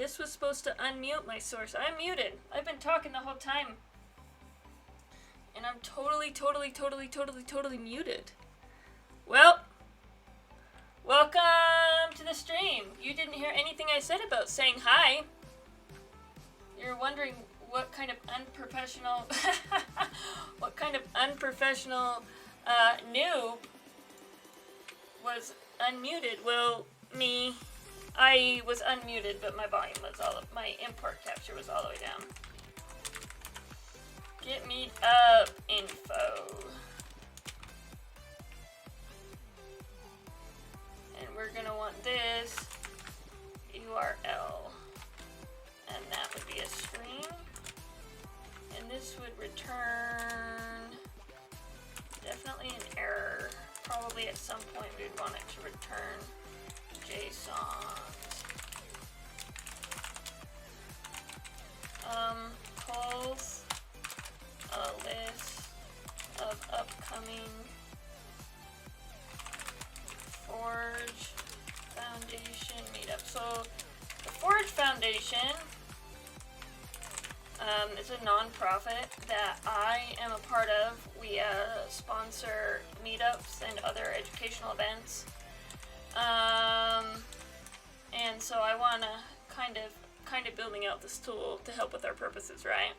This was supposed to unmute my source. I'm muted. I've been talking the whole time. And I'm totally muted. Well, welcome to the stream. You didn't hear anything I said about saying hi. You're wondering what kind of unprofessional, noob was unmuted. Well, me. I was unmuted, but my volume was my import capture was all the way down. Get meet up info. And we're gonna want this URL. And that would be a string. And this would return definitely an error. Probably at some point we'd want it to return JSON. Pulls a list of upcoming Forge Foundation meetup. So the Forge Foundation is a non-profit that I am a part of. We sponsor meetups and other educational events. And so I want to kind of building out this tool to help with our purposes, right?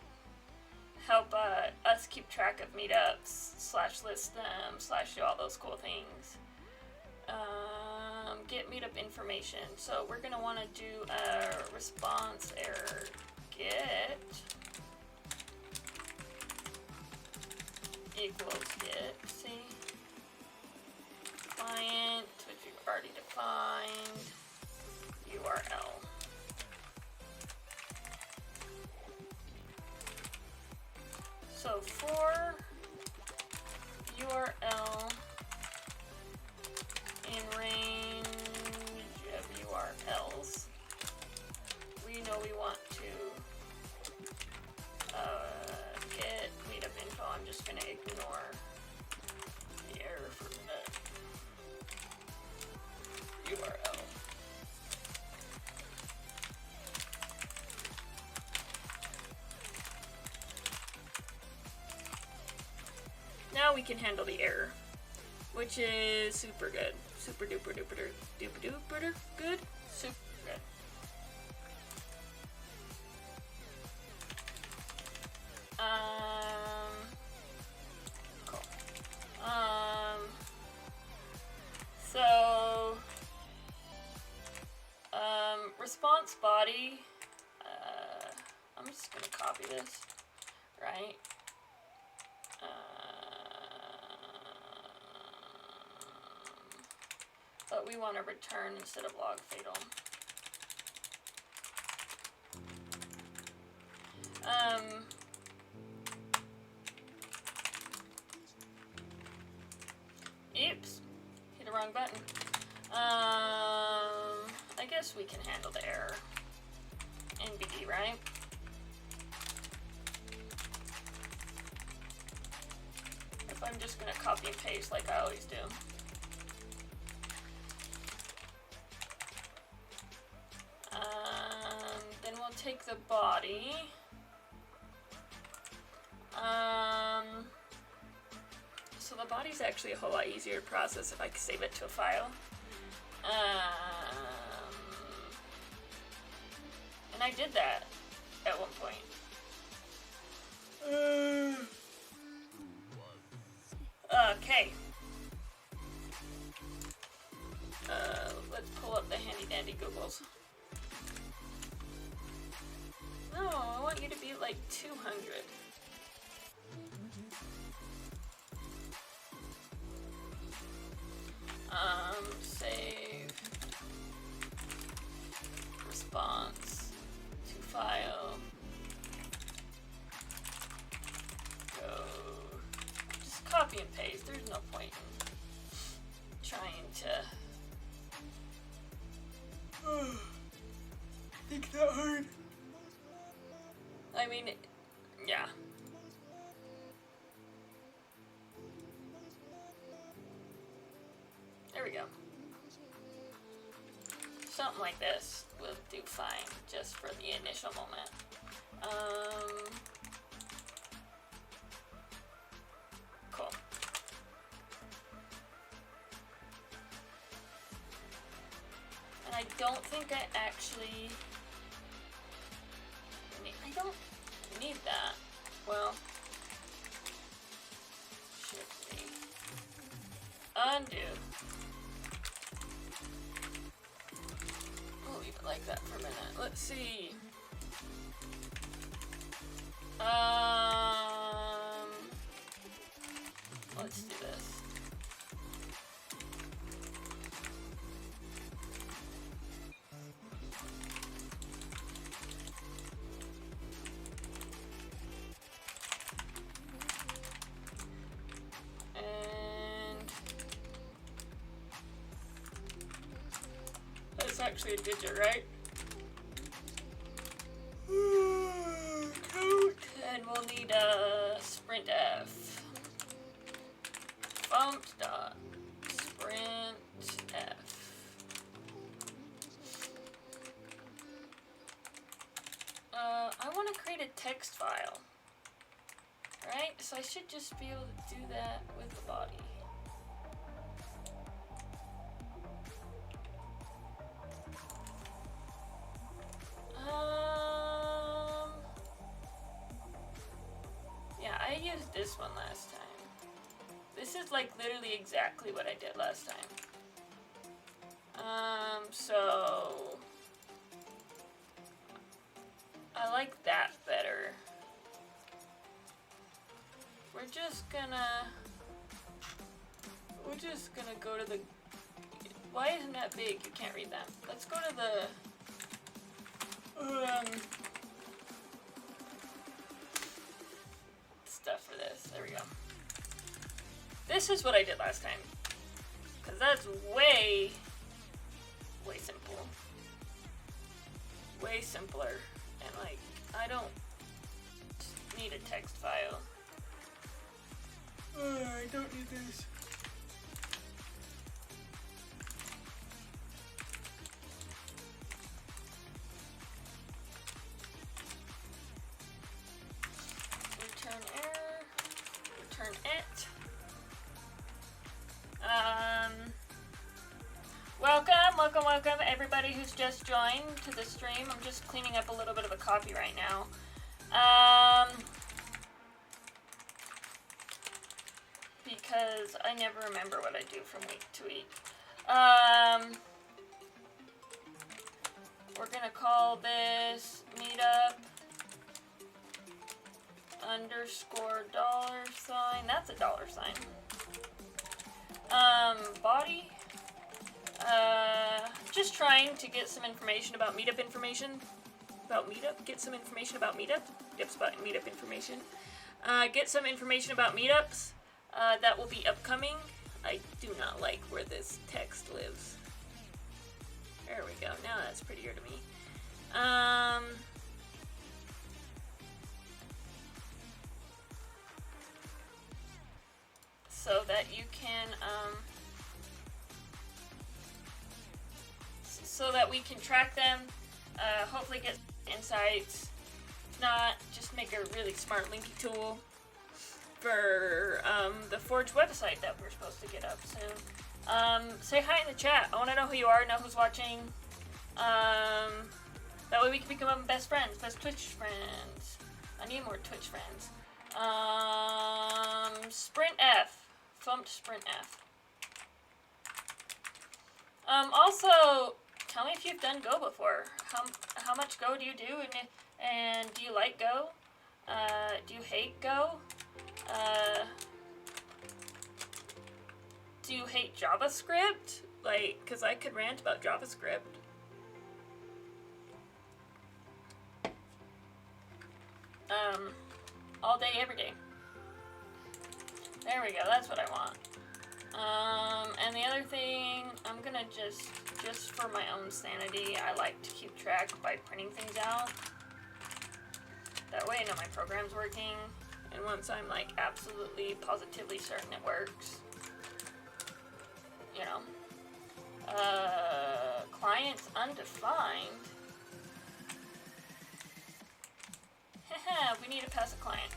Help us keep track of meetups, /list them, /do all those cool things. Get meetup information. So we're going to want to do a response error get equals get, see? Client, which we've already defined, URL. So for URL in range of URLs, we know we want to get meetup info. I'm just going to ignore the error for the URL. Now we can handle the error, which is super good. Super duper duper duper duper good. Super good. Cool. So, response body, I'm just gonna copy this, right? But we want to return instead of log fatal. Oops, hit the wrong button. I guess we can handle the error. NBD, right? If I'm just gonna copy and paste like I always do. Then we'll take the body. So the body's actually a whole lot easier to process if I can save it to a file. And I did that at one point. Okay. Let's pull up the handy dandy Googles. No, I want you to be like 200. Save response to file. Go. Just copy and paste. There's no point in trying to think that hard. I mean, yeah. There we go. Something like this. will do fine just for the initial moment. Cool. And I don't think I actually I don't need that. Well, should we undo? We'll leave it like that for a minute. Let's see. Let's do this. That's actually a digit, right? Code. And we'll need a sprint f. Bump dot sprint f. I want to create a text file. Right? So I should just be able to do that with the body. Yeah, I used this one last time. This is like literally exactly what I did last time. So I like that better. We're just gonna go to the, why isn't that big? You can't read that. Let's go to the stuff for this. There we go. This is what I did last time, because that's way simple. Way simpler. And like, I don't need a text file. I don't need this. Return error. Return it. Welcome everybody who's just joined to the stream. I'm just cleaning up a little bit of a copy right now. Because I never remember what I do from week to week. We're gonna call this meetup $_$. That's a $. Body. Just trying to get some information about meetup information. Get some information about meetup. Yep, about meetup information. Get some information about meetups that will be upcoming. I do not like where this text lives. There we go. Now that's prettier to me. So that you can, so that we can track them, hopefully get insights. If not, just make a really smart linky tool for the Forge website that we're supposed to get up soon. Say hi in the chat. I want to know who you are, know who's watching. That way we can become best friends, best Twitch friends. I need more Twitch friends. Sprint F. Thumped Sprint F. Also, tell me if you've done Go before. How much Go do you do, and do you like Go? Do you hate Go? Do you hate JavaScript? Like, cause I could rant about JavaScript. All day, every day. There we go, that's what I want. And the other thing, I'm gonna just for my own sanity, I like to keep track by printing things out. That way I know my program's working, and once I'm like absolutely, positively certain it works, you know, Client's undefined. Haha, we need to pass a client.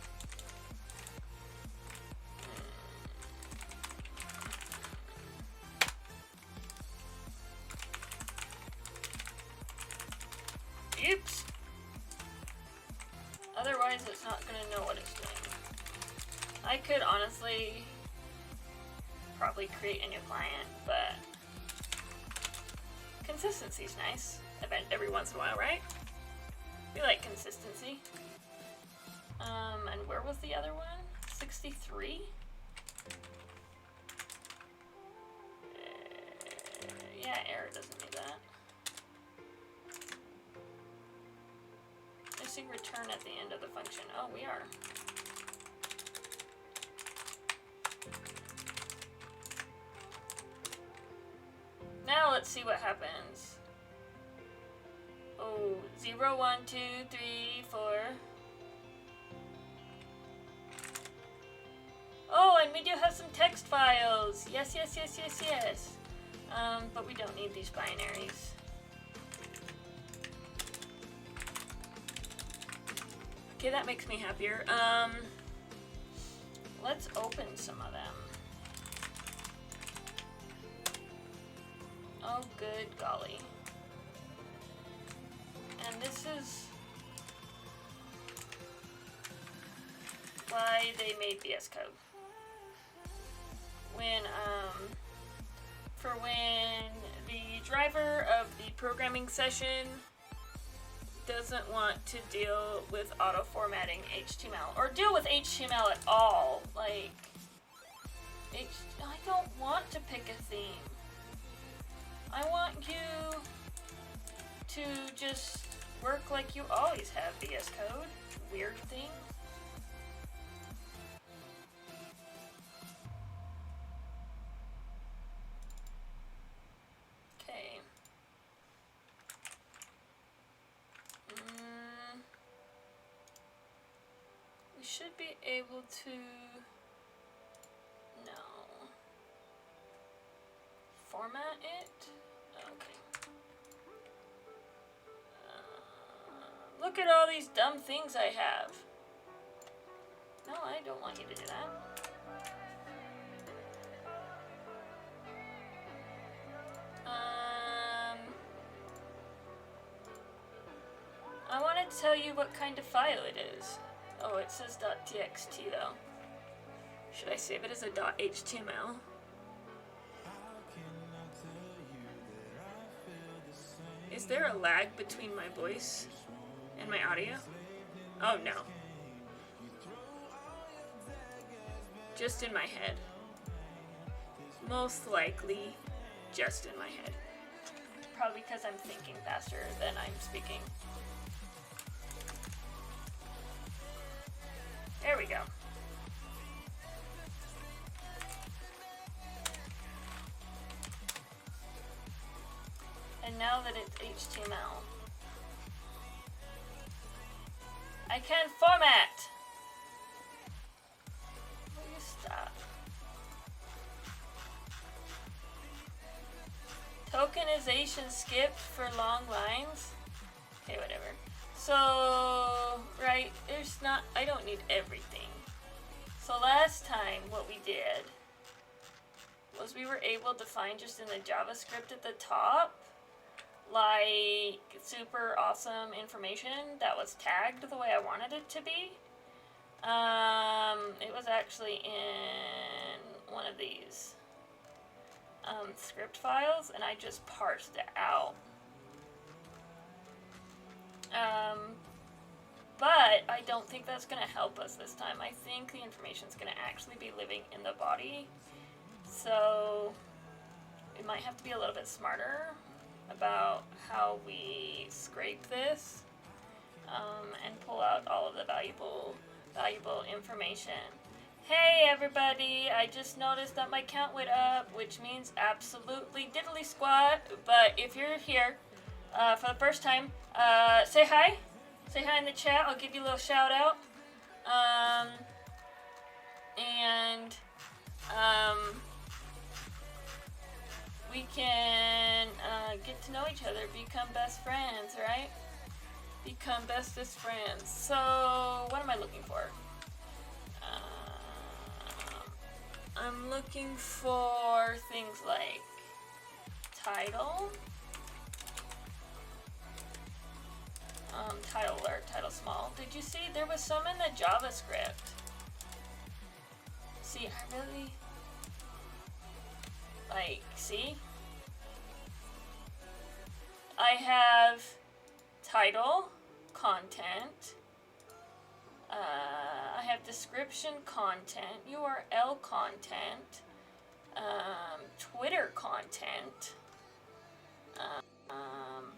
Oops. Otherwise, it's not going to know what it's doing. I could honestly probably create a new client, but consistency's nice. Every once in a while, right? We like consistency. And where was the other one? 63? Yeah, error doesn't need that. Missing return at the end of the function. Oh, we are. Now let's see what happens. Oh, 0, 1, 2, 3, 4. Oh, and we do have some text files. Yes, yes, yes, yes, yes. But we don't need these binaries. Okay, that makes me happier. Let's open some of them. Oh, good golly. And this is why they made VS Code. When the driver of the programming session doesn't want to deal with auto formatting HTML or deal with HTML at all. Like, I don't want to pick a theme. I want you to just work like you always have, VS Code. Weird thing. Okay. We should be able to... No. Format it? Okay. Look at all these dumb things I have. No, I don't want you to do that. I want to tell you what kind of file it is. Oh, it says .txt though. Should I save it as a .html? Is there a lag between my voice and my audio? Oh no. Just in my head. Most likely just in my head. Probably because I'm thinking faster than I'm speaking. There we go. And now that it's HTML, I can format. Will you stop? Tokenization skipped for long lines. Okay, whatever. So, right, I don't need everything. So last time what we did was we were able to find just in the JavaScript at the top, like super awesome information that was tagged the way I wanted it to be. It was actually in one of these script files, and I just parsed it out. But I don't think that's going to help us this time. I think the information is going to actually be living in the body. So we might have to be a little bit smarter about how we scrape this and pull out all of the valuable information. Hey everybody, I just noticed that my count went up, which means absolutely diddly squat. But if you're here for the first time, say hi. Say hi in the chat. I'll give you a little shout out. We can to know each other, become best friends, right? Become bestest friends. So, what am I looking for? I'm looking for things like title, title large, title small. Did you see there was some in the JavaScript? See, I really like, see? I have title, content, I have description content, URL content, Twitter content,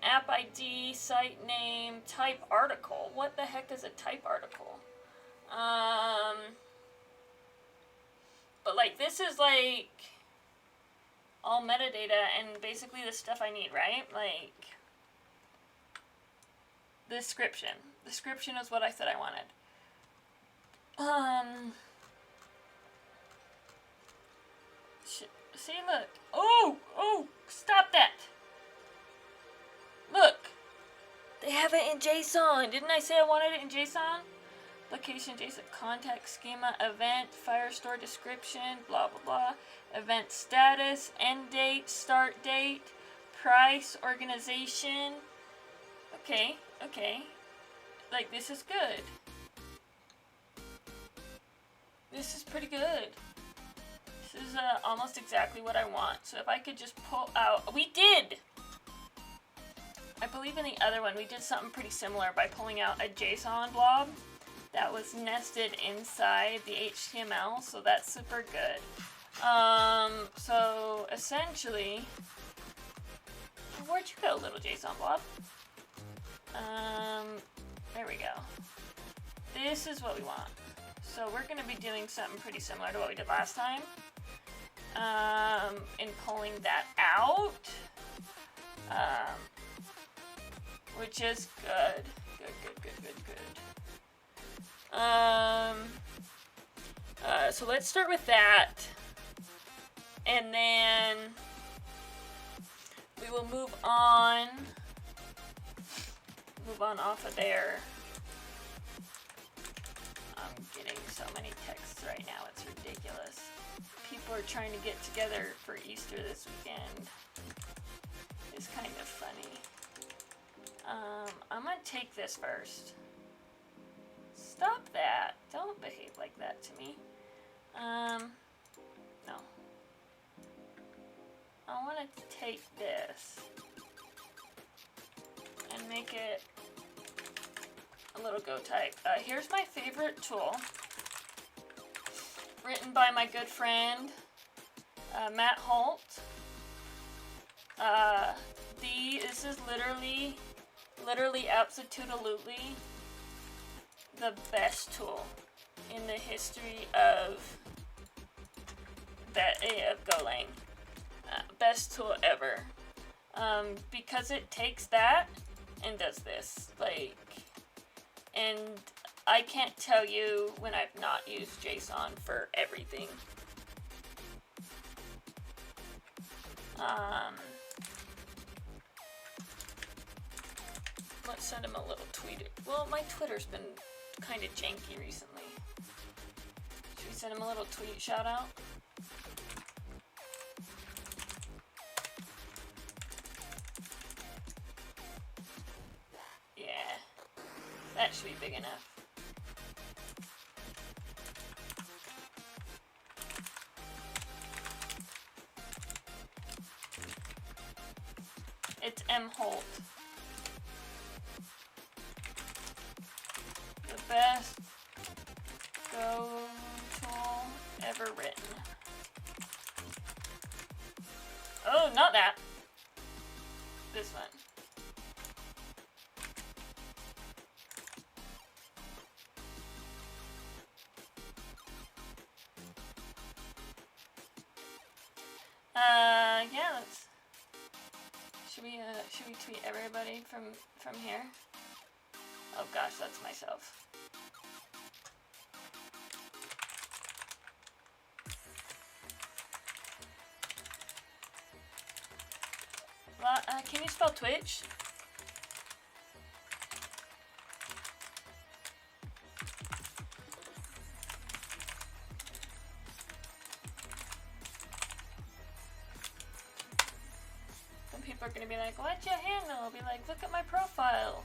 app ID, site name, type article. What the heck is a type article? But like this is like all metadata and basically the stuff I need, right? Like description. Description is what I said I wanted. See, look. Oh, stop that. Look. They have it in JSON. Didn't I say I wanted it in JSON? Location, JSON, context, schema, event, Firestore description, blah, blah, blah. Event status, end date, start date, price, organization. Okay. Like, this is good. This is pretty good. This is almost exactly what I want. So if I could just pull out... We did! I believe in the other one, we did something pretty similar by pulling out a JSON blob that was nested inside the HTML, so that's super good. So essentially... Where'd you go, little JSON blob? There we go. This is what we want. So we're going to be doing something pretty similar to what we did last time. In pulling that out. Which is good. Good. So let's start with that. And then we will move on off of there. I'm getting so many texts right now, it's ridiculous. People are trying to get together for Easter this weekend. It's kind of funny. I'm gonna take this first. Stop that. Don't behave like that to me. No. I want to take this and make it a little Go type. Here's my favorite tool, written by my good friend Matt Holt. This is literally absolutely the best tool in the history of Golang. Best tool ever. Because it takes that and does this. Like, and I can't tell you when I've not used JSON for everything. Let's send him a little tweet. Well, my Twitter's been kind of janky recently. Should we send him a little tweet shout out? Yeah, that should be big enough. It's M. Holt. The best Go tool ever written. Oh, not that. This one. Yeah, let's... Should we tweet everybody from here? Oh gosh, that's myself. Can you spell Twitch? Some people are gonna be like, what's your handle? I'll be like, look at my profile.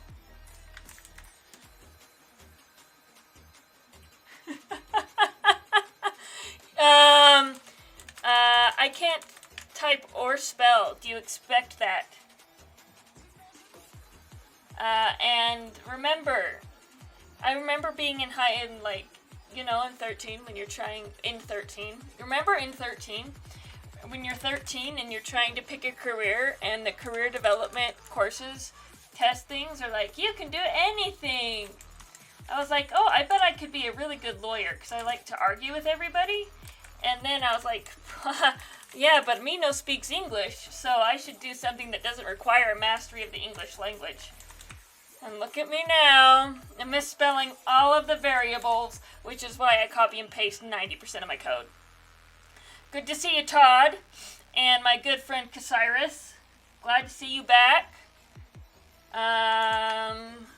I can't type or spell. Do you expect that? And remember, I remember being in in 13 when you're trying, in 13. Remember in 13? When you're 13 and you're trying to pick a career and the career development courses test things are like, you can do anything. I was like, oh, I bet I could be a really good lawyer because I like to argue with everybody. And then I was like, yeah, but me no speaks English, so I should do something that doesn't require a mastery of the English language. And look at me now. I'm misspelling all of the variables, which is why I copy and paste 90% of my code. Good to see you, Todd, and my good friend Casiris. Glad to see you back.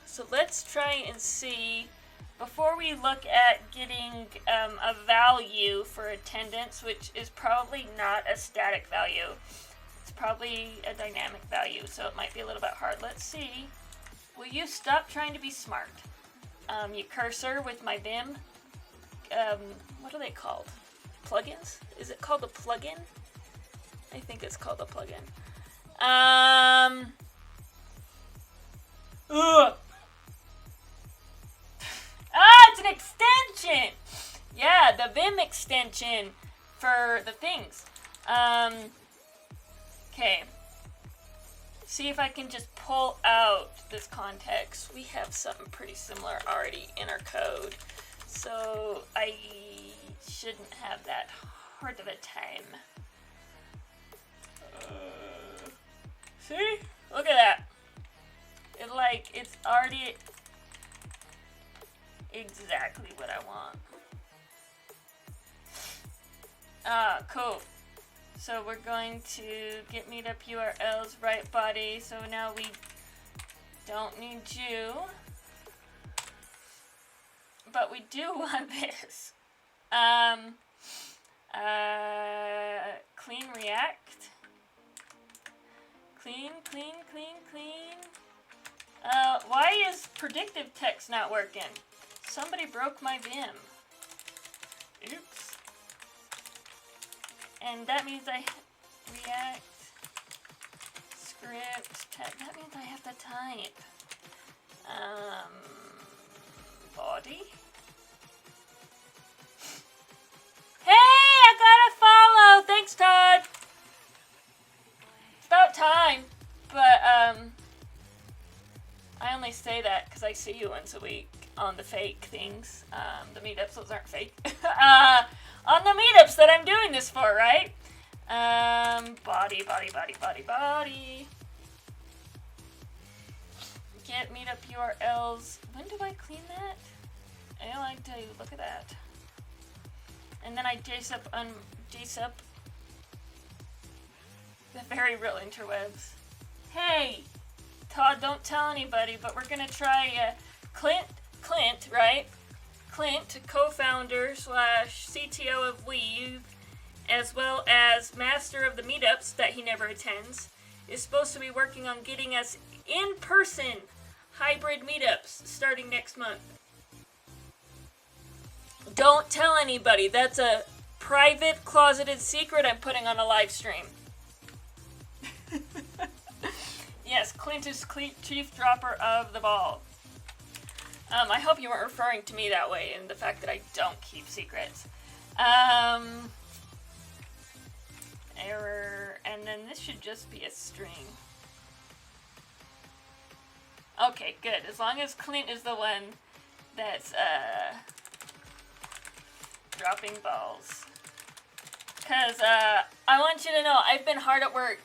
So let's try and see, before we look at getting a value for attendance, which is probably not a static value. It's probably a dynamic value, so it might be a little bit hard. Let's see. Will you stop trying to be smart? Your cursor with my Vim. What are they called? Plugins? Is it called a plugin? I think it's called a plugin. Ugh. It's an extension! Yeah, the Vim extension for the things. Okay. See if I can just pull out this context. We have something pretty similar already in our code. So I shouldn't have that hard of a time. See? Look at that. It's already exactly what I want. Cool. So we're going to get meetup URLs, right body. So now we don't need you. But we do want this. Clean React. Clean. Why is predictive text not working? Somebody broke my Vim. Oops. And that means React, script, that means I have to type. Body. Hey, I got a follow! Thanks, Todd! It's about time, but, I only say that because I see you once a week on the fake things. The meetups, those aren't fake. On the meetups that I'm doing this for, right? Body. Get meetup URLs. When do I clean that? I like to look at that. And then I JSUP the very real interwebs. Hey, Todd, don't tell anybody, but we're gonna try Clint, right? Clint, co-founder / CTO of Weave, as well as master of the meetups that he never attends, is supposed to be working on getting us in-person hybrid meetups starting next month. Don't tell anybody. That's a private, closeted secret I'm putting on a live stream. Yes, Clint is chief dropper of the ball. I hope you weren't referring to me that way and the fact that I don't keep secrets. Error, and then this should just be a string. Okay, good. As long as Clint is the one that's dropping balls. Because I want you to know I've been hard at work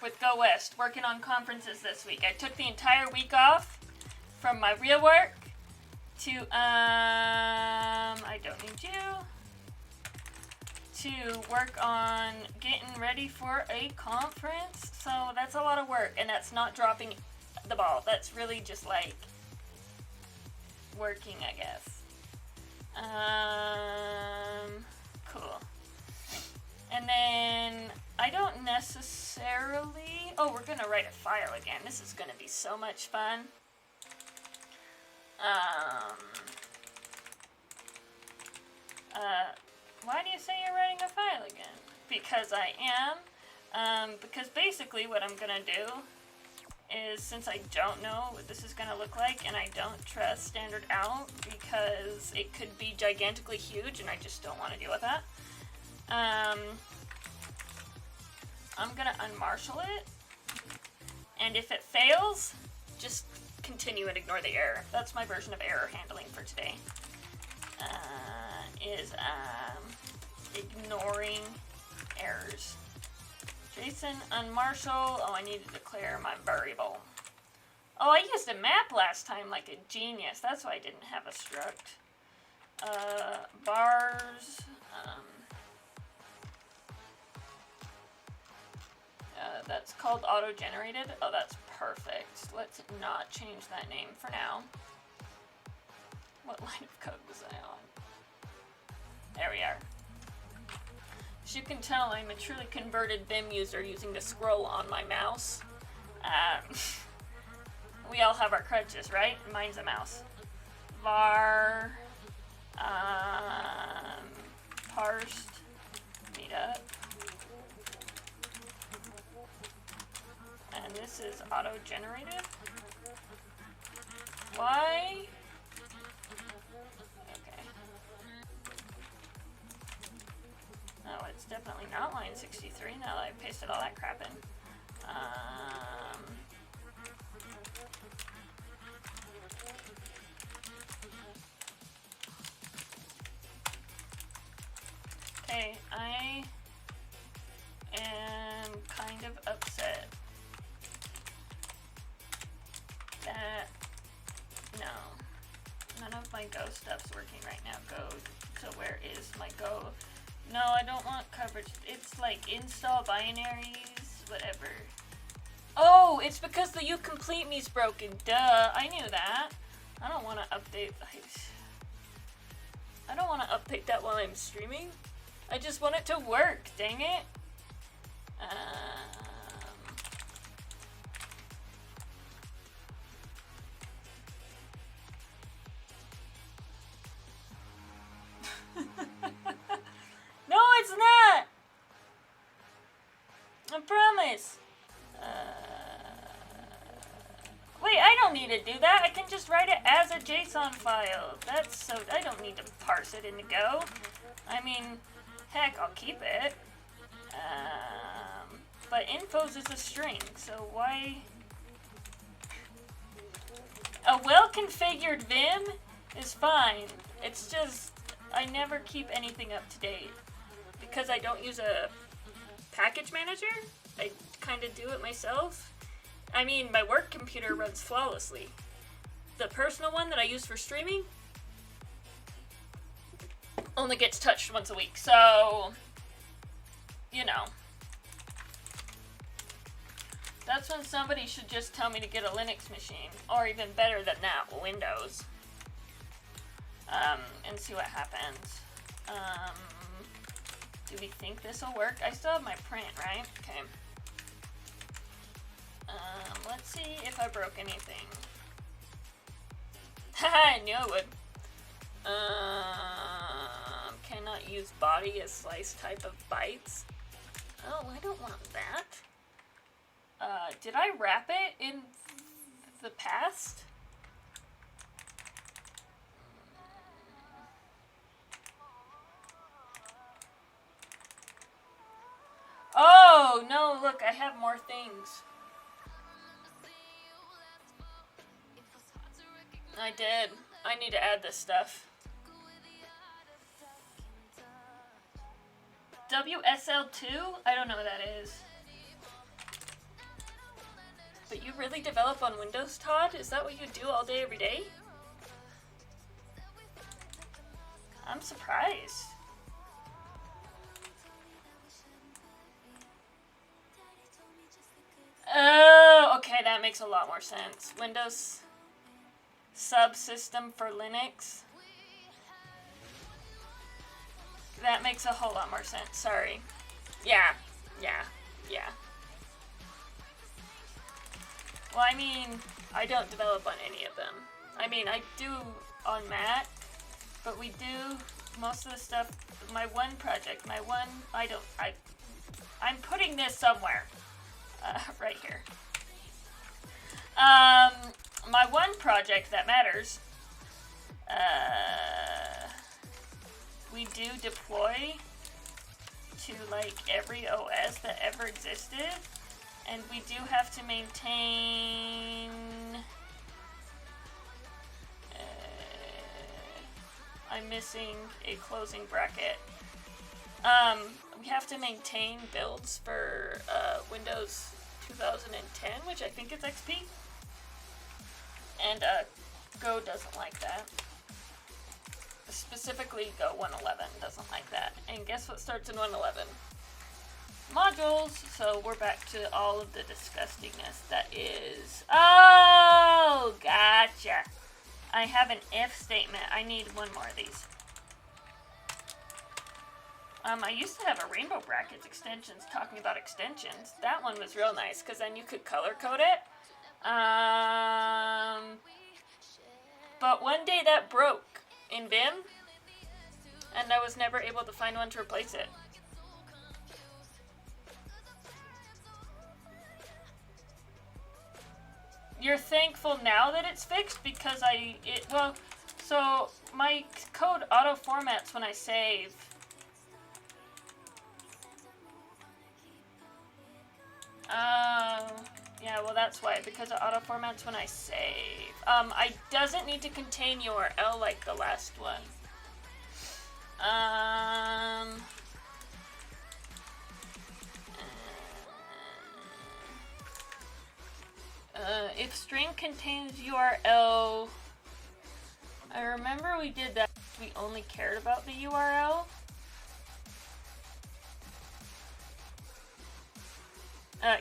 with Go West, working on conferences this week. I took the entire week off from my real work to I don't need you, to work on getting ready for a conference, so that's a lot of work, and that's not dropping the ball. That's really just like working, I guess. Cool. And then I don't necessarily... Oh, we're going to write a file again. This is going to be so much fun. Why do you say you're writing a file again? Because I am. Because basically what I'm going to do is, since I don't know what this is going to look like, and I don't trust standard out because it could be gigantically huge and I just don't want to deal with that, I'm going to unmarshal it, and if it fails, just continue and ignore the error. That's my version of error handling for today. Ignoring errors. JSON unmarshal. Oh, I need to declare my variable. Oh, I used a map last time like a genius. That's why I didn't have a struct. Bars. That's called auto-generated. Oh, that's perfect. Let's not change that name for now. What line of code was I on? There we are. As you can tell, I'm a truly converted Vim user using the scroll on my mouse. We all have our crutches, right? Mine's a mouse. Var parsed meetup. And this is auto-generated. Why? Okay. Oh, it's definitely not line 63 now that I've pasted all that crap in. Okay, I am kind of upset that none of my Go stuff's working right now. Go, so where is my Go? No, I don't want coverage. It's like install binaries, whatever. Oh, it's because the you complete me's broken. Duh, I knew that. I don't want to update. I don't want to update that while I'm streaming. I just want it to work. Dang it. No, it's not! I promise. Wait, I don't need to do that. I can just write it as a JSON file. That's so... I don't need to parse it into Go. I mean, heck, I'll keep it. But infos is a string, so why... A well-configured Vim is fine. It's just... I never keep anything up to date. Because I don't use a package manager, I kind of do it myself. I mean, my work computer runs flawlessly. The personal one that I use for streaming only gets touched once a week, so, you know. That's when somebody should just tell me to get a Linux machine, or even better than that, Windows. And see what happens. Do we think this will work? I still have my print, right? Okay. Let's see if I broke anything. Haha, I knew I would. Cannot use body as slice type of bytes. Oh, I don't want that. Did I wrap it in the past? Oh, no, look, I have more things. I did. I need to add this stuff. WSL2? I don't know what that is. But you really develop on Windows, Todd? Is that what you do all day, every day? I'm surprised. that makes a lot more sense. Windows subsystem for Linux. That makes a whole lot more sense. Sorry. Yeah. Well, I mean, I don't develop on any of them. I mean, I do on Mac, but we do most of the stuff. My one project, I'm putting this somewhere. Right here. My one project that matters, we do deploy to like every OS that ever existed, and we do have to maintain I'm missing a closing bracket. We have to maintain builds for Windows 2010, which I think is XP, and Go doesn't like that. Specifically, Go 111 doesn't like that. And guess what starts in 111? Modules. So we're back to all of the disgustingness that is. Oh, gotcha. I have an if statement. I need one more of these. I used to have a rainbow brackets extensions talking about extensions. That one was real nice because then you could color code it. But one day that broke in Vim, and I was never able to find one to replace it. You're thankful now that it's fixed because so my code auto formats when I save. Yeah, well that's why, because it auto formats when I save. I doesn't need to contain URL like the last one. If string contains URL, I remember we did that. We only cared about the URL.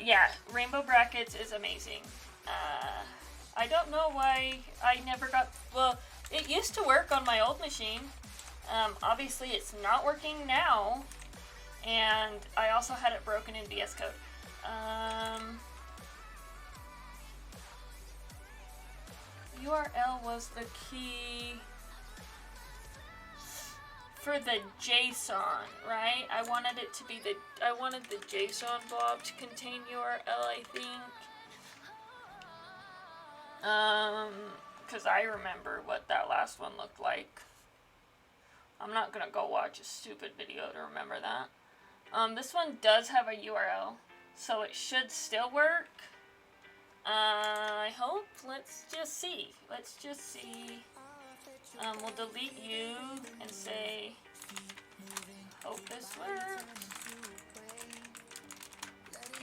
Yeah, rainbow brackets is amazing. I don't know why I never got... Well, it used to work on my old machine. Obviously, it's not working now. And I also had it broken in VS Code. URL was the key for the JSON, right? I wanted the JSON blob to contain URL, I think. Because I remember what that last one looked like. I'm not gonna go watch a stupid video to remember that. This one does have a URL, so it should still work. I hope. Let's just see. We'll delete you and say, hope this works.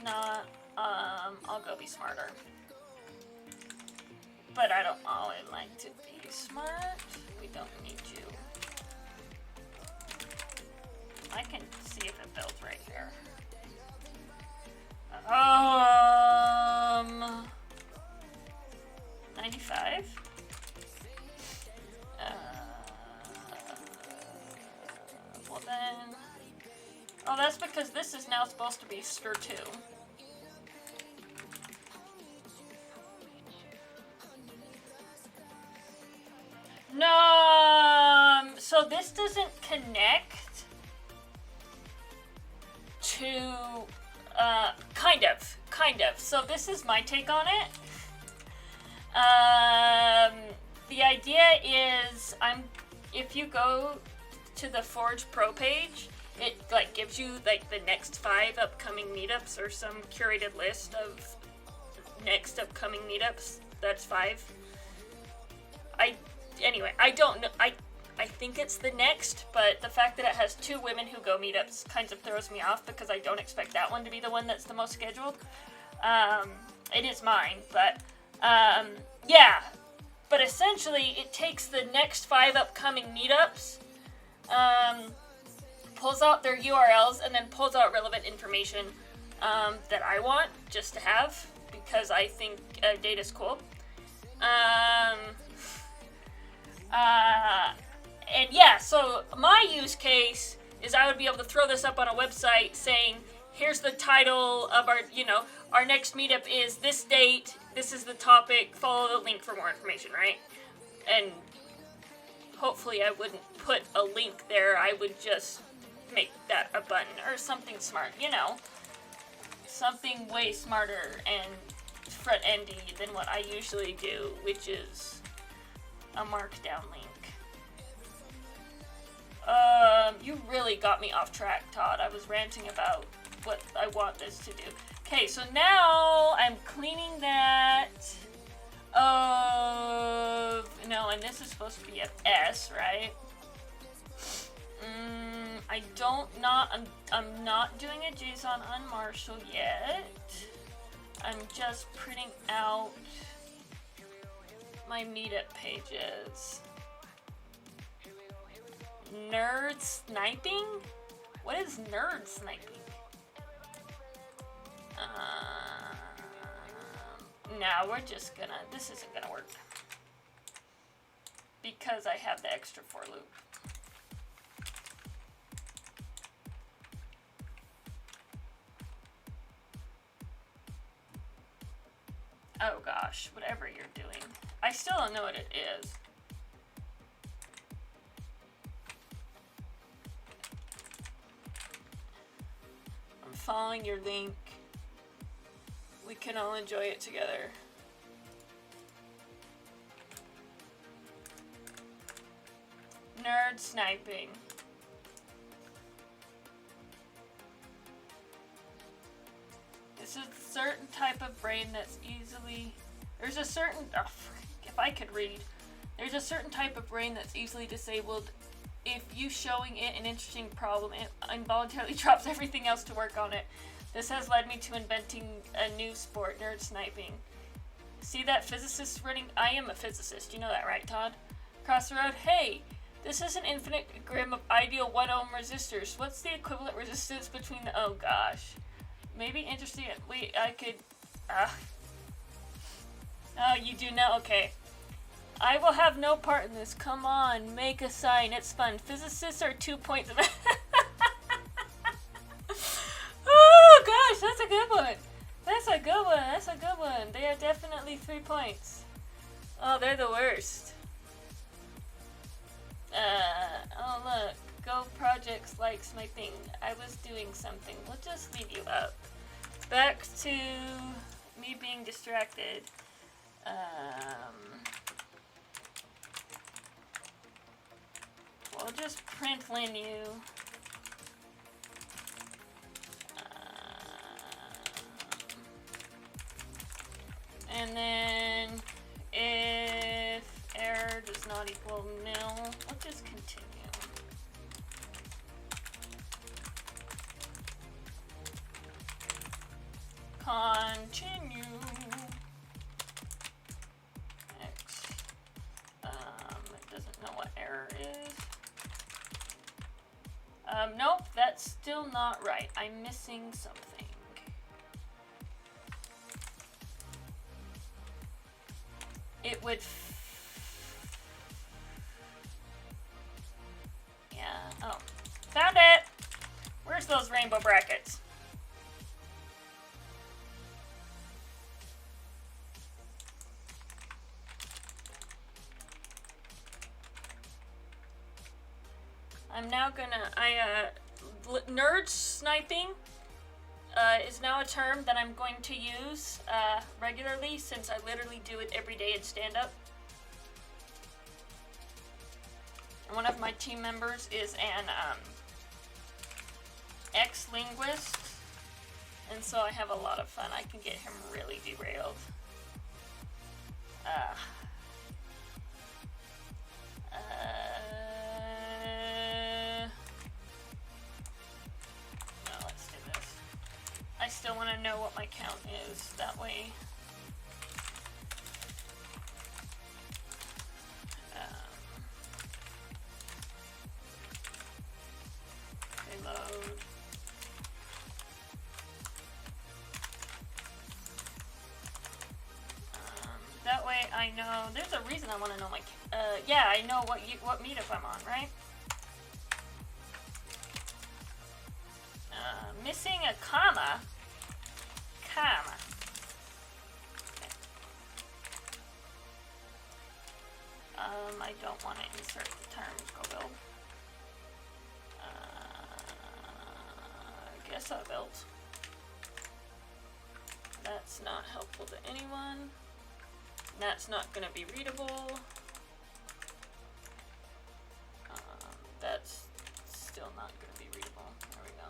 Not, I'll go be smarter. But I don't always like to be smart. We don't need you. I can see if it builds right here. 95. Well then, oh, that's because this is now supposed to be stir 2. No, so this doesn't connect to, kind of. So this is my take on it. The idea is, if you go to the Forge Pro page, it like gives you like the next 5 upcoming meetups or some curated list of next upcoming meetups. That's 5. Anyway, I don't know. I think it's the next, but the fact that it has 2 women who go meetups kind of throws me off because I don't expect that one to be the one that's the most scheduled. It is mine, but yeah. But essentially, it takes the next 5 upcoming meetups, pulls out their URLs, and then pulls out relevant information that I want just to have. because I think data's cool. And yeah, so my use case is I would be able to throw this up on a website saying, here's the title of our, our next meetup is this date, this is the topic, follow the link for more information, right? And hopefully I wouldn't put a link there, I would just make that a button or something smart, something way smarter and front-endy than what I usually do, which is a markdown link. You really got me off track, Todd. I was ranting about what I want this to do. Okay, so now I'm cleaning that of... No, and this is supposed to be an S, right? I'm not doing a JSON unmarshal yet. I'm just printing out my meetup pages. Nerd sniping? What is nerd sniping? Nah, we're just gonna, this isn't gonna work. Because I have the extra for loop. Oh gosh, whatever you're doing. I still don't know what it is. I'm following your link. We can all enjoy it together. Nerd sniping. This is a certain type of brain that's easily... There's a certain... Oh, if I could read. There's a certain type of brain that's easily disabled. If you showing it an interesting problem, it involuntarily drops everything else to work on it. This has led me to inventing a new sport, nerd sniping. See that physicist running? I am a physicist. You know that, right, Todd? Across the road. Hey, this is an infinite grim of ideal 1 ohm resistors. What's the equivalent resistance between the... Oh, gosh. Maybe interesting. Wait, I could... Oh, you do know? Okay. I will have no part in this. Come on, make a sign. It's fun. Physicists are 2 points of... Oh, gosh, that's a good one. That's a good one. That's a good one. They are definitely 3 points. Oh, they're the worst. Oh, look. Go projects likes my thing. I was doing something. We'll just leave you up. Back to me being distracted. We'll just print lin you. And then if error does not equal nil, we'll just continue. Continue. X. It doesn't know what error is. Nope, that's still not right. I'm missing something. It would... Yeah, oh. Found it! Where's those rainbow brackets? I'm now gonna, nerd sniping is now a term that I'm going to use regularly since I literally do it every day in stand-up. And one of my team members is an ex-linguist, and so I have a lot of fun. I can get him really derailed. No, let's do this. I still want to know what my count is. That way. Reload. I know. There's a reason I want to know my... yeah, I know what meetup I'm on, right? Missing a comma. Comma. Okay. I don't want to insert the terms. Go build. I guess I built. That's not helpful to anyone. That's not going to be readable. That's still not going to be readable. There we go.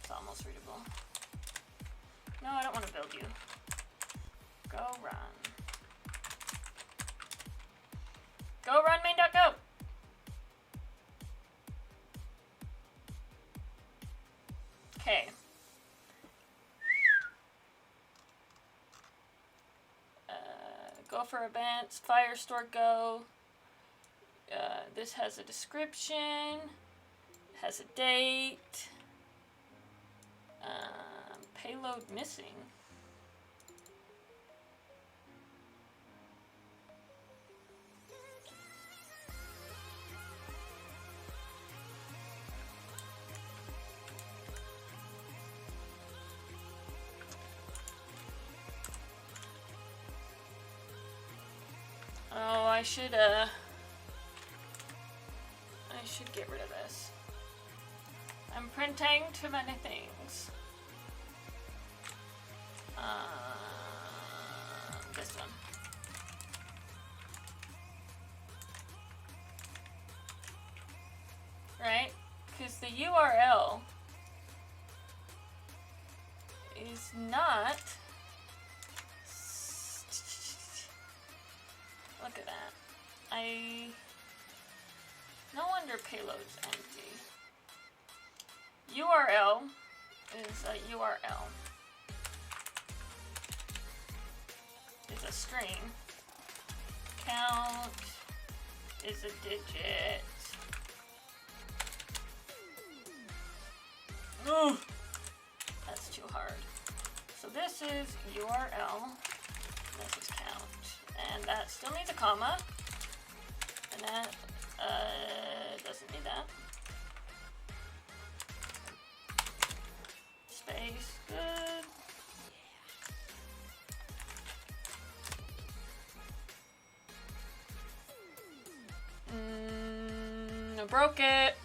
It's almost readable. No, I don't want to build you. Go run. Go run main.go. Okay. Go for events, Firestore Go. This has a description, has a date, payload missing. Oh, I should get rid of this. I'm printing too many things. This one. Right? Because the URL is not... Look at that. No wonder payload's empty. URL is a URL. It's a string. Count is a digit. Ugh, that's too hard. So this is URL. This is count. And that still needs a comma. And that doesn't need that. Space, good. I broke it.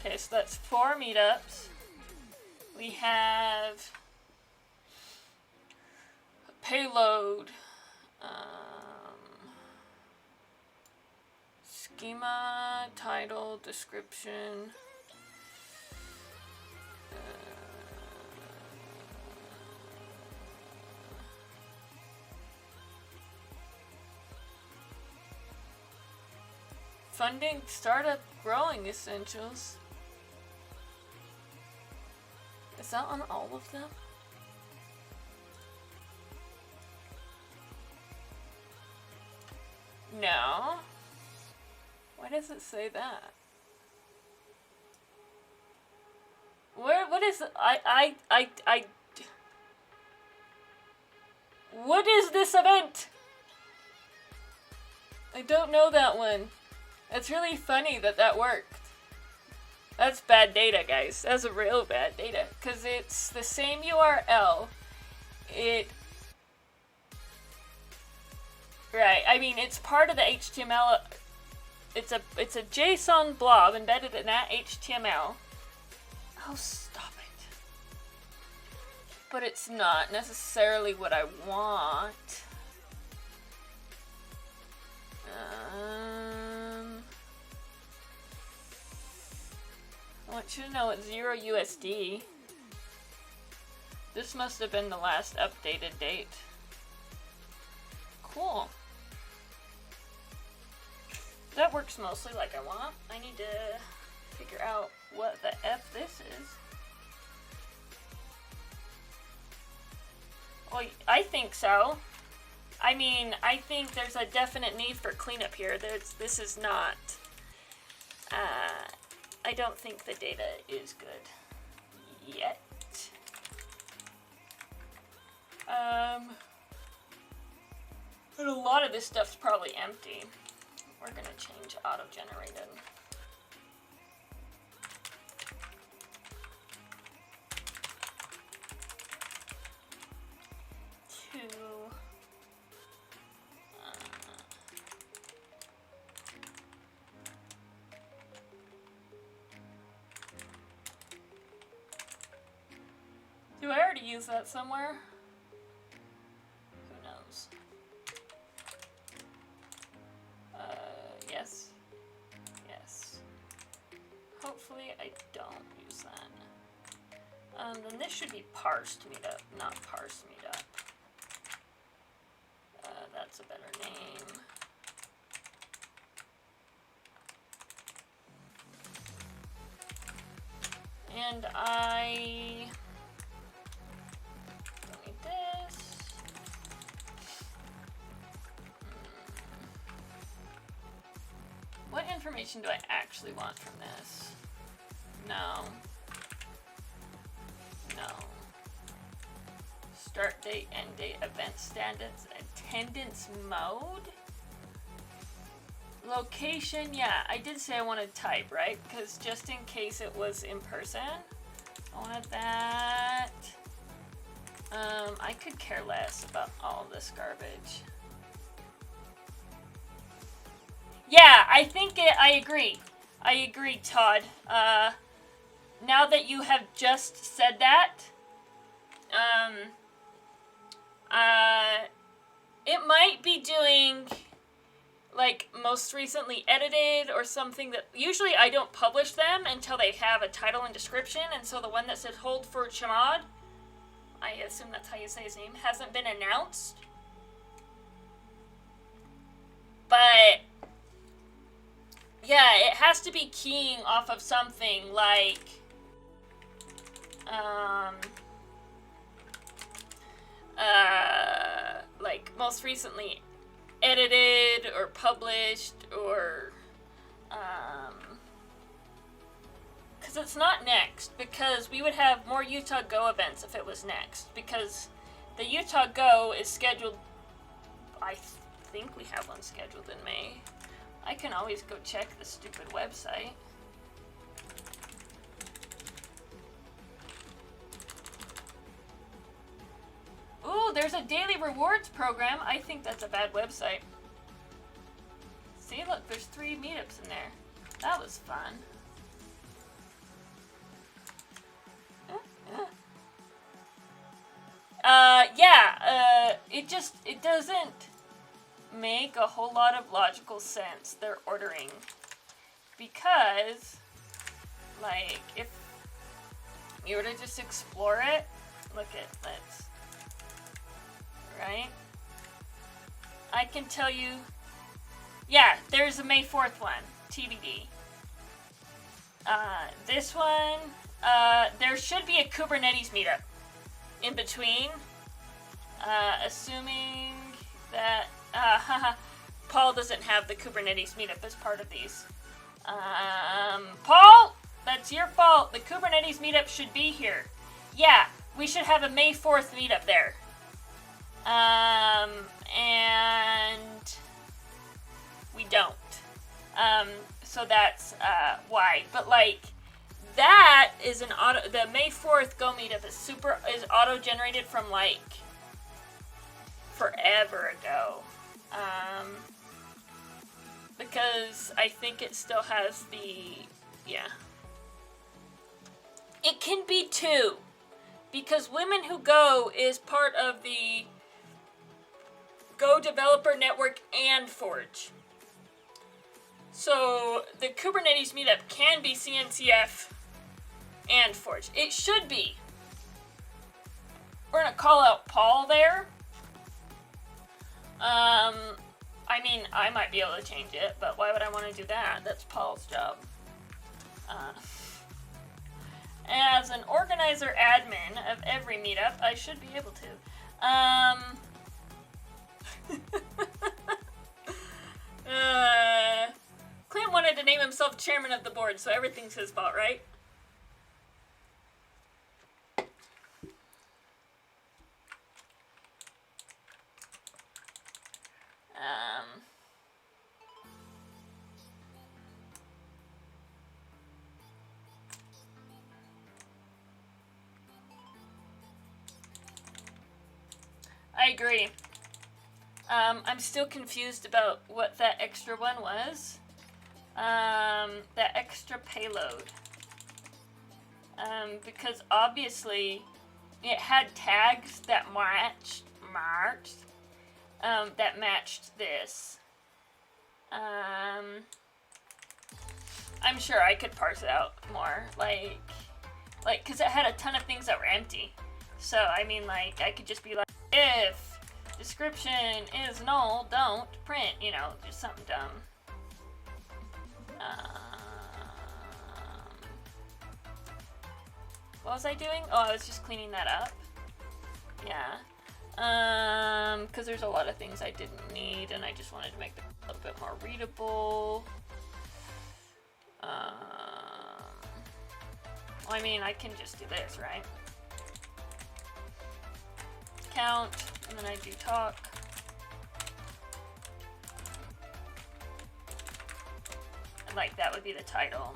Okay, so that's 4 meetups. We have payload, schema, title, description, funding, startup, growing essentials. Is that on all of them? No. Why does it say that? What is it? What is this event? I don't know that one. It's really funny that worked. That's bad data, guys. That's a real bad data. Because it's the same URL. Right, I mean, it's part of the HTML. It's a JSON blob embedded in that HTML. Oh, stop it. But it's not necessarily what I want. I want you to know it's 0 USD. This must have been the last updated date. Cool. That works mostly like I want. I need to figure out what the F this is. Well, I think so. I mean, I think there's a definite need for cleanup here. This is not I don't think the data is good yet. But a lot of this stuff's probably empty. We're gonna change auto-generated. Do I already use that somewhere? Who knows? Yes. Yes. Hopefully I don't use that. Then this should be parsed meetup, not parse meetup. That's a better name. And I don't need this. What information do I actually want from this? No. No. Start date, end date, event status, attendance mode. Location, yeah, I did say I wanted type, right? Because just in case it was in person, I wanted that. I could care less about all this garbage. Yeah, I think I agree. I agree, Todd. Now that you have just said that, it might be doing like most recently edited or something that usually I don't publish them until they have a title and description, and so the one that says hold for Chamaud, I assume that's how you say his name, hasn't been announced. But yeah, it has to be keying off of something like most recently edited or published, or because it's not next, because we would have more Utah Go events if it was next, because the Utah Go is scheduled, I think we have one scheduled in May. I can always go check the stupid website. Ooh, there's a daily rewards program. I think that's a bad website. See, look, there's 3 meetups in there. That was fun. It doesn't make a whole lot of logical sense, their ordering. Because, like, if you were to just explore it, let's, right? I can tell you, yeah, there's a May 4th one, TBD. This one, there should be a Kubernetes meetup in between, assuming that, Paul doesn't have the Kubernetes meetup as part of these. Paul, that's your fault. The Kubernetes meetup should be here. Yeah, we should have a May 4th meetup there. And we don't. So that's why. But like, that is an auto. The May 4th Go meetup is auto-generated from like forever ago. Because I think it still has the, yeah. It can be 2. Because Women Who Go is part of the Go Developer Network and Forge. So the Kubernetes meetup can be CNCF and Forge. It should be. We're going to call out Paul there. I mean, I might be able to change it, but why would I want to do that? That's Paul's job. As an organizer admin of every meetup, I should be able to. Clint wanted to name himself chairman of the board, so everything's his fault, right? I agree. I'm still confused about what that extra one was. That extra payload. Because obviously it had tags that matched this. I'm sure I could parse it out more, like, cause it had a ton of things that were empty. So I mean, like, I could just be like, if description is null, don't print, you know, just something dumb. What was I doing? Oh, I was just cleaning that up. Yeah. Because there's a lot of things I didn't need, and I just wanted to make them a little bit more readable. Well, I mean, I can just do this, right? Count, and then I do talk. And like, that would be the title.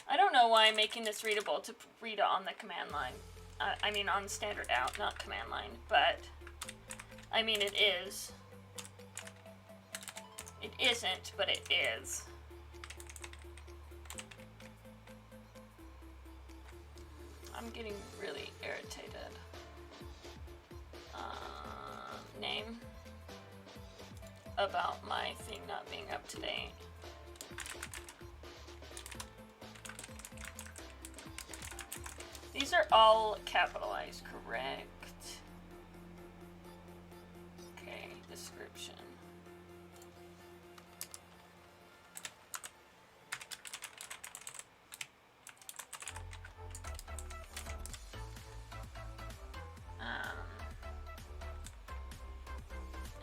I don't know why I'm making this readable to read it on the command line. I mean, on standard out, not command line, but I mean, it is. It isn't, but it is. I'm getting really irritated. Name about my thing not being up to date. These are all capitalized, correct? Okay, description.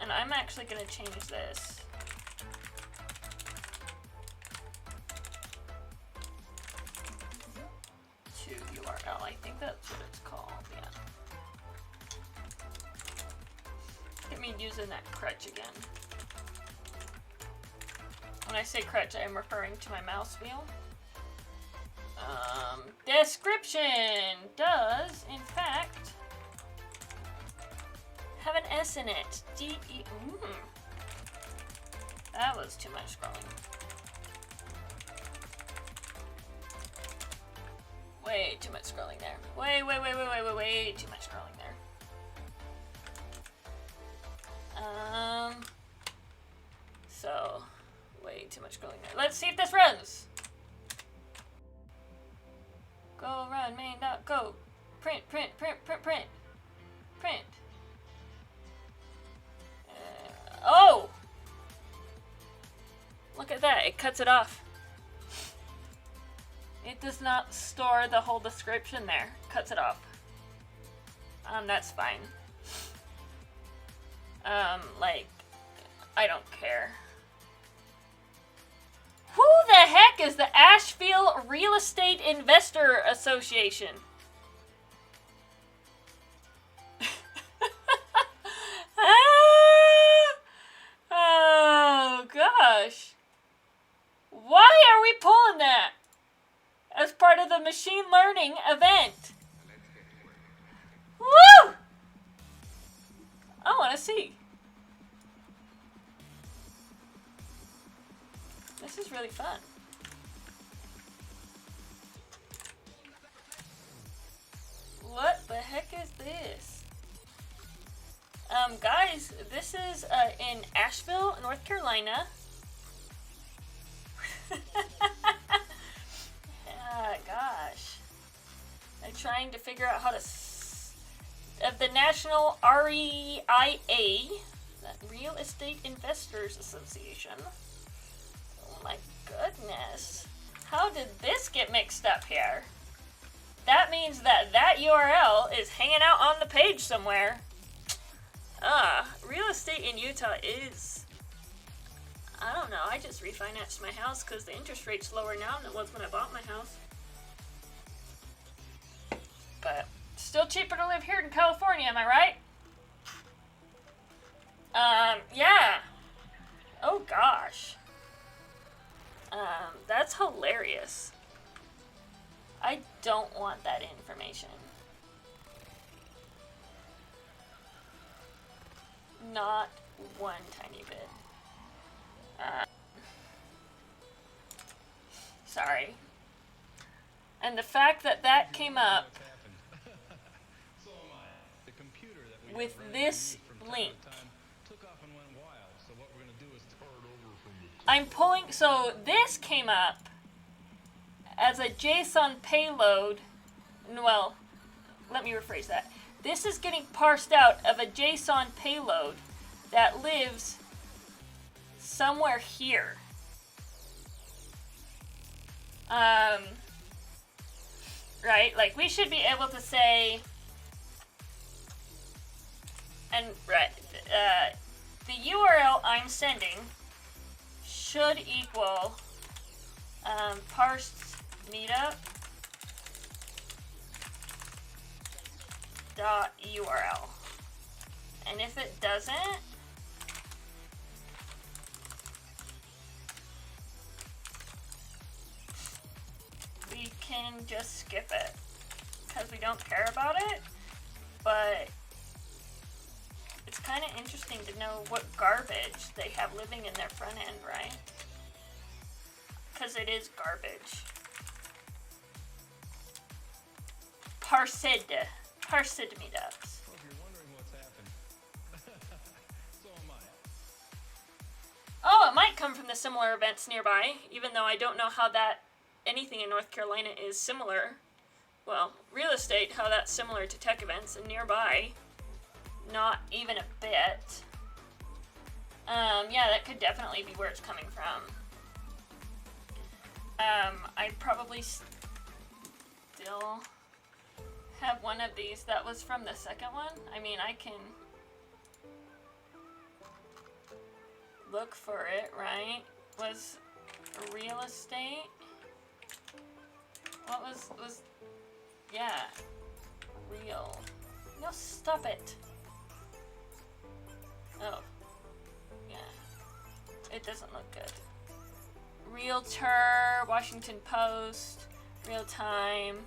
And I'm actually going to change this. To URL. I think that's what it's called, yeah. Get me using that crutch again. When I say crutch, I am referring to my mouse wheel. Description does, in fact, have an S in it. D-E. That was too much scrolling. Way too much scrolling there. Way too much scrolling there. So, way too much scrolling there. Let's see if this runs. Go run main.go. Print. Oh! Look at that, it cuts it off. It does not store the whole description there. Cuts it off. That's fine. Like, I don't care. Who the heck is the Asheville Real Estate Investor Association? Oh, gosh. Why are we pulling that as part of the machine learning event? Woo! I want to see. This is really fun. What the heck is this? Guys, this is in Asheville, North Carolina. Gosh. I'm trying to figure out how to... of the National REIA, the Real Estate Investors Association. Oh my goodness. How did this get mixed up here? That means that URL is hanging out on the page somewhere. Real estate in Utah is, I don't know, I just refinanced my house because the interest rate's lower now than it was when I bought my house. But still cheaper to live here in California, am I right? Yeah. Oh gosh. That's hilarious. I don't want that information. Not one tiny bit. Sorry. And the fact that that came up with this link. I'm pulling, so this came up as a JSON payload. Well, let me rephrase that. This is getting parsed out of a JSON payload that lives somewhere here. Right? Like, we should be able to say, and the URL I'm sending should equal parsed meetup .url. And if it doesn't, we can just skip it because we don't care about it. But it's kind of interesting to know what garbage they have living in their front end, right? Because it is garbage. Parsed meetups. Well, if you're wondering what's happened, so am I. Oh, it might come from the similar events nearby, even though I don't know how that anything in North Carolina is similar. Well, real estate, how that's similar to tech events, and nearby, not even a bit. Yeah, that could definitely be where it's coming from. I probably still have one of these that was from the second one. I mean, I can look for it, right? Was real estate? What was yeah, real. No, stop it. Oh, yeah. It doesn't look good. Realtor, Washington Post, real time.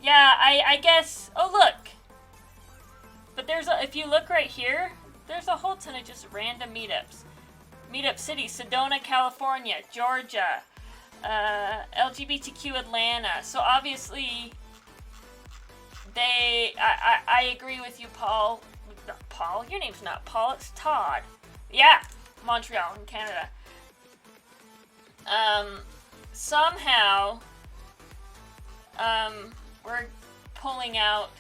Yeah, I guess. Oh, look. But there's if you look right here, there's a whole ton of just random meetups. Meetup City, Sedona, California, Georgia, LGBTQ Atlanta. So obviously, I agree with you, Paul. Not Paul, your name's not Paul, it's Todd. Yeah, Montreal in Canada. Somehow, we're pulling out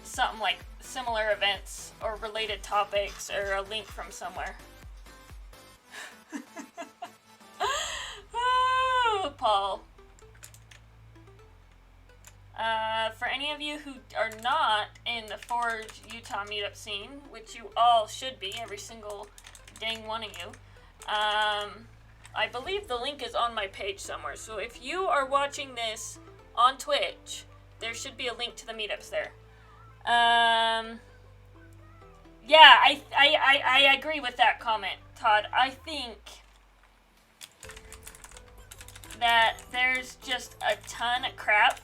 something like similar events or related topics or a link from somewhere. Oh, Paul. For any of you who are not in the Forge Utah meetup scene, which you all should be, every single dang one of you, I believe the link is on my page somewhere. So if you are watching this on Twitch, there should be a link to the meetups there. Yeah, I agree with that comment, Todd. I think that there's just a ton of crap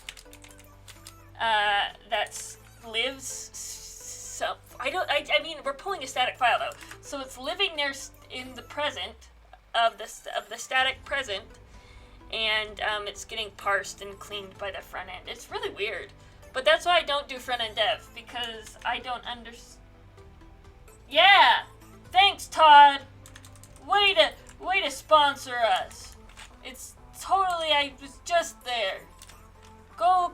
that lives. So I mean, we're pulling a static file though, so it's living there in the present of the static present, and it's getting parsed and cleaned by the front end. It's really weird, but that's why I don't do front end dev, because I don't understand. Yeah, thanks, Todd. Way to sponsor us. It's totally. I was just there. Go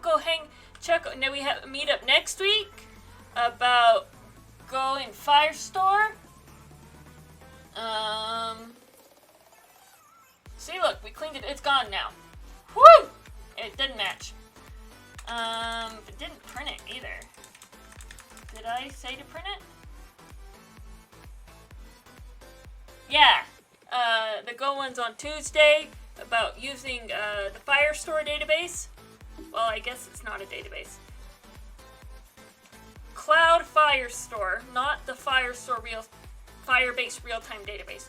check. Now we have a meetup next week about Go in Firestore. See, look, we cleaned it. It's gone now. Woo! It didn't match. It didn't print it either. Did I say to print it? Yeah. The Go one's on Tuesday about using the Firestore database. Well, I guess it's not a database. Cloud Firestore, not the Firestore Firebase real-time database.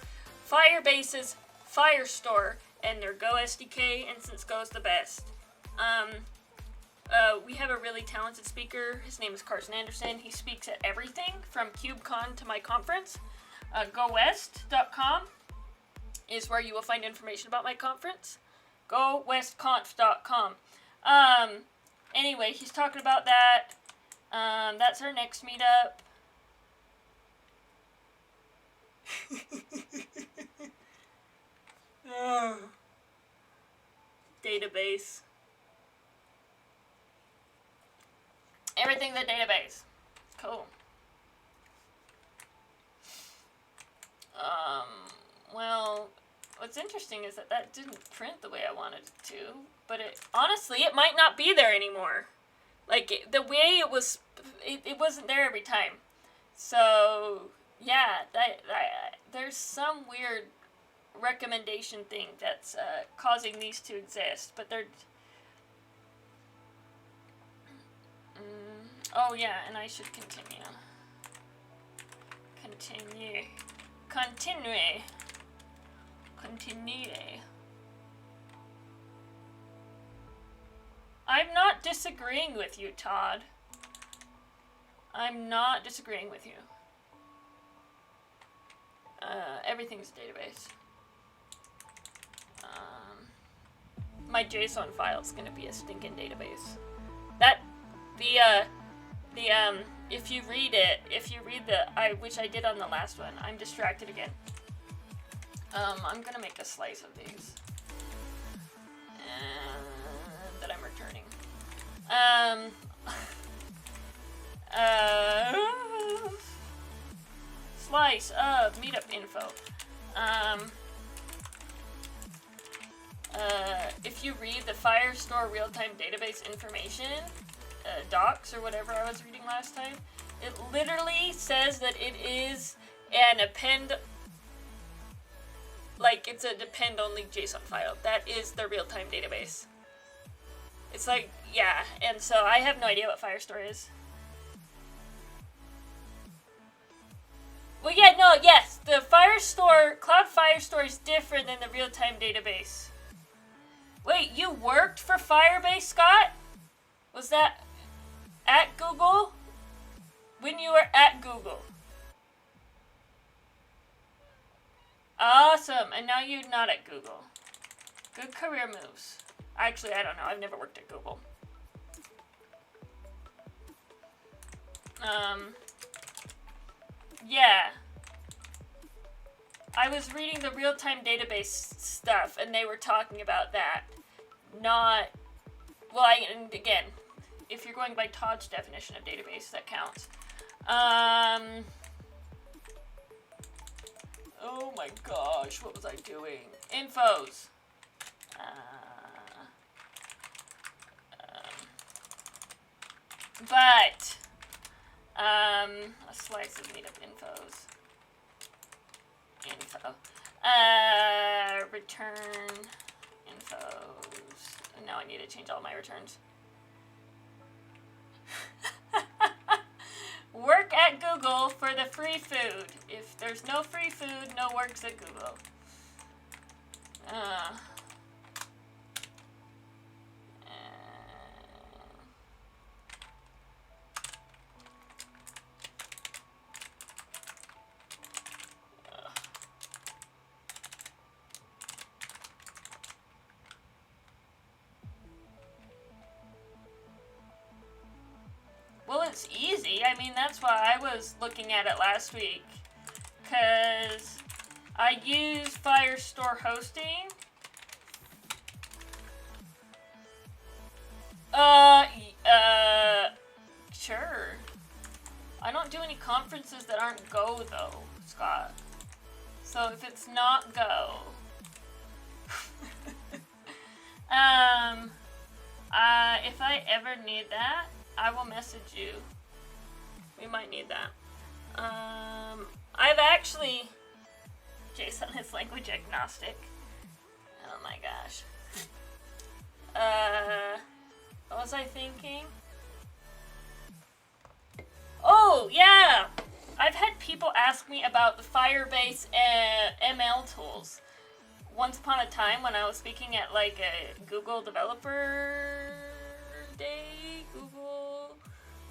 Firebase's Firestore and their Go SDK, and since Go is the best. We have a really talented speaker. His name is Carson Anderson. He speaks at everything from KubeCon to my conference. GoWest.com is where you will find information about my conference. GoWestConf.com. Anyway, he's talking about that. That's our next meetup. Database. Everything's a database. Cool. Well, what's interesting is that didn't print the way I wanted it to, but honestly, it might not be there anymore. Like, the way it was, it wasn't there every time. So, yeah, there's some weird recommendation thing that's causing these to exist, but they're... oh, yeah, and I should continue. Continue. I'm not disagreeing with you, Todd. I'm not disagreeing with you. Everything's a database. My JSON file is gonna be a stinking database. If you read which I did on the last one, I'm distracted again. I'm gonna make a slice of these. That I'm returning. Slice of meetup info. If you read the Firestore real-time database information, docs or whatever I was reading last time, it literally says that it is an append, like it's a depend-only JSON file. That is the real-time database. It's like, yeah, and so I have no idea what Firestore is. Well, yeah, no, yes, the Firestore, Cloud Firestore is different than the real-time database. Wait, you worked for Firebase, Scott? Was that at Google? When you were at Google? Awesome, and now you're not at Google. Good career moves. Actually, I don't know. I've never worked at Google. Yeah. I was reading the real-time database stuff, and they were talking about that. Not... well, and again, if you're going by Todd's definition of database, that counts. Oh my gosh, what was I doing? Infos. A slice of meetup infos. Info. Return infos. And now I need to change all my returns. Work at Google for the free food. If there's no free food, no works at Google. Well, it's easy. I mean, that's why I was looking at it last week. Because I use Firestore hosting. Sure. I don't do any conferences that aren't Go, though, Scott. So if it's not Go... if I ever ever need that, I will message you. We might need that. I've actually... JSON is language agnostic. Oh my gosh. What was I thinking? Oh, yeah! I've had people ask me about the Firebase ML tools. Once upon a time when I was speaking at like a Google Developer Day,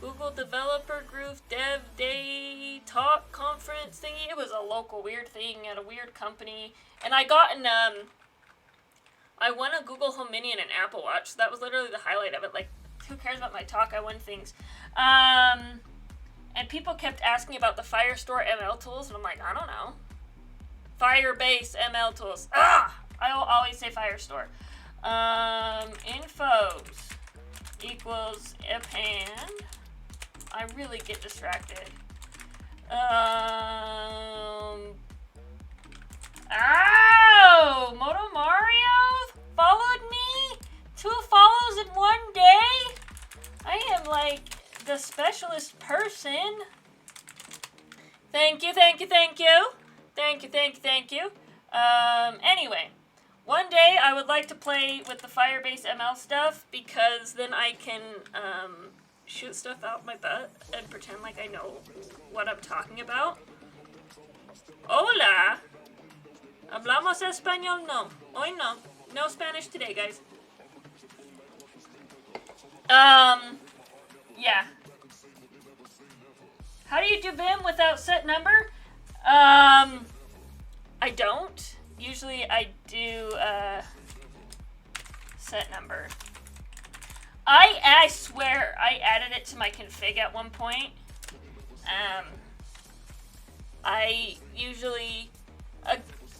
Google Developer Group Dev Day Talk Conference thingy. It was a local weird thing at a weird company. And I got an, I won a Google Home Mini and an Apple Watch. So that was literally the highlight of it. Like, who cares about my talk? I won things. And people kept asking about the Firestore ML tools. And I'm like, I don't know. Firebase ML tools. I'll always say Firestore. Infos equals append. I really get distracted. Moto Mario followed me? 2 follows in 1 day? I am like the specialist person. Thank you, thank you, thank you. Thank you, thank you, thank you. Anyway, one day I would like to play with the Firebase ML stuff because then I can shoot stuff out my butt and pretend like I know what I'm talking about. Hola! Hablamos español? No. Hoy no. No Spanish today, guys. Yeah. How do you do BIM without set number? I don't. Usually I do, set number. I swear I added it to my config at one point. I usually,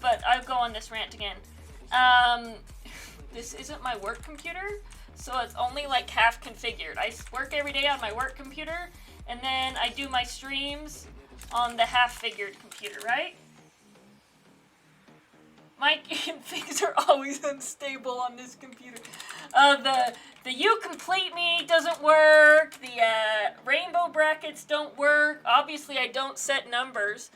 but I'll go on this rant again. This isn't my work computer, so it's only like half configured. I work every day on my work computer, and then I do my streams on the half-figured computer, right? My configs are always unstable on this computer. The You Complete Me doesn't work. The rainbow brackets don't work. Obviously, I don't set numbers.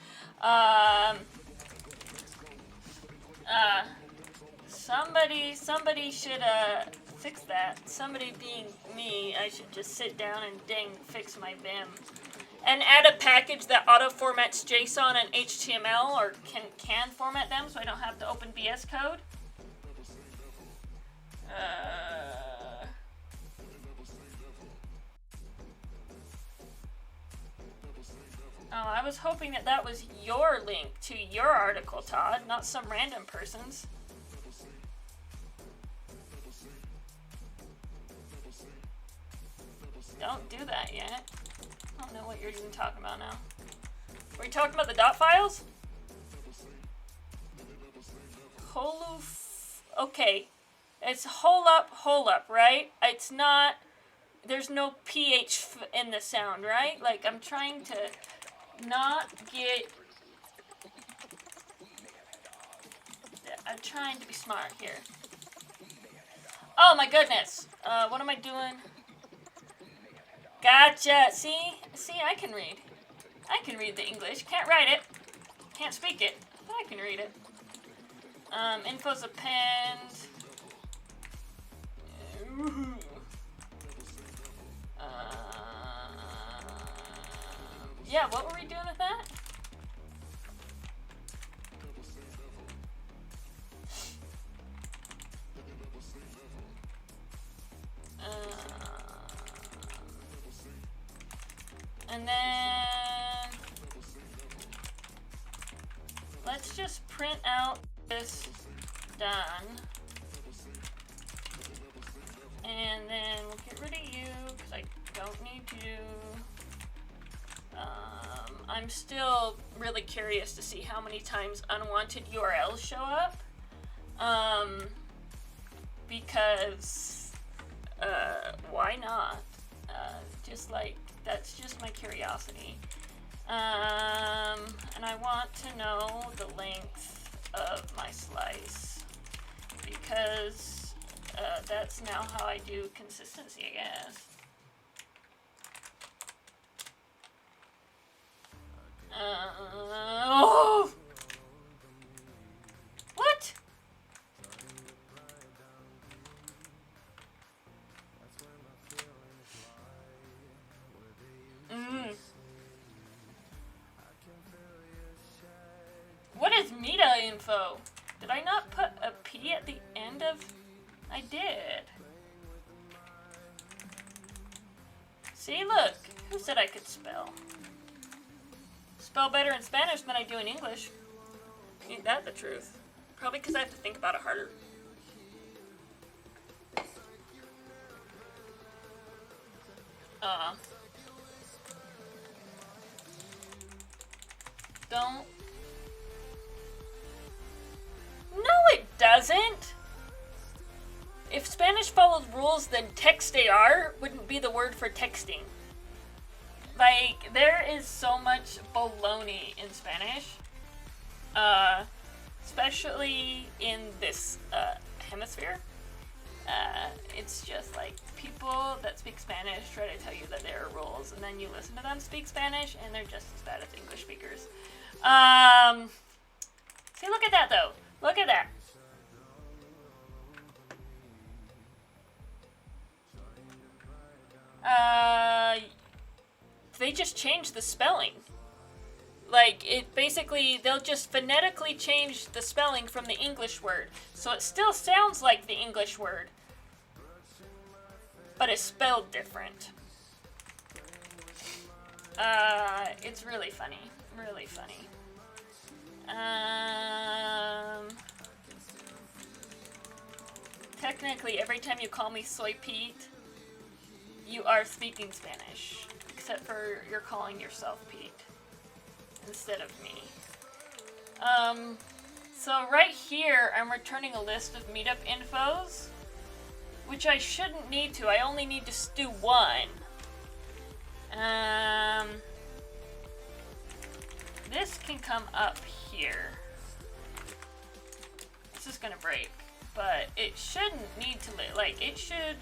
Somebody should fix that. Somebody being me, I should just sit down and fix my BIM. And add a package that auto-formats JSON and HTML, or can format them, so I don't have to open VS Code. I was hoping that was your link to your article, Todd, not some random person's. Don't do that yet. I don't know what you're even talking about now. Were you talking about the dot files? Okay. It's hole up, right? It's not, there's no PH in the sound, right? Like, I'm trying to not get, I'm trying to be smart here. Oh my goodness. What am I doing? Gotcha. See, I can read. I can read the English. Can't write it. Can't speak it. But I can read it. Info's append. Yeah, what were we doing with that? And then let's just print out this done. And then we'll get rid of you because I don't need you. I'm still really curious to see how many times unwanted URLs show up. Because why not? Just like, that's just my curiosity. And I want to know the length of my slice because that's now how I do consistency, I guess. Oh! What? What is meta info? Did I not put a P at the end of... I did. See, look. Who said I could spell? Spell better in Spanish than I do in English. Ain't that the truth? Probably because I have to think about it harder. Don't. No, it doesn't! If Spanish followed rules, then text AR wouldn't be the word for texting. Like, there is so much baloney in Spanish. Especially in this hemisphere. It's just like people that speak Spanish try to tell you that there are rules, and then you listen to them speak Spanish, and they're just as bad as English speakers. See, look at that though. Look at that. They just changed the spelling. Like, it basically, they'll just phonetically change the spelling from the English word. So it still sounds like the English word, but it's spelled different. It's really funny. Really funny. Technically, every time you call me Soy Pete, you are speaking Spanish. Except for you're calling yourself Pete instead of me. So right here, I'm returning a list of meetup infos, which I shouldn't need to. I only need to do one. This can come up here. This is gonna break, but it shouldn't need to live. Like, it should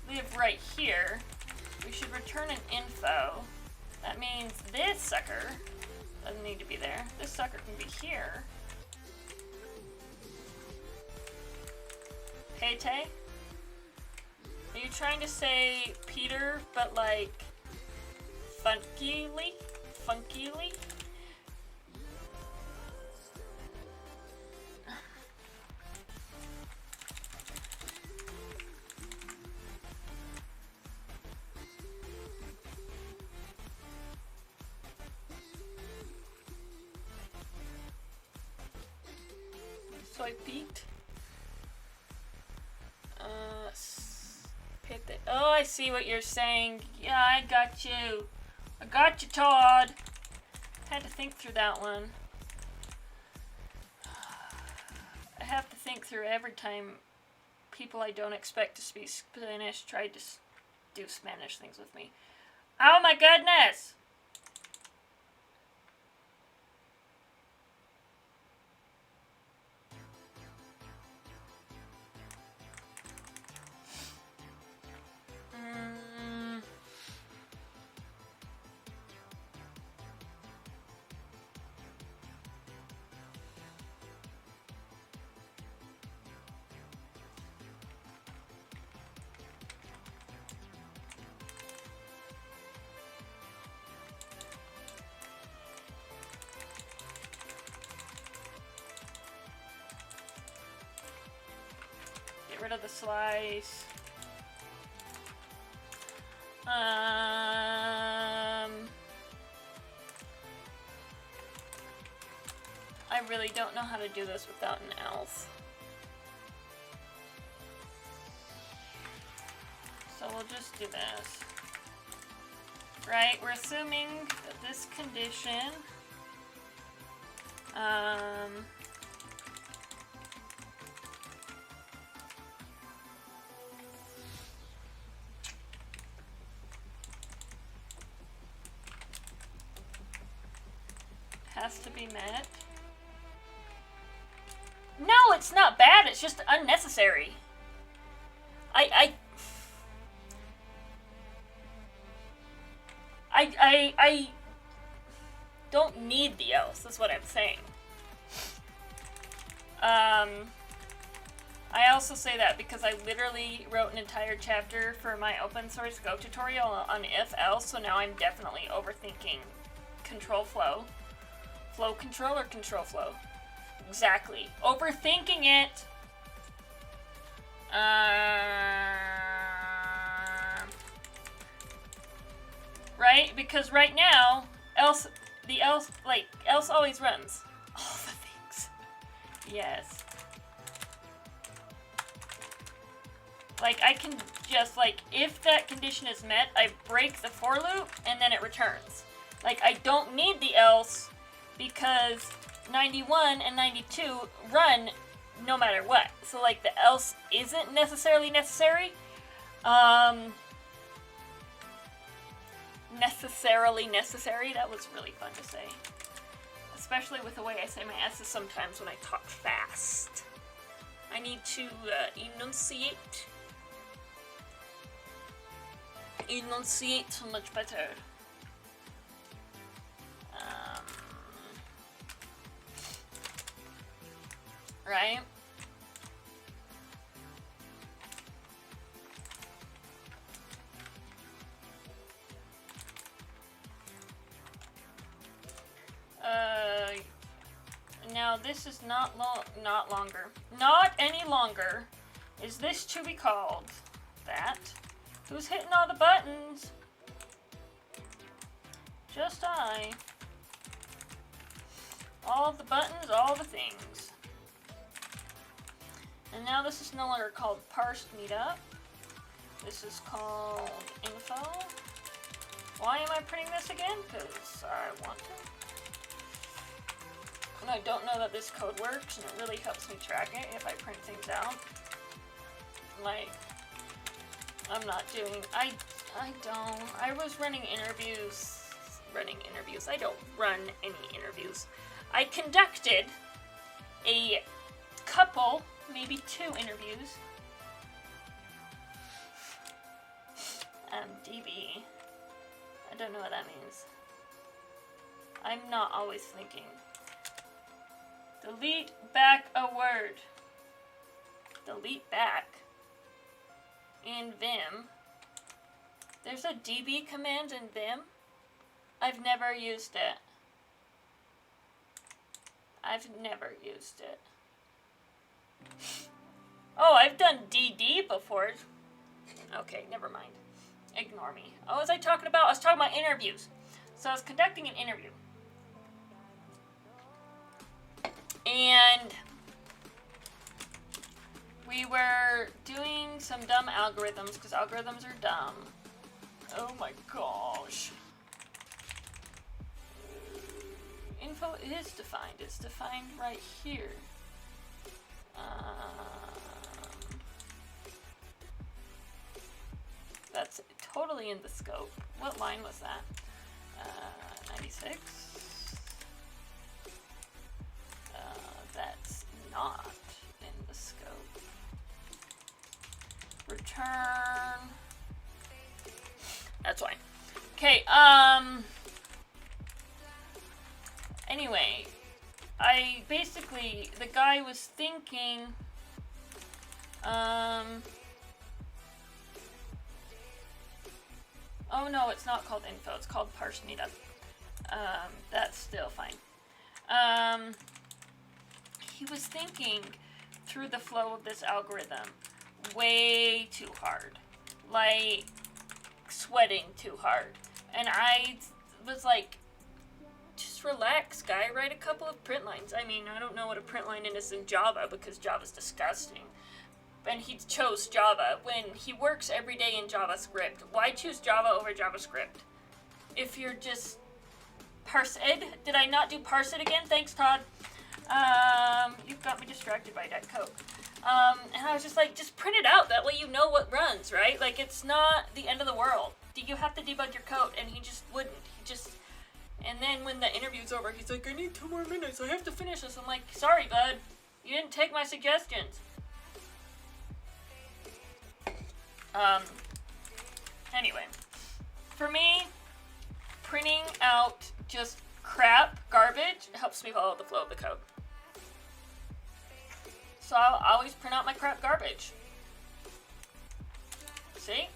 live right here. We should return an info. That means this sucker doesn't need to be there. This sucker can be here. Hey, Tay? Are you trying to say Peter, but like funkily? Funkily? Soy Pete. Oh, I see what you're saying. Yeah, I got you. I got you, Todd. Had to think through that one. I have to think through every time people I don't expect to speak Spanish try to do Spanish things with me. Oh my goodness! Get rid of the slice. I really don't know how to do this without an else. So we'll just do this. Right, we're assuming that this condition has to be met. No, it's not bad, it's just unnecessary. I don't need the else, is what I'm saying. I also say that because I literally wrote an entire chapter for my open source Go tutorial on if else, so now I'm definitely overthinking control flow. Flow control or control flow? Exactly. Overthinking it. Right? Because right now, else always runs. All the things. Yes. Like, I can just, like, if that condition is met, I break the for loop, and then it returns. Like, I don't need the else, because 91 and 92 run no matter what. So, like, the else isn't necessarily necessary. Necessarily necessary. That was really fun to say. Especially with the way I say my S's sometimes when I talk fast. I need to enunciate much better. Right? Now this is not any longer. Is this to be called that? Who's hitting all the buttons? Just I. All the buttons, all the things. And now this is no longer called parsed meetup. This is called info. Why am I printing this again? Because I want to. And I don't know that this code works, and it really helps me track it if I print things out. Like, I'm not doing, I was running interviews. I don't run any interviews. I conducted a couple, maybe 2 interviews. DB. I don't know what that means. I'm not always thinking. Delete back a word. Delete back. In Vim. There's a DB command in Vim. I've never used it. Oh, I've done DD before. Okay, never mind. Ignore me. What was I talking about? I was talking about interviews. So I was conducting an interview. And we were doing some dumb algorithms, because algorithms are dumb. Oh my gosh. Info is defined. It's defined right here. That's totally in the scope. What line was that? 96. That's not in the scope. Return. That's fine. Okay, anyway, the guy was thinking, oh no, it's not called info, it's called parsed meetup. That's still fine. He was thinking through the flow of this algorithm way too hard. Like, sweating too hard. And I was like, just relax, guy, write a couple of print lines. I mean, I don't know what a print line is in Java, because Java's disgusting. And he chose Java when he works every day in JavaScript. Why choose Java over JavaScript? If you're just parse it. Did I not do parse it again? Thanks, Todd. You've got me distracted by that code. And I was just like, just print it out. That way you know what runs, right? Like, it's not the end of the world. You have to debug your code, and he just wouldn't. And then when the interview's over, he's like, I need 2 more minutes. I have to finish this. I'm like, sorry, bud. You didn't take my suggestions. Anyway, for me, printing out just crap, garbage, helps me follow the flow of the code. So I'll always print out my crap garbage. See?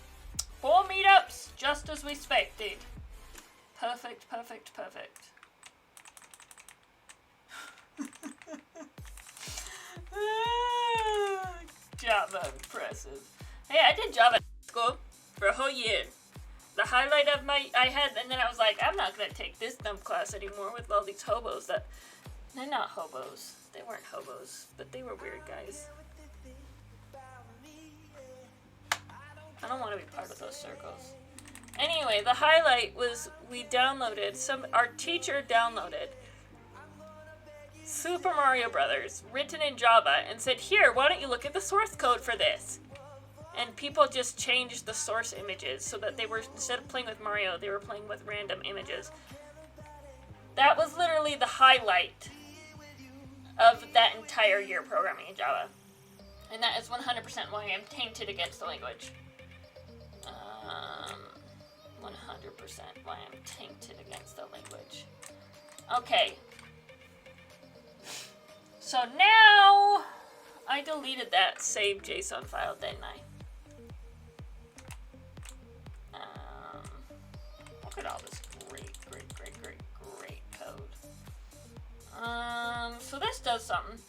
4 meetups, just as we expected. Perfect, perfect, perfect. Java, impressive. Hey, I did Java at school for a whole year. The highlight of I had, and then I was like, I'm not gonna take this dumb class anymore with all these hobos that, they're not hobos. They weren't hobos, but they were weird guys. I don't want to be part of those circles. Anyway, the highlight was we downloaded, our teacher downloaded Super Mario Brothers, written in Java, and said, here, why don't you look at the source code for this? And people just changed the source images so that they were, instead of playing with Mario, they were playing with random images. That was literally the highlight of that entire year programming in Java. And that is 100% why I'm tainted against the language. 100% why I'm tainted against the language. Okay. So now, I deleted that save JSON file, didn't I? Look at all this great code. So this does something.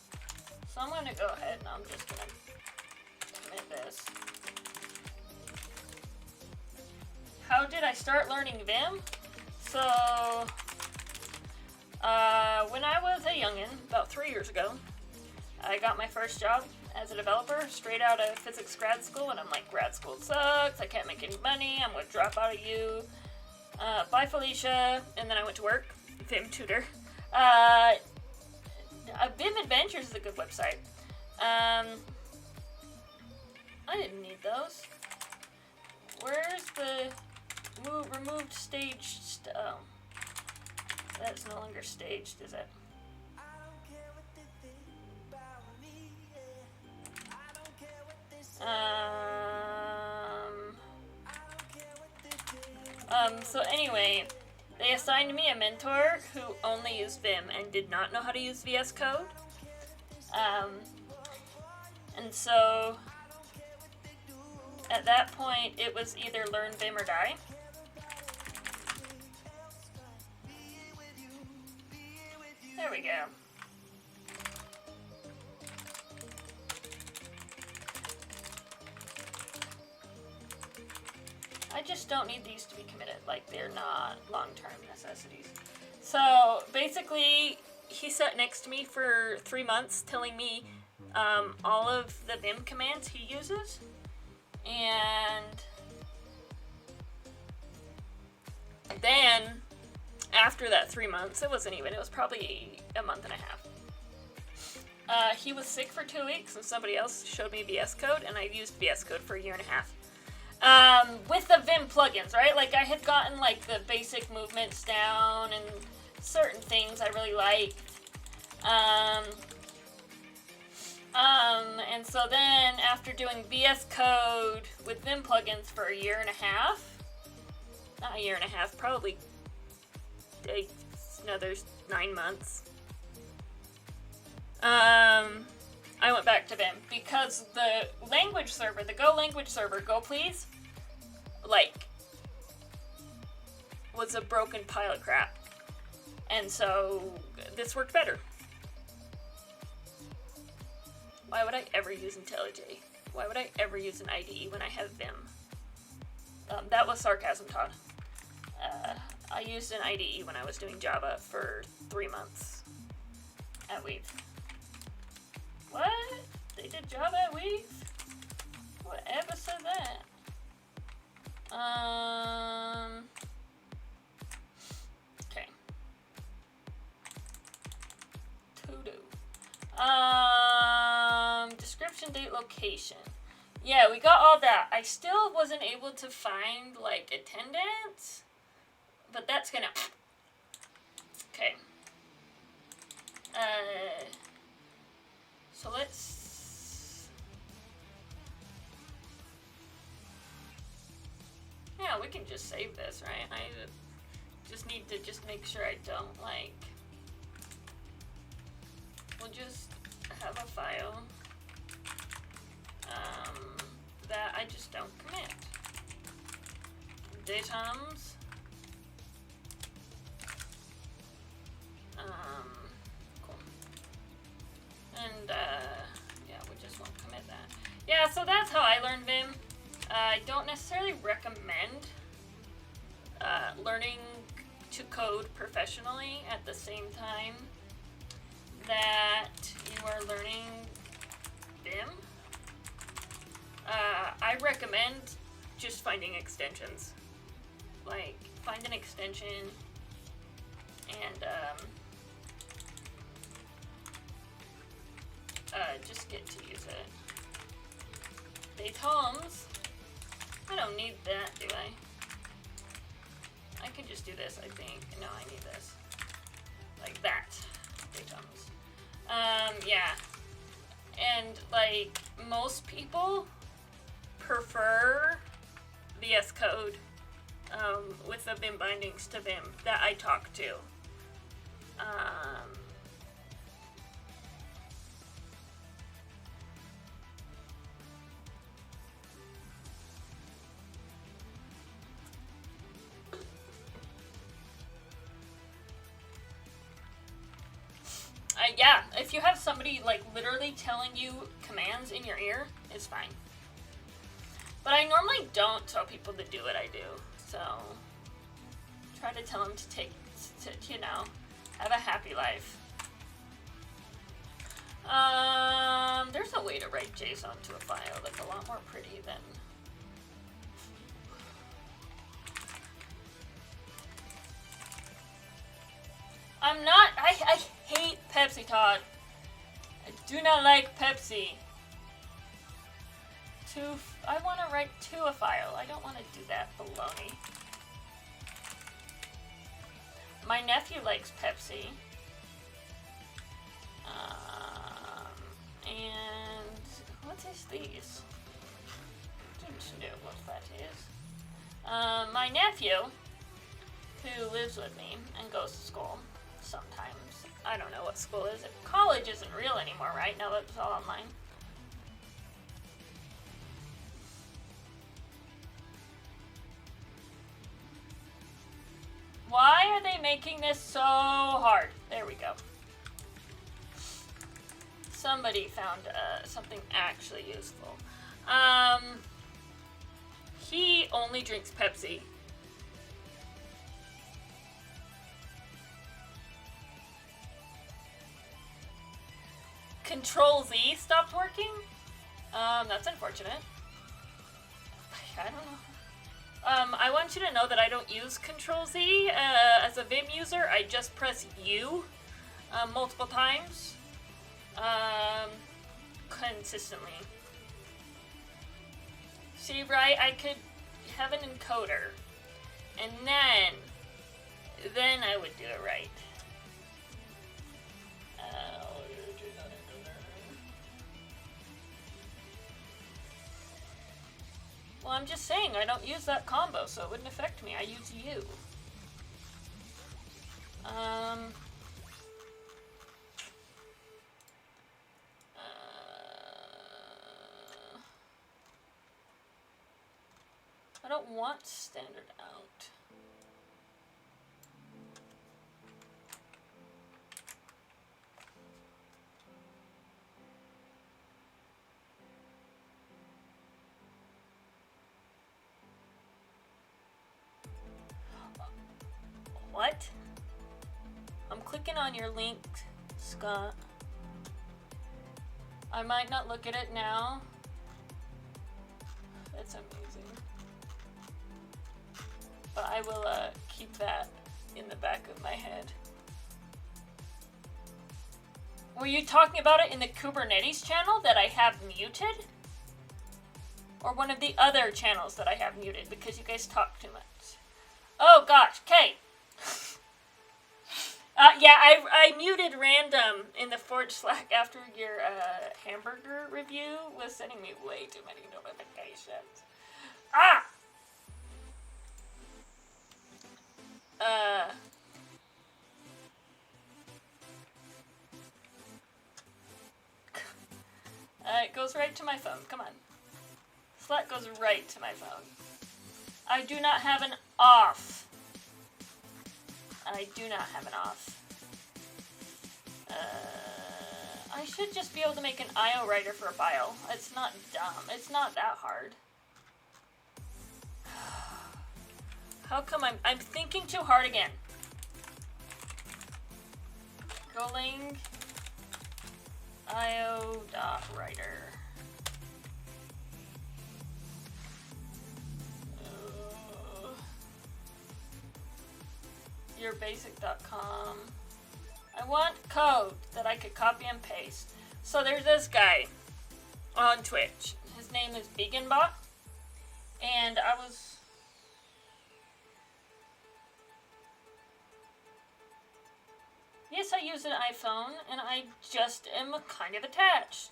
So I'm gonna go ahead and I'm just gonna commit this. How did I start learning Vim? So, when I was a youngin', about 3 years ago, I got my first job as a developer straight out of physics grad school, and I'm like, grad school sucks, I can't make any money, I'm gonna drop out of you. Bye Felicia, and then I went to work, Vim tutor. Vim Adventures is a good website. I didn't need those. Where's the removed staged? Oh, that's no longer staged, is it? So anyway, they assigned me a mentor who only used Vim and did not know how to use VS Code. And so at that point, it was either learn Vim or die. There we go. I just don't need these to be committed, like they're not long-term necessities. So basically, he sat next to me for 3 months telling me all of the Vim commands he uses. And then, after that 3 months, it was probably a month and a half. He was sick for 2 weeks, and somebody else showed me VS Code, and I used VS Code for a year and a half. With the Vim plugins, right? Like, I had gotten, like, the basic movements down, and certain things I really liked. And so then, after doing VS Code with Vim plugins for a year and a half, not a year and a half, probably another 9 months, I went back to Vim because the language server, the Go language server, Go Please, like, was a broken pile of crap. And so this worked better. Why would I ever use IntelliJ? Why would I ever use an IDE when I have Vim? That was sarcasm, Todd. I used an IDE when I was doing Java for 3 months at Weave. What? They did Java at Weave? Whatever said that? Okay. To-do. Description, date, location. Yeah, we got all that. I still wasn't able to find, like, attendance, but that's gonna... Okay. So let's... we can just save this, right? I just need to just make sure I don't, like... We'll just have a file that I just don't commit. Datums. Cool. And, yeah, we just won't commit that. Yeah, so that's how I learned Vim. I don't necessarily recommend learning to code professionally at the same time that you are learning Vim. I recommend just finding extensions. Like, find an extension and just get to use it. Datums. I don't need that, do I? I can just do this, I think. No, I need this. Like that. Datums. Yeah. And, like, most people prefer VS Code with the Vim bindings to Vim that I talk to. Yeah, if you have somebody, like, literally telling you commands in your ear, it's fine. But I normally don't tell people to do what I do, so try to tell them to take, you know, have a happy life. There's a way to write JSON to a file that's a lot more pretty than... I'm not, I hate Pepsi, Todd. I do not like Pepsi. I want to write to a file. I don't want to do that baloney. My nephew likes Pepsi. And what is these? Don't know what that is. My nephew, who lives with me and goes to school sometimes. I don't know what school is. College isn't real anymore, right? Now that it's all online. Why are they making this so hard? There we go. Somebody found something actually useful. He only drinks Pepsi. Control Z stopped working? That's unfortunate. I don't know. I want you to know that I don't use Control Z as a Vim user. I just press U multiple times consistently. See, right? I could have an encoder, and then I would do it right. Well, I'm just saying, I don't use that combo, so it wouldn't affect me. I use U. I don't want standard out. What? I'm clicking on your link, Scott. I might not look at it now. That's amazing. But I will keep that in the back of my head. Were you talking about it in the Kubernetes channel that I have muted? Or one of the other channels that I have muted because you guys talk too much? Oh gosh, okay. Yeah, I muted random in the Forge Slack after your hamburger review was sending me way too many notifications. Ah! It goes right to my phone. Come on. Slack goes right to my phone. I do not have an off. I do not have an off. I should just be able to make an IO writer for a file. It's not dumb. It's not that hard. How come I'm thinking too hard again? Golang IO.writer. Yourbasic.com. I want code that I could copy and paste. So there's this guy on Twitch. His name is VeganBot. And I was... Yes, I use an iPhone, and I just am kind of attached.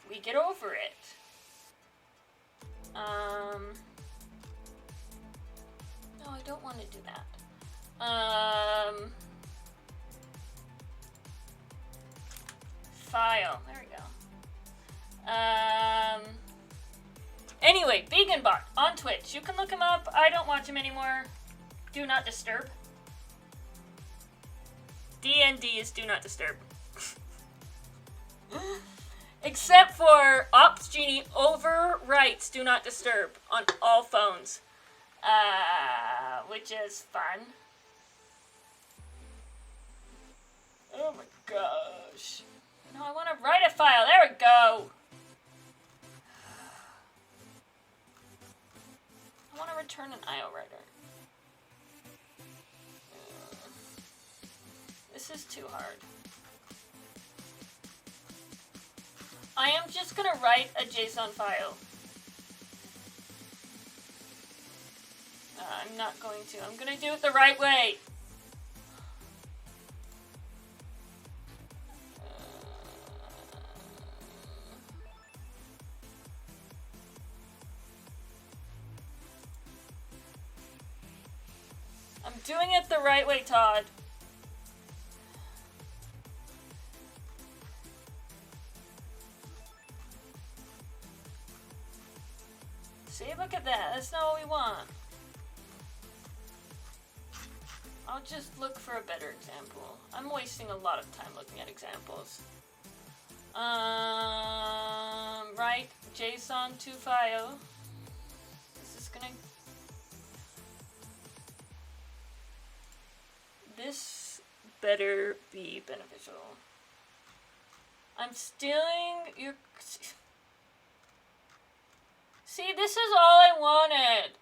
We get over it. No, I don't want to do that. File. There we go. Anyway, VeganBot on Twitch. You can look him up. I don't watch him anymore. Do not disturb. DND is do not disturb. Except for Ops Genie overwrites do not disturb on all phones. Which is fun. Oh my gosh. No, I want to write a file. There we go. I want to return an IO writer. This is too hard. I am just gonna write a JSON file. I'm not going to. I'm gonna do it the right way. I'm doing it the right way, Todd. See, look at that. That's not what we want. I'll just look for a better example. I'm wasting a lot of time looking at examples. Write JSON to file. This is gonna... This better be beneficial. I'm stealing your... See, this is all I wanted.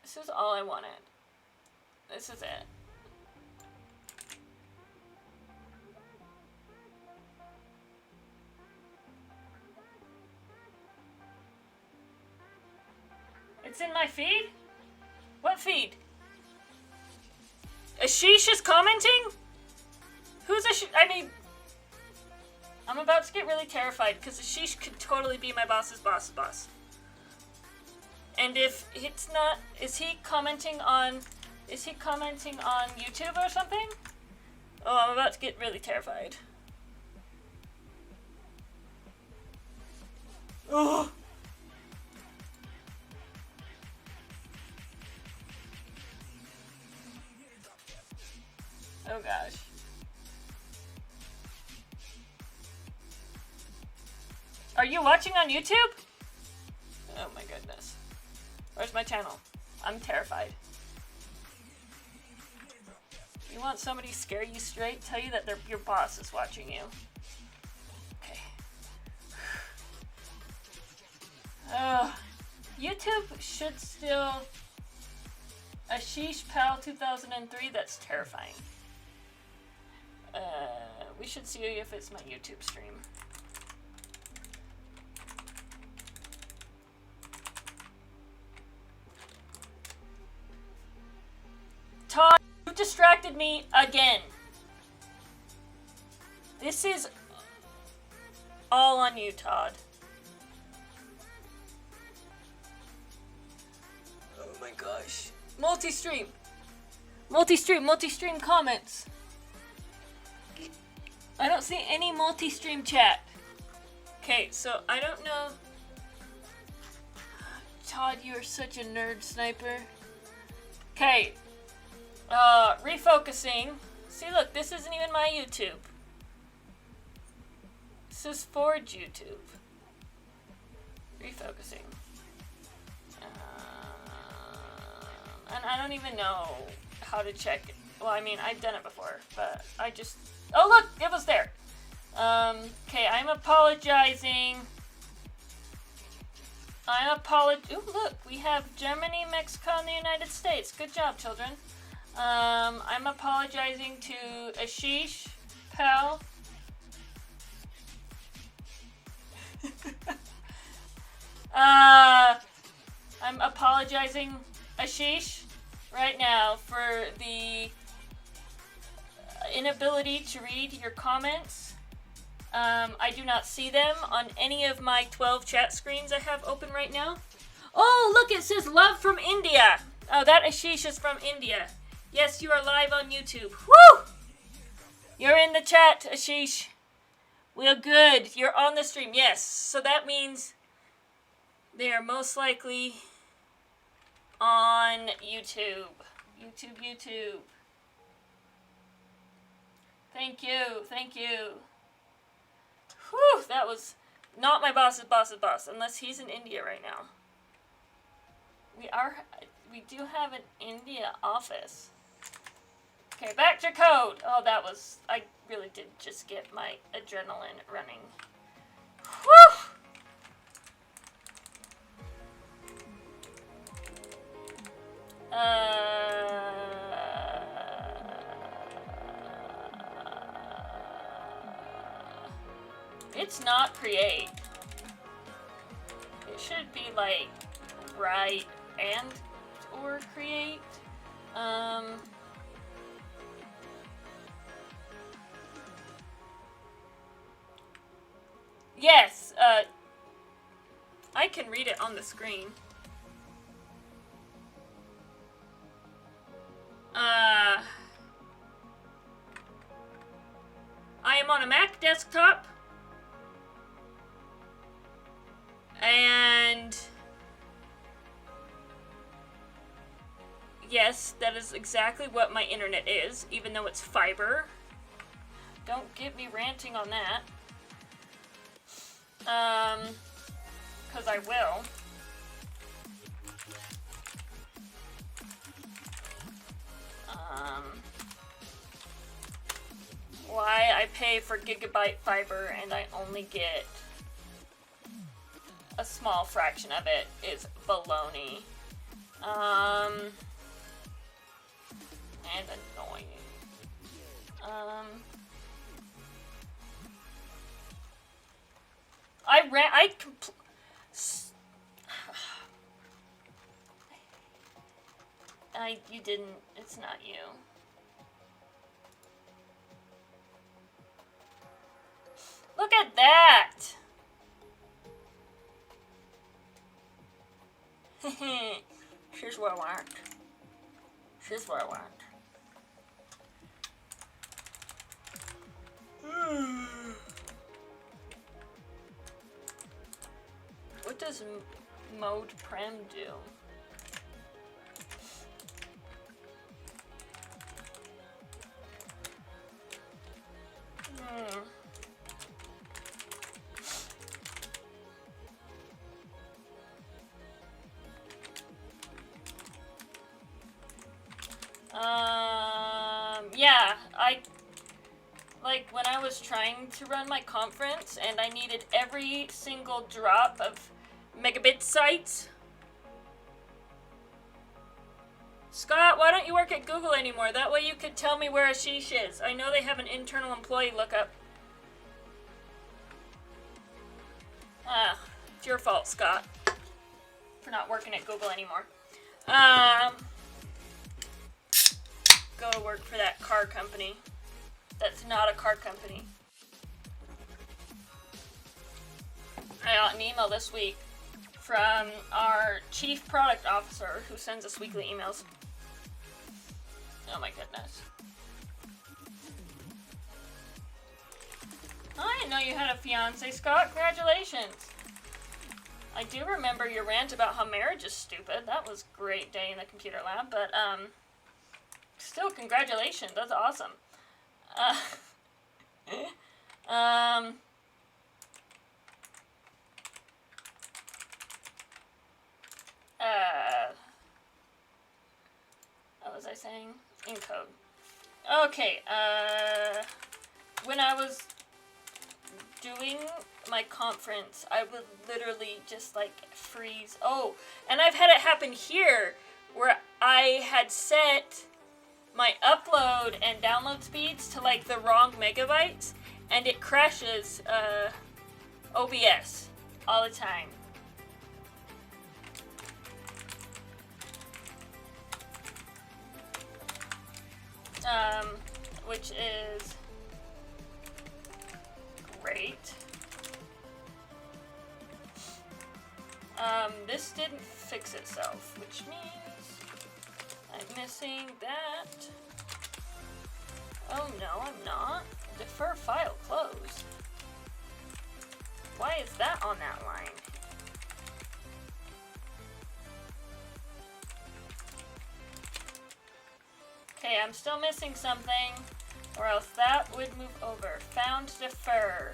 This is all I wanted. This is it. It's in my feed? What feed? Ashish is commenting? Who's Ashish? I mean... I'm about to get really terrified because Ashish could totally be my boss's boss's boss. And if it's not, is he commenting on YouTube or something? Oh, I'm about to get really terrified. Oh. Oh gosh. Are you watching on YouTube? Oh my goodness. Where's my channel? I'm terrified. You want somebody to scare you straight? Tell you that your boss is watching you. Okay. YouTube should still... Ashish Pal 2003, that's terrifying. We should see if it's my YouTube stream. Todd, you distracted me again. This is all on you, Todd. Oh my gosh. Multi-stream. Multi-stream comments. I don't see any multi-stream chat. Okay, so I don't know. Todd, you are such a nerd sniper. Okay. Refocusing. See, look, this isn't even my YouTube. This is Ford's YouTube. Refocusing. And I don't even know how to check it. Well, I mean, I've done it before, but I just... Oh, look! It was there! Okay, I'm apologizing. Ooh, look! We have Germany, Mexico, and the United States. Good job, children. I'm apologizing to Ashish, pal. I'm apologizing, Ashish, right now for the inability to read your comments. I do not see them on any of my 12 chat screens I have open right now. Oh, look, it says love from India. Oh, that Ashish is from India. Yes, you are live on YouTube. Woo! You're in the chat, Ashish. We are good. You're on the stream. Yes. So that means they are most likely on YouTube. YouTube. Thank you. Whew, that was not my boss's boss, unless he's in India right now. We do have an India office. Okay, back to code. Oh, I really did just get my adrenaline running. Whew! It's not create. It should be like write and or create. Yes, I can read it on the screen. I am on a Mac desktop. And yes, that is exactly what my internet is, even though it's fiber. Don't get me ranting on that. 'Cause I will. Why I pay for gigabyte fiber and I only get a small fraction of it is baloney. And annoying. You didn't, it's not you. Look at that! Here's what I want. What does mode prem do? Yeah, when I was trying to run my conference and I needed every single drop of megabit sites. Scott, why don't you work at Google anymore? That way you could tell me where Ashish is. I know they have an internal employee lookup. It's your fault, Scott, for not working at Google anymore. Go work for that car company. That's not a car company. I got an email this week from our chief product officer who sends us weekly emails. Oh my goodness. I didn't know you had a fiance, Scott. Congratulations. I do remember your rant about how marriage is stupid. That was a great day in the computer lab, but still, congratulations. That's awesome. What was I saying? In code. Okay, when I was doing my conference, I would literally just like freeze. Oh, and I've had it happen here where I had set my upload and download speeds to like the wrong megabytes, and it crashes OBS all the time. Which is great. This didn't fix itself, which means I'm missing that. Oh no, I'm not. Defer file close. Why is that on that line? Okay, I'm still missing something, or else that would move over. Found defer.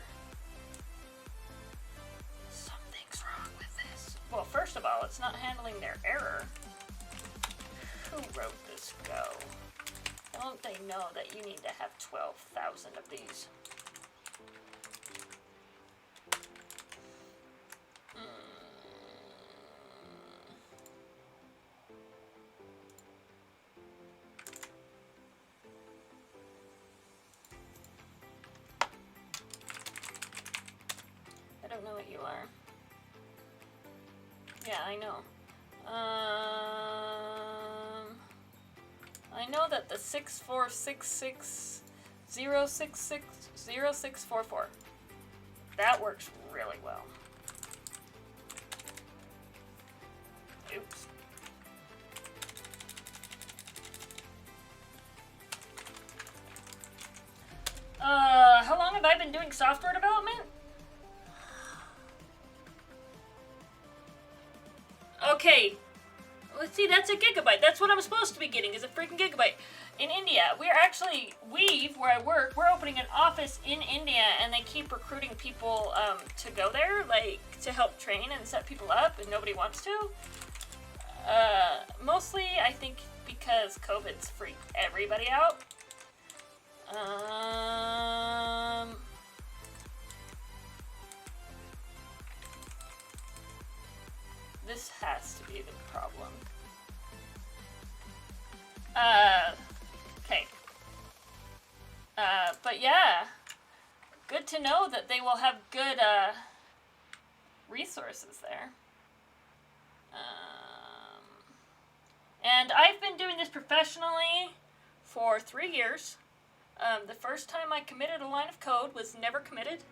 Something's wrong with this. Well, first of all, it's not handling their error. Who wrote this go? Don't they know that you need to have 12,000 of these? I don't know what you are. Yeah, I know. I know that the 646606606644. That works really well. Oops. How long have I been doing software development? Okay, let's see, that's a gigabyte. That's what I'm supposed to be getting, is a freaking gigabyte. In India, where I work, we're opening an office in India, and they keep recruiting people to go there, like, to help train and set people up, and nobody wants to. Mostly, I think, because COVID's freaked everybody out. This has to be the problem. Okay. But yeah, good to know that they will have good, resources there. And I've been doing this professionally for 3 years. The first time I committed a line of code was never committed.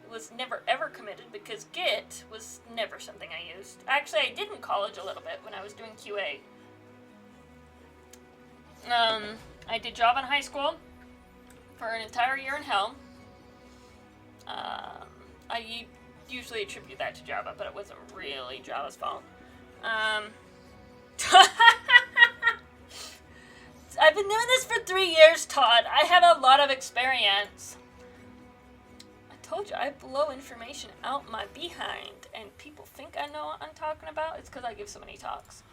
It was never ever committed because Git was never something I used. Actually, I did in college a little bit when I was doing QA. I did Java in high school for an entire year in Helm. I usually attribute that to Java, but it wasn't really Java's fault. I've been doing this for 3 years, Todd. I have a lot of experience. I told you I blow information out my behind, and people think I know what I'm talking about. It's because I give so many talks.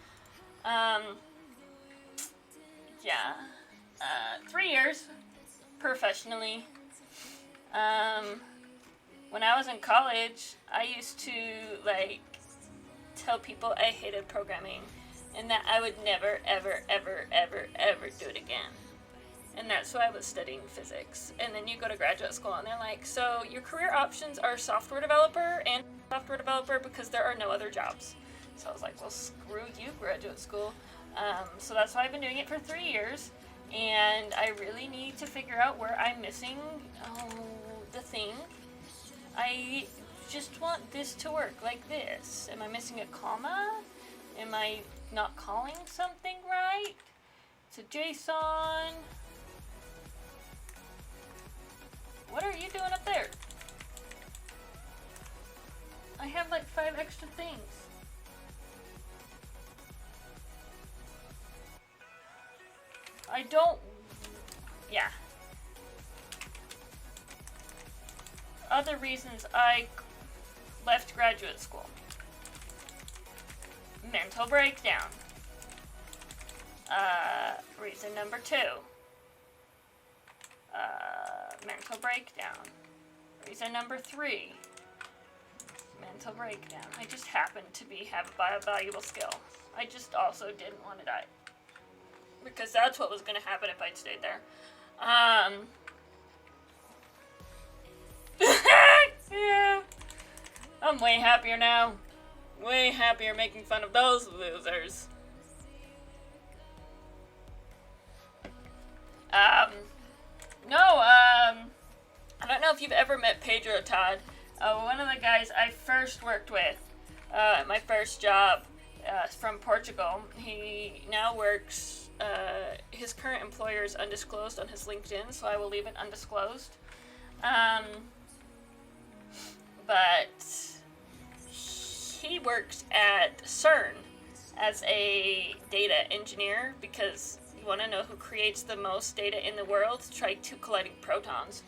Yeah. 3 years professionally. When I was in college, I used to, like, tell people I hated programming and that I would never, ever, ever, ever, ever do it again. And that's why I was studying physics. And then you go to graduate school and they're like, so your career options are software developer and software developer because there are no other jobs. So I was like, well, screw you, graduate school. So that's why I've been doing it for 3 years. And I really need to figure out where I'm missing the thing. I just want this to work like this. Am I missing a comma? Am I not calling something right? So JSON. What are you doing up there? I have like 5 extra things. I don't... Yeah. Other reasons I left graduate school. Mental breakdown. Reason number 2. Mental breakdown. Reason number 3. Mental breakdown. I just happened to have a valuable skill. I just also didn't want to die. Because that's what was going to happen if I'd stayed there. Yeah. I'm way happier now. Way happier making fun of those losers. I don't know if you've ever met Pedro Todd. One of the guys I first worked with at my first job from Portugal. He now works, his current employer is undisclosed on his LinkedIn, so I will leave it undisclosed. But he works at CERN as a data engineer because you want to know who creates the most data in the world? Try 2 colliding protons.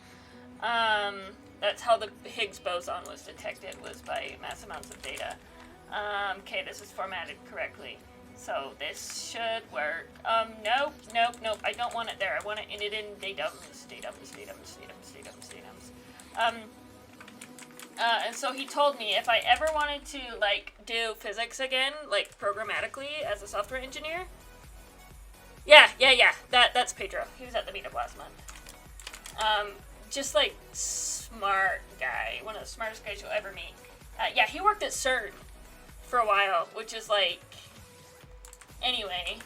That's how the Higgs boson was detected, was by mass amounts of data. Okay, this is formatted correctly. So this should work. Nope. I don't want it there. I want it in datums. And so he told me if I ever wanted to, like, do physics again, like, programmatically as a software engineer. Yeah. That's Pedro. He was at the meetup last month. Just, like, smart guy. One of the smartest guys you'll ever meet. Yeah, he worked at CERN for a while, which is, like... Anyway.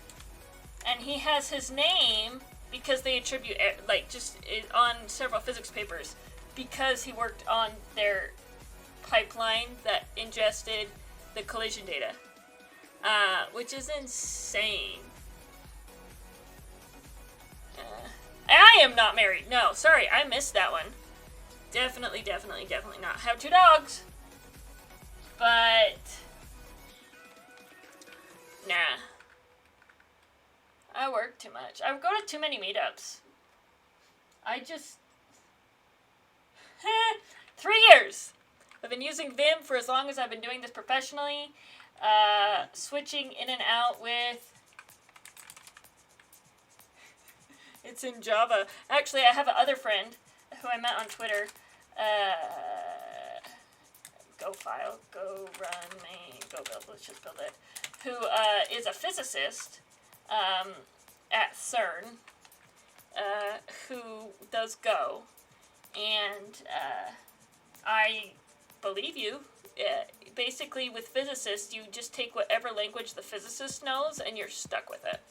And he has his name because they attribute, like, just on several physics papers, because he worked on their pipeline that ingested the collision data, which is insane. I am not married. No, sorry, I missed that one. Definitely not. Have 2 dogs, but nah. I work too much. I go to too many meetups. I just 3 years. I've been using Vim for as long as I've been doing this professionally. Switching in and out with... It's in Java. Actually, I have another friend who I met on Twitter. Go file, go run main, go build, let's just build it. Who is a physicist at CERN, who does Go. And I believe you. Basically, with physicists, you just take whatever language the physicist knows and you're stuck with it.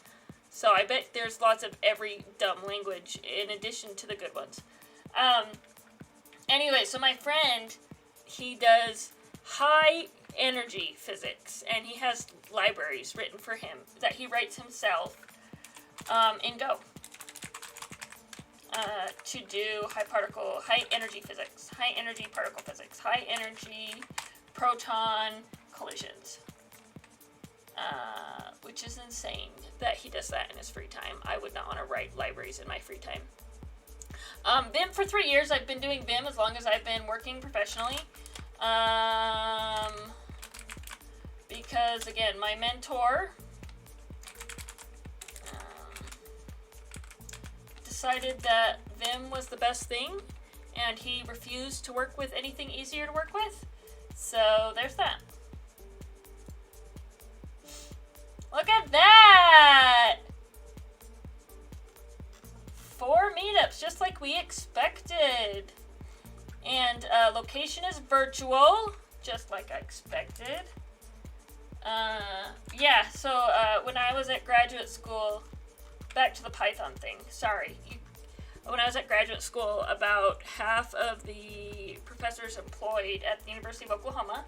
So I bet there's lots of every dumb language in addition to the good ones. Anyway, so my friend, he does high energy physics, and he has libraries written for him that he writes himself in Go to do high energy physics, high energy particle physics, high energy proton collisions. Which is insane that he does that in his free time. I would not want to write libraries in my free time. Vim for 3 years. I've been doing Vim as long as I've been working professionally. Because, again, my mentor decided that Vim was the best thing, and he refused to work with anything easier to work with. So, there's that. Look at that! 4 meetups, just like we expected. And location is virtual, just like I expected. Yeah, so when I was at graduate school, back to the Python thing, sorry. When I was at graduate school, about half of the professors employed at the University of Oklahoma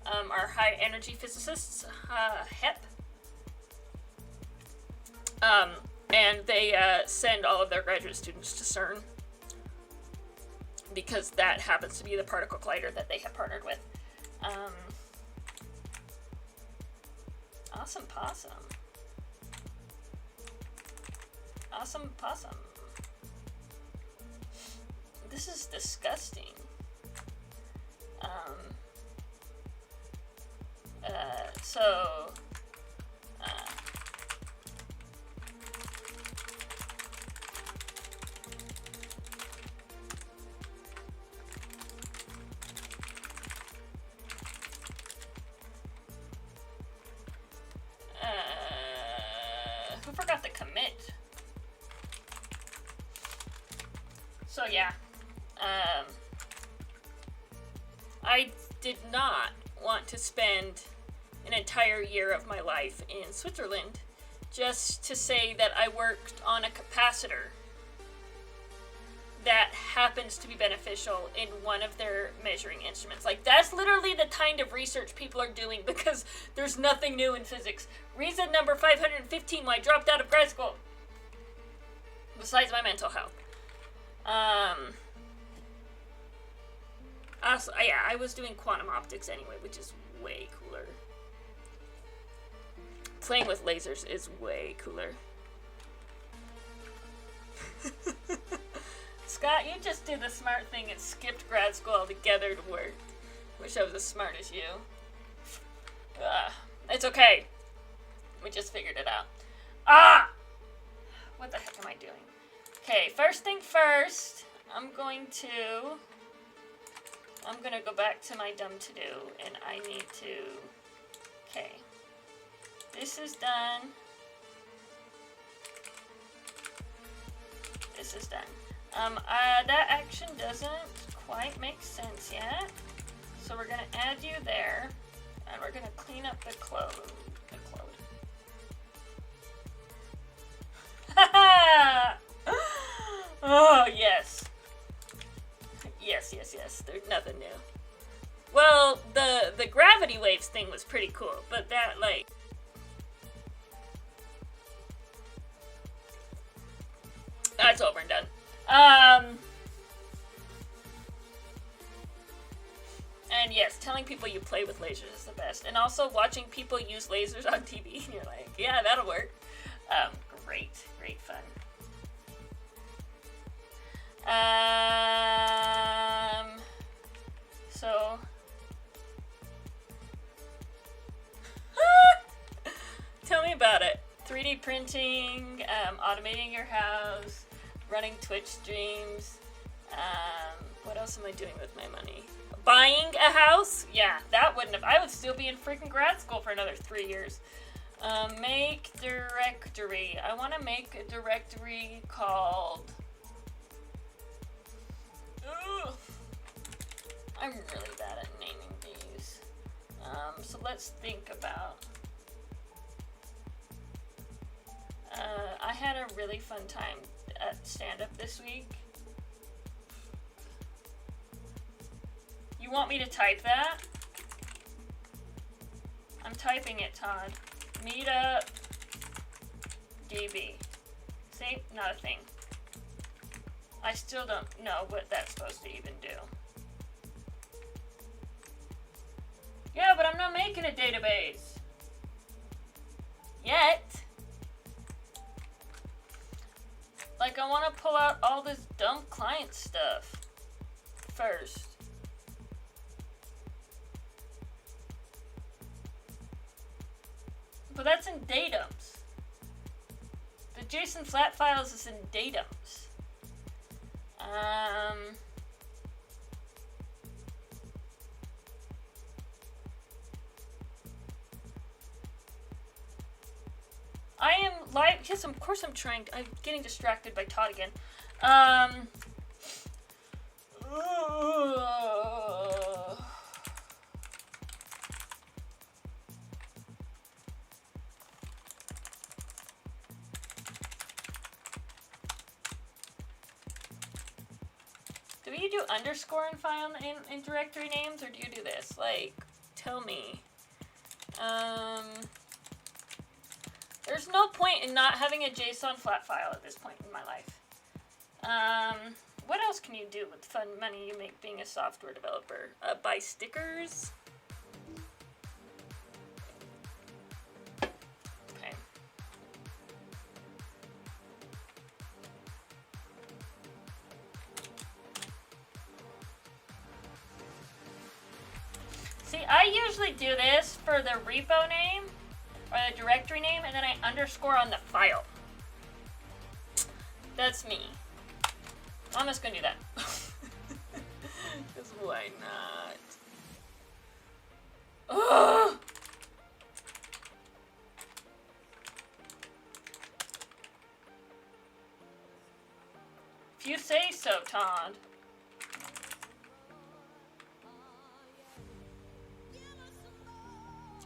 are high energy physicists, HEP. And they send all of their graduate students to CERN because that happens to be the particle collider that they have partnered with. Awesome possum. Awesome possum. This is disgusting. So who forgot the commit? So yeah, I did not want to spend an entire year of my life in Switzerland just to say that I worked on a capacitor that happens to be beneficial in one of their measuring instruments. Like, that's literally the kind of research people are doing because there's nothing new in physics. Reason number 515 why I dropped out of grad school. Besides my mental health. Also, yeah, I was doing quantum optics anyway, which is way cooler. Playing with lasers is way cooler. Scott, you just did the smart thing and skipped grad school altogether to work. Wish I was as smart as you. It's okay. We just figured it out. Ah! What the heck am I doing? Okay, first thing first, I'm gonna go back to my dumb to-do, and I need to... Okay. This is done. This is done. That action doesn't quite make sense yet. So we're gonna add you there, and we're gonna clean up the code. Oh, yes. Yes. There's nothing new. Well, the gravity waves thing was pretty cool, but that, like... That's over and done. And yes, telling people you play with lasers is the best. And also watching people use lasers on TV, and you're like, yeah, that'll work. Great fun. So... Tell me about it. 3D printing, automating your house, running Twitch streams. What else am I doing with my money? Buying a house? Yeah, that wouldn't have... I would still be in freaking grad school for another 3 years. Make directory. I want to make a directory called... Ugh. I'm really bad at naming these. So let's think about... I had a really fun time at stand-up this week. You want me to type that? I'm typing it, Todd. Meetup DB. See? Not a thing. I still don't know what that's supposed to even do. Yeah, but I'm not making a database. Yet. Like, I want to pull out all this dumb client stuff first. But that's in datums. The JSON flat files is in datums. I am live. Yes, of course I'm trying. I'm getting distracted by Todd again. Do you do underscore and file in directory names, or do you do this? Like, tell me. There's no point in not having a JSON flat file at this point in my life. What else can you do with fun money you make being a software developer? Buy stickers? Okay. See, I usually do this for the repo name or the directory name, and then I underscore on the file. That's me. I'm just gonna do that. Because why not? Ugh! If you say so, Todd.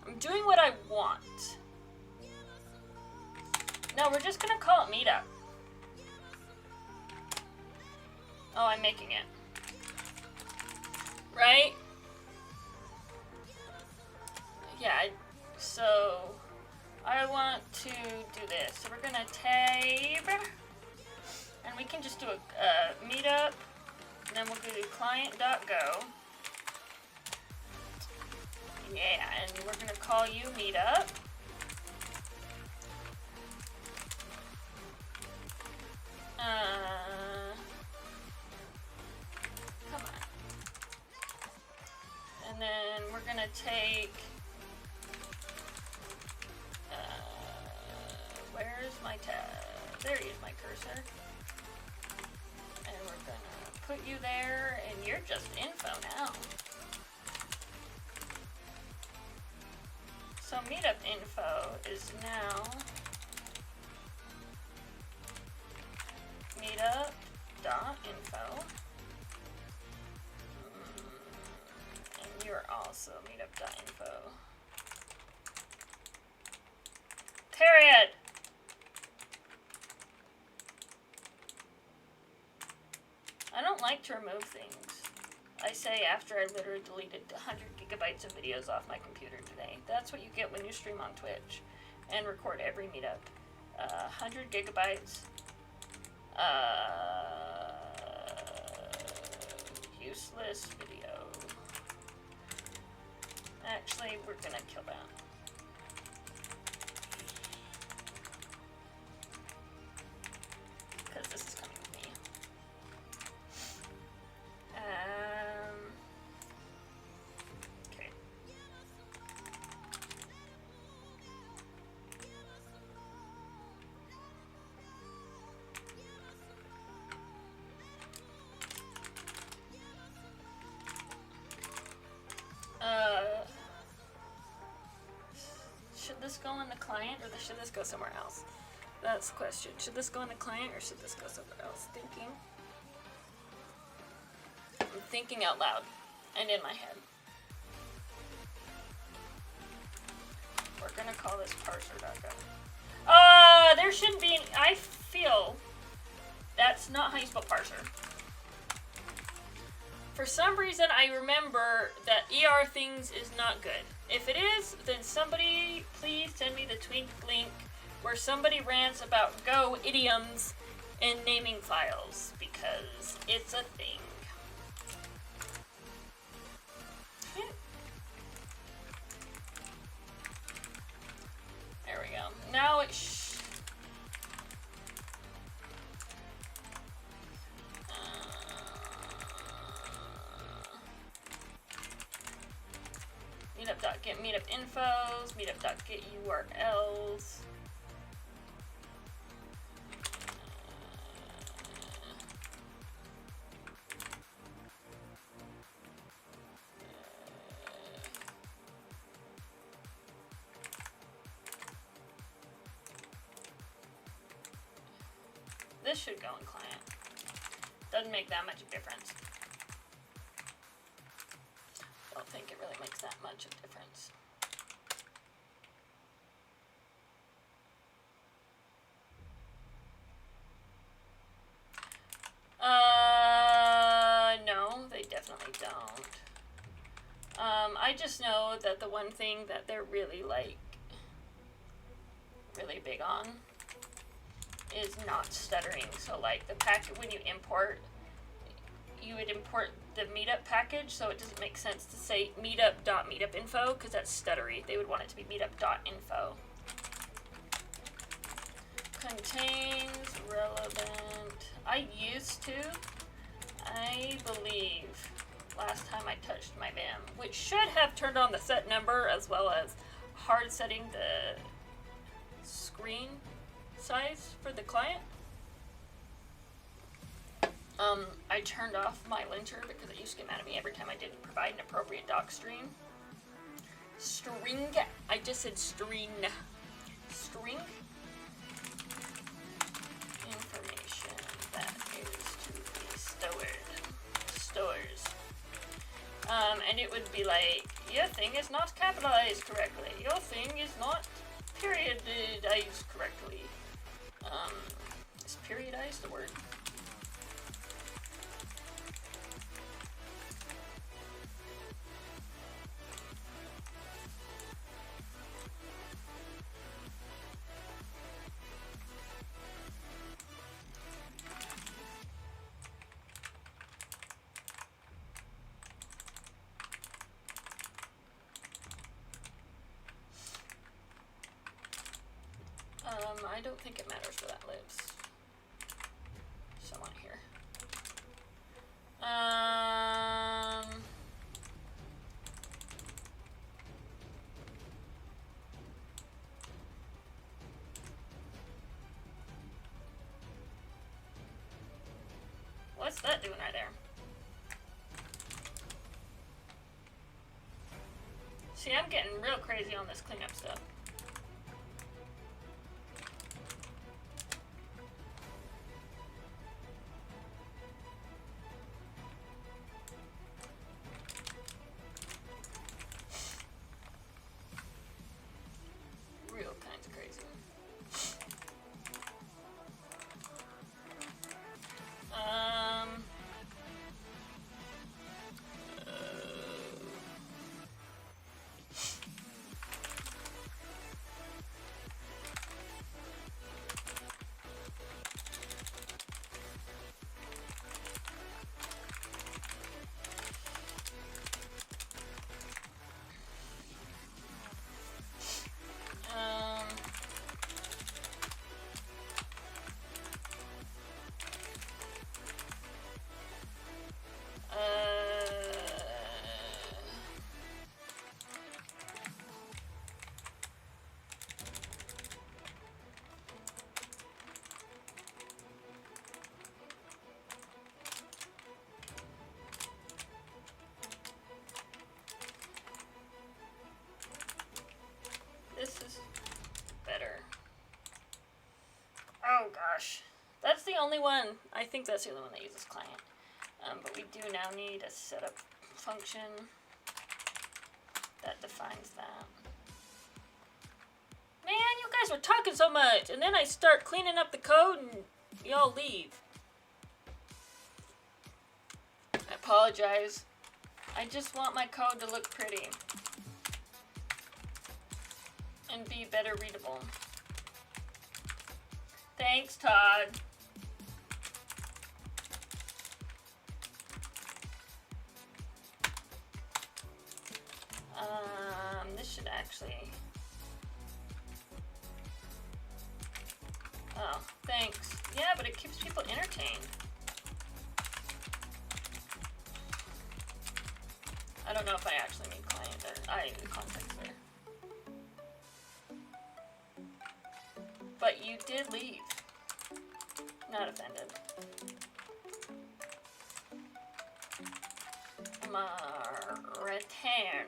I'm doing what I want. No, we're just gonna call it Meetup. Oh, I'm making it. Right? Yeah, so I want to do this. So we're gonna tab, and we can just do a Meetup, and then we'll go to client.go. Yeah, and we're gonna call you Meetup. Come on. And then we're gonna take, where's my tab? There is my cursor. And we're gonna put you there, and you're just info now. So Meetup info is now meetup.info. And you're also meetup.info. Period. I don't like to remove things. I say after I literally deleted 100 gigabytes of videos off my computer today. That's what you get when you stream on Twitch and record every meetup. 100 gigabytes. Useless video. Actually, we're gonna kill that. Because this is coming with me. Okay. Should this go in the client or should this go somewhere else? That's the question. Should this go in the client or should this go somewhere else? I'm thinking out loud and in my head. We're gonna call this parser.go. There shouldn't be, I feel that's not how you spell parser. For some reason, I remember that ER things is not good. If it is, then somebody please send me the tweet link where somebody rants about Go idioms in naming files, because it's a thing. There we go. Now it meetup.get meetup infos, meetup.get URLs. This should go in client. Doesn't make that much of a difference. I don't think it really makes that much of a difference. No, they definitely don't. I just know that the one thing that they're really really big on is not stuttering. So like the packet, when you import, you would import the meetup package, so it doesn't make sense to say meetup.meetup.info because that's stuttery. They would want it to be meetup.info. Contains relevant. I believe last time I touched my VIM, which should have turned on the set number as well as hard setting the screen size for the client. I turned off my linter because it used to get mad at me every time I didn't provide an appropriate doc string. I just said string. String information that is to be stores. And it would be like, your thing is not capitalized correctly. Your thing is not periodized correctly. Is periodized the word? I don't think it matters where that lives. Someone here. What's that doing right there? See, I'm getting real crazy on this cleanup stuff. This is better. Oh gosh. That's the only one. I think that's the only one that uses client. But we do now need a setup function that defines that. Man, you guys were talking so much, and then I start cleaning up the code and y'all leave. I apologize. I just want my code to look pretty and be better readable. Thanks, Todd. This should actually... Oh, thanks. Yeah, but it keeps people entertained. I don't know if I actually need client or I need context there. But you did leave. Not offended. Return.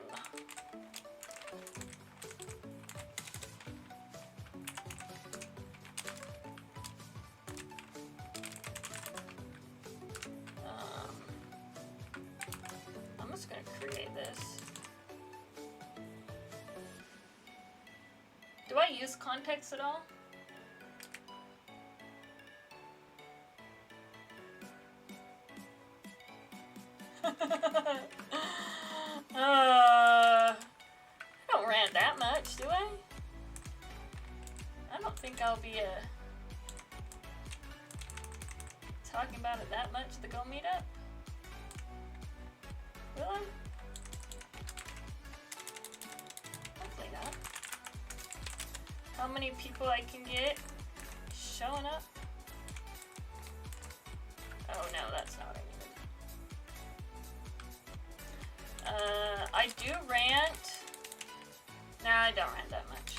I'm just gonna create this. Do I use context at all? I don't rant that much, do I? I don't. think I'll be talking about it that much, the Go Meetup? Will I? Hopefully not. How many people I can get showing up? Oh no, that's not what I needed. I do rant. No, I don't rant that much.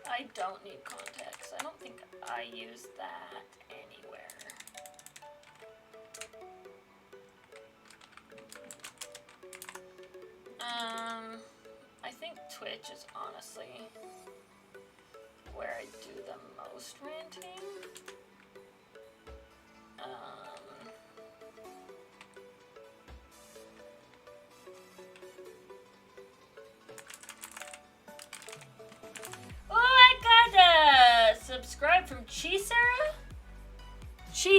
I don't need contacts. I don't think I use that anywhere. I think Twitch is honestly where I do the most ranting. Oh, I got a subscribe from Sarah.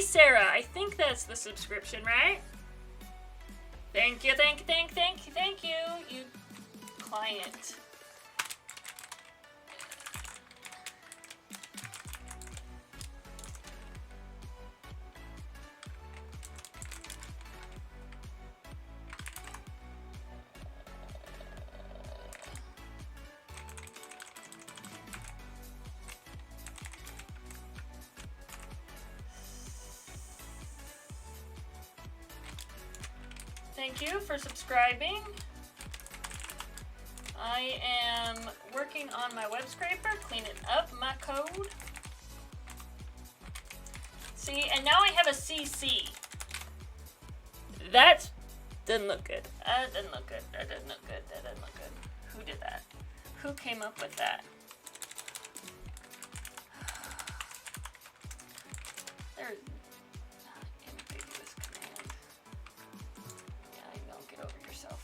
Sarah, I think that's the subscription, right? Thank you, thank you, you client. Thank you for subscribing. I am working on my web scraper, cleaning up my code. See, and now I have a CC. That didn't look good. That didn't look good. That didn't look good. That didn't look good. Who did that? Who came up with that? There's ambiguous command. Yeah, you don't get over yourself.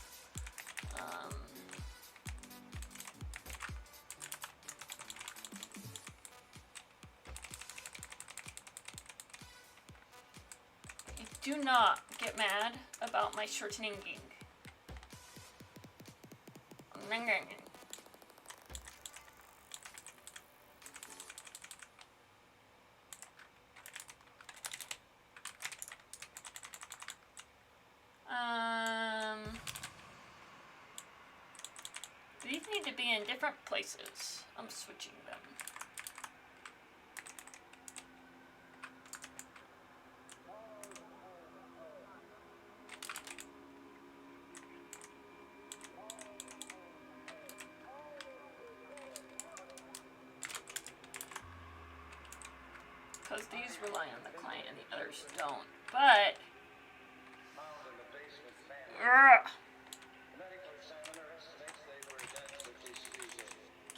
Do not get mad about my shortening. These need to be in different places. I'm switching them. Because these rely on the client and the others don't. But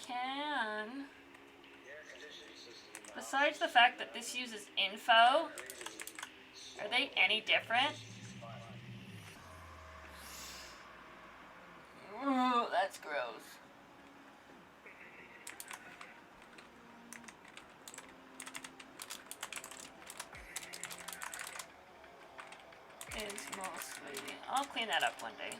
can, besides the fact that this uses info, are they any different? Ooh, that's gross. It's mostly, I'll clean that up one day.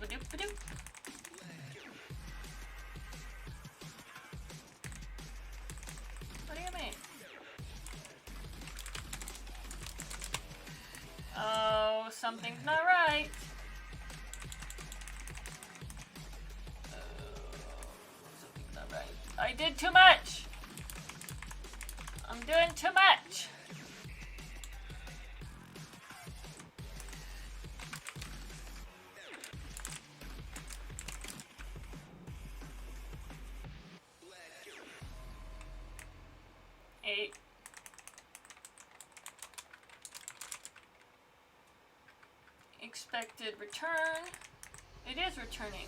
Ba-doop. What do you mean? Oh, something's not right. Something's not right. I did too much. I'm doing too much. Expected return. It is returning.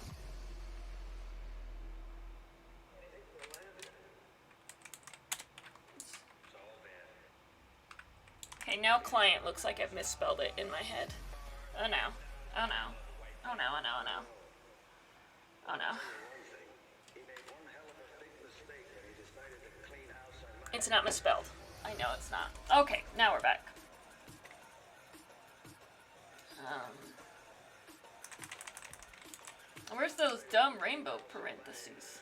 now client looks like I've misspelled it in my head. Oh no. Oh no. Oh no, oh no, oh no. Oh no. It's not misspelled. I know it's not. Okay, now we're back. Where's those dumb rainbow parentheses?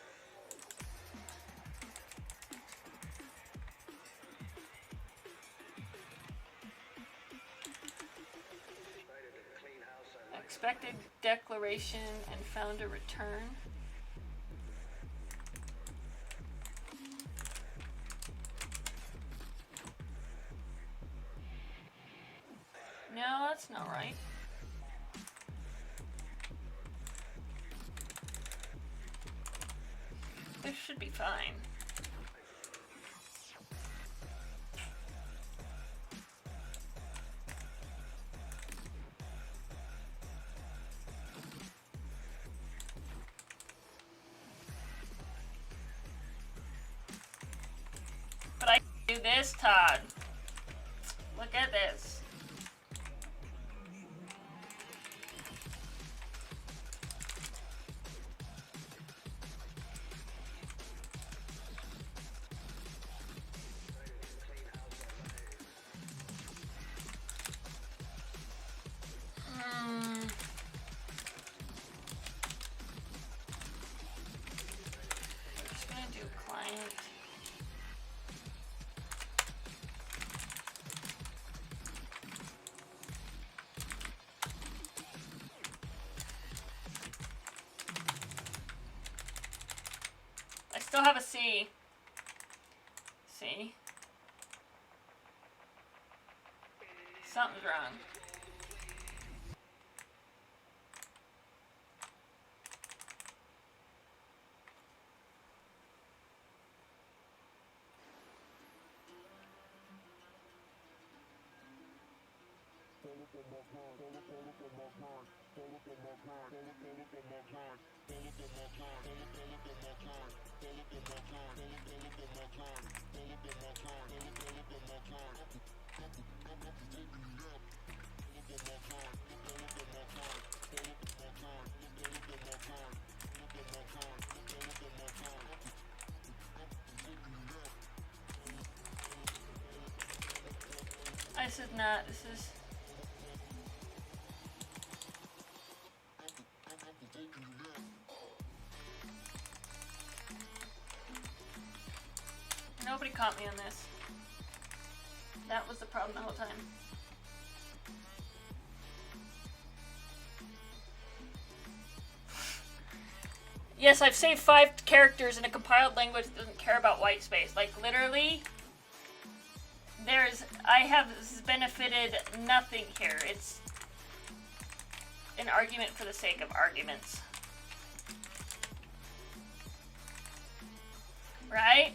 Expected declaration and found a return. No, that's not right. This should be fine. But I can do this, Todd. Look at this. Just gonna do client. I still have a C. See? Something's wrong. This is not, this is... Nobody caught me on this. That was the problem the whole time. Yes, I've saved 5 characters in a compiled language that doesn't care about white space. Like, literally, I have benefited nothing here. It's an argument for the sake of arguments. Right?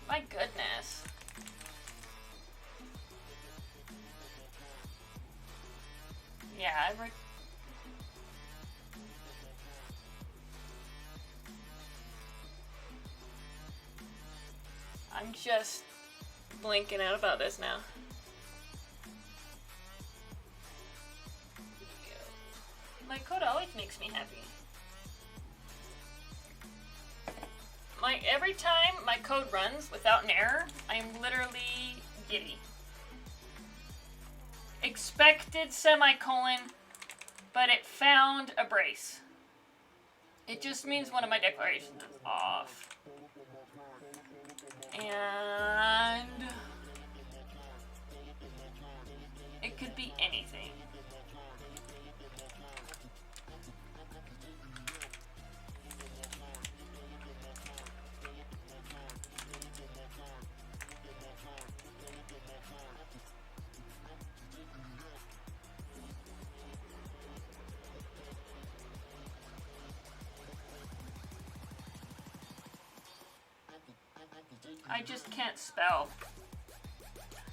My goodness. Yeah, I'm just blinking out about this now. My code always makes me happy. Every time my code runs without an error, I'm literally giddy. Expected semicolon, but it found a brace. It just means one of my declarations is off. And it could be anything. I just can't spell.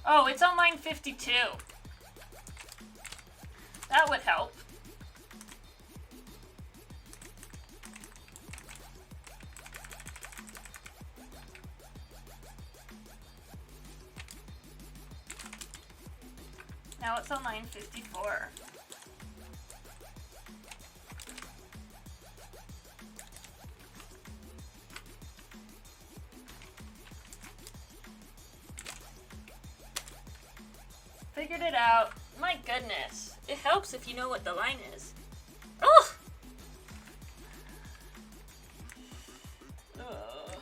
Oh, it's on line 52. That would help. Now it's on line 54. Figured it out. My goodness. It helps if you know what the line is. Oh! Ugh.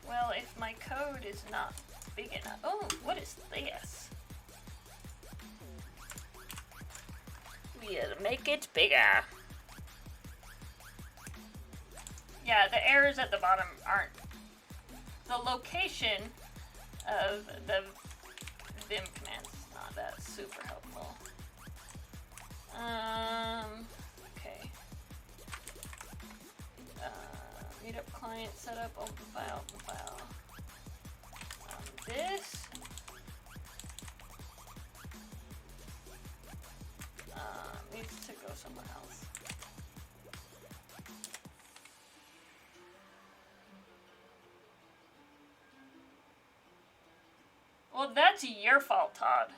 Well, if my code is not big enough. Oh, what is this? We'll make it bigger. Yeah, the errors at the bottom aren't. The location of the vim commands is not that super helpful. Okay. Meetup client setup, open file, open file. This. Needs to go somewhere else. Well, that's your fault, Todd.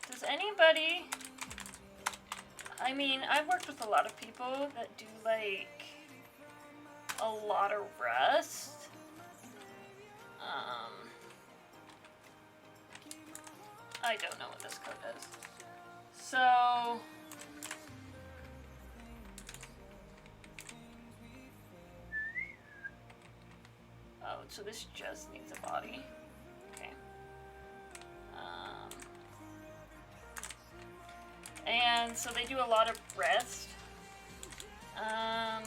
Does anybody, I mean, I've worked with a lot of people that do like a lot of Rust. I don't know what this code does. So, oh, so this just needs a body. Okay. And so they do a lot of rest. Oh,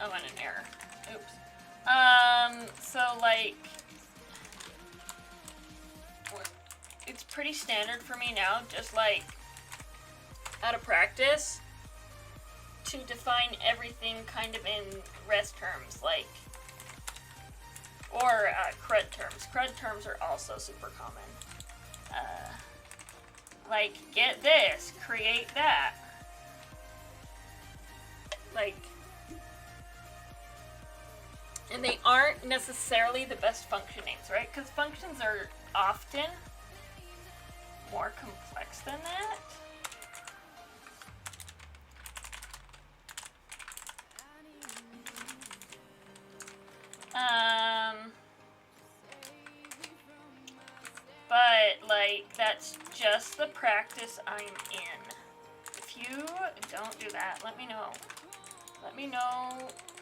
and an error. Oops. So like, it's pretty standard for me now, just like out of practice, to define everything kind of in rest terms, like, or CRUD terms. CRUD terms are also super common. Like, get this, create that. Like, and they aren't necessarily the best function names, right? Because functions are often more complex than that. But, like, that's just the practice I'm in. If you don't do that, let me know. Let me know,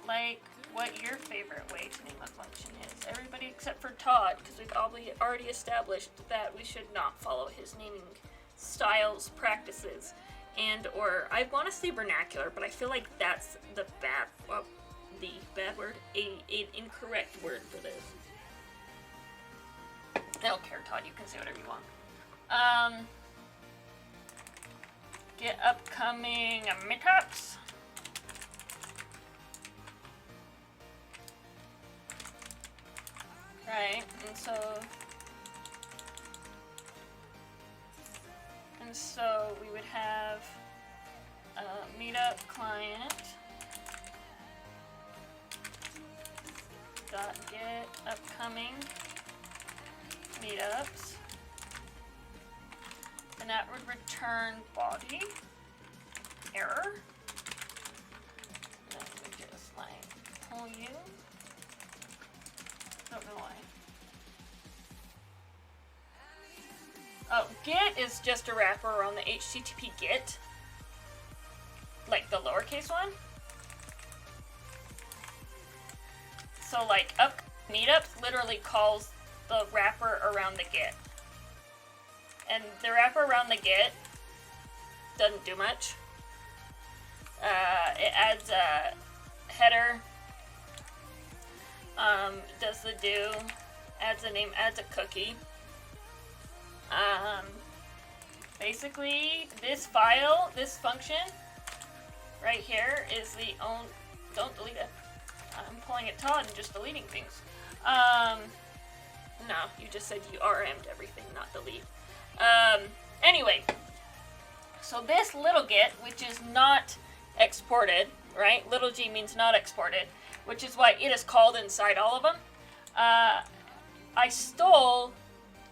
like, what your favorite way to name a function is. Everybody except for Todd, because we've already established that we should not follow his naming styles, practices, and or, I want to say vernacular, but I feel like that's the bad word, an incorrect word for this. I don't care, Todd, you can say whatever you want. Get upcoming meetups. Right, and so we would have a meetup client dot get upcoming meetups, and that would return body error. And then we just like pull you. Don't know why. Oh, get is just a wrapper around the HTTP get. Like the lowercase one. So like up meetups literally calls the wrapper around the get. And the wrapper around the get doesn't do much. It adds a header. Does the do. Adds a name, adds a cookie. Basically, this file, this function, right here is the own. Don't delete it. I'm pulling it taut and just deleting things. No, you just said you RM'd everything, not delete. Anyway, so this little get, which is not exported, right? Little g means not exported, which is why it is called inside all of them. I stole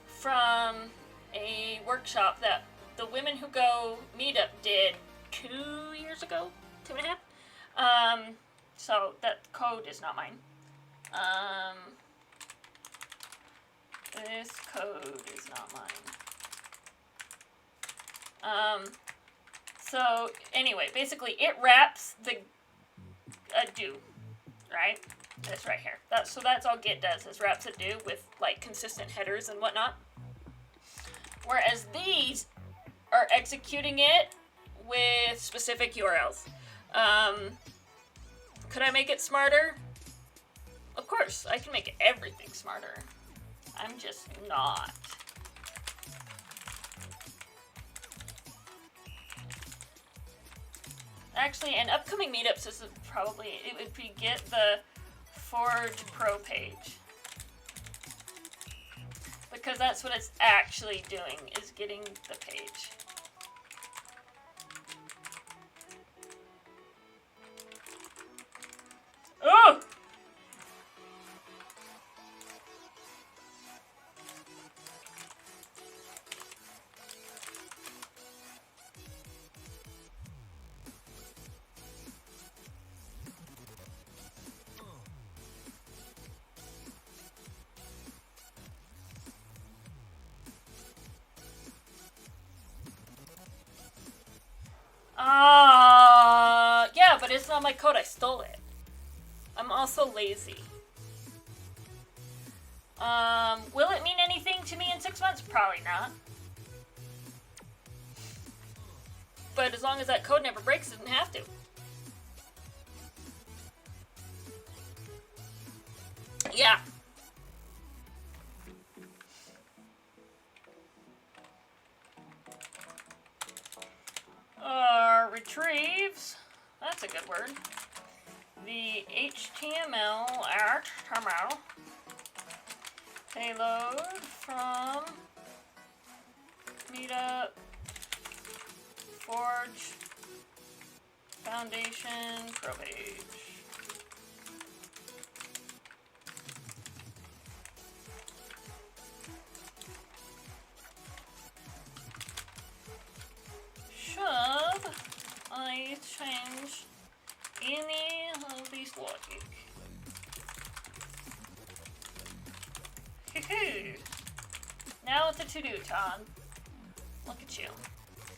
from a workshop that the Women Who Go meetup did 2 years ago, 2.5. So that code is not mine. This code is not mine. So anyway, basically it wraps the do, right? This right here. So that's all Git does, is wraps a do with like consistent headers and whatnot. Whereas these are executing it with specific URLs. Could I make it smarter? Of course, I can make everything smarter. I'm just not. Actually, in upcoming meetups, this is probably, it would be get the Forge Pro page. Because that's what it's actually doing, is getting the page. Oh! Yeah, but it's not my code, I stole it. I'm also lazy. Will it mean anything to me in 6 months? Probably not. But as long as that code never breaks, it doesn't have to. Yeah. Retrieves. That's a good word. The HTML payload from Meetup Forge Foundation Pro page. Should I change any of these logic? Now it's a to-do, Todd. Look at you.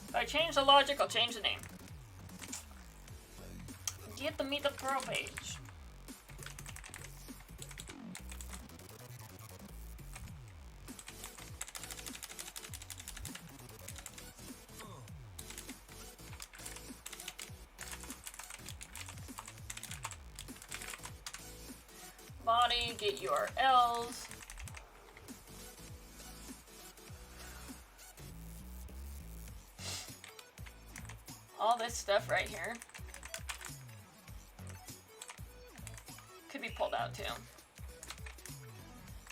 If I change the logic, I'll change the name. Get the Meetup Pro page. Body, get URLs. All this stuff right here could be pulled out too.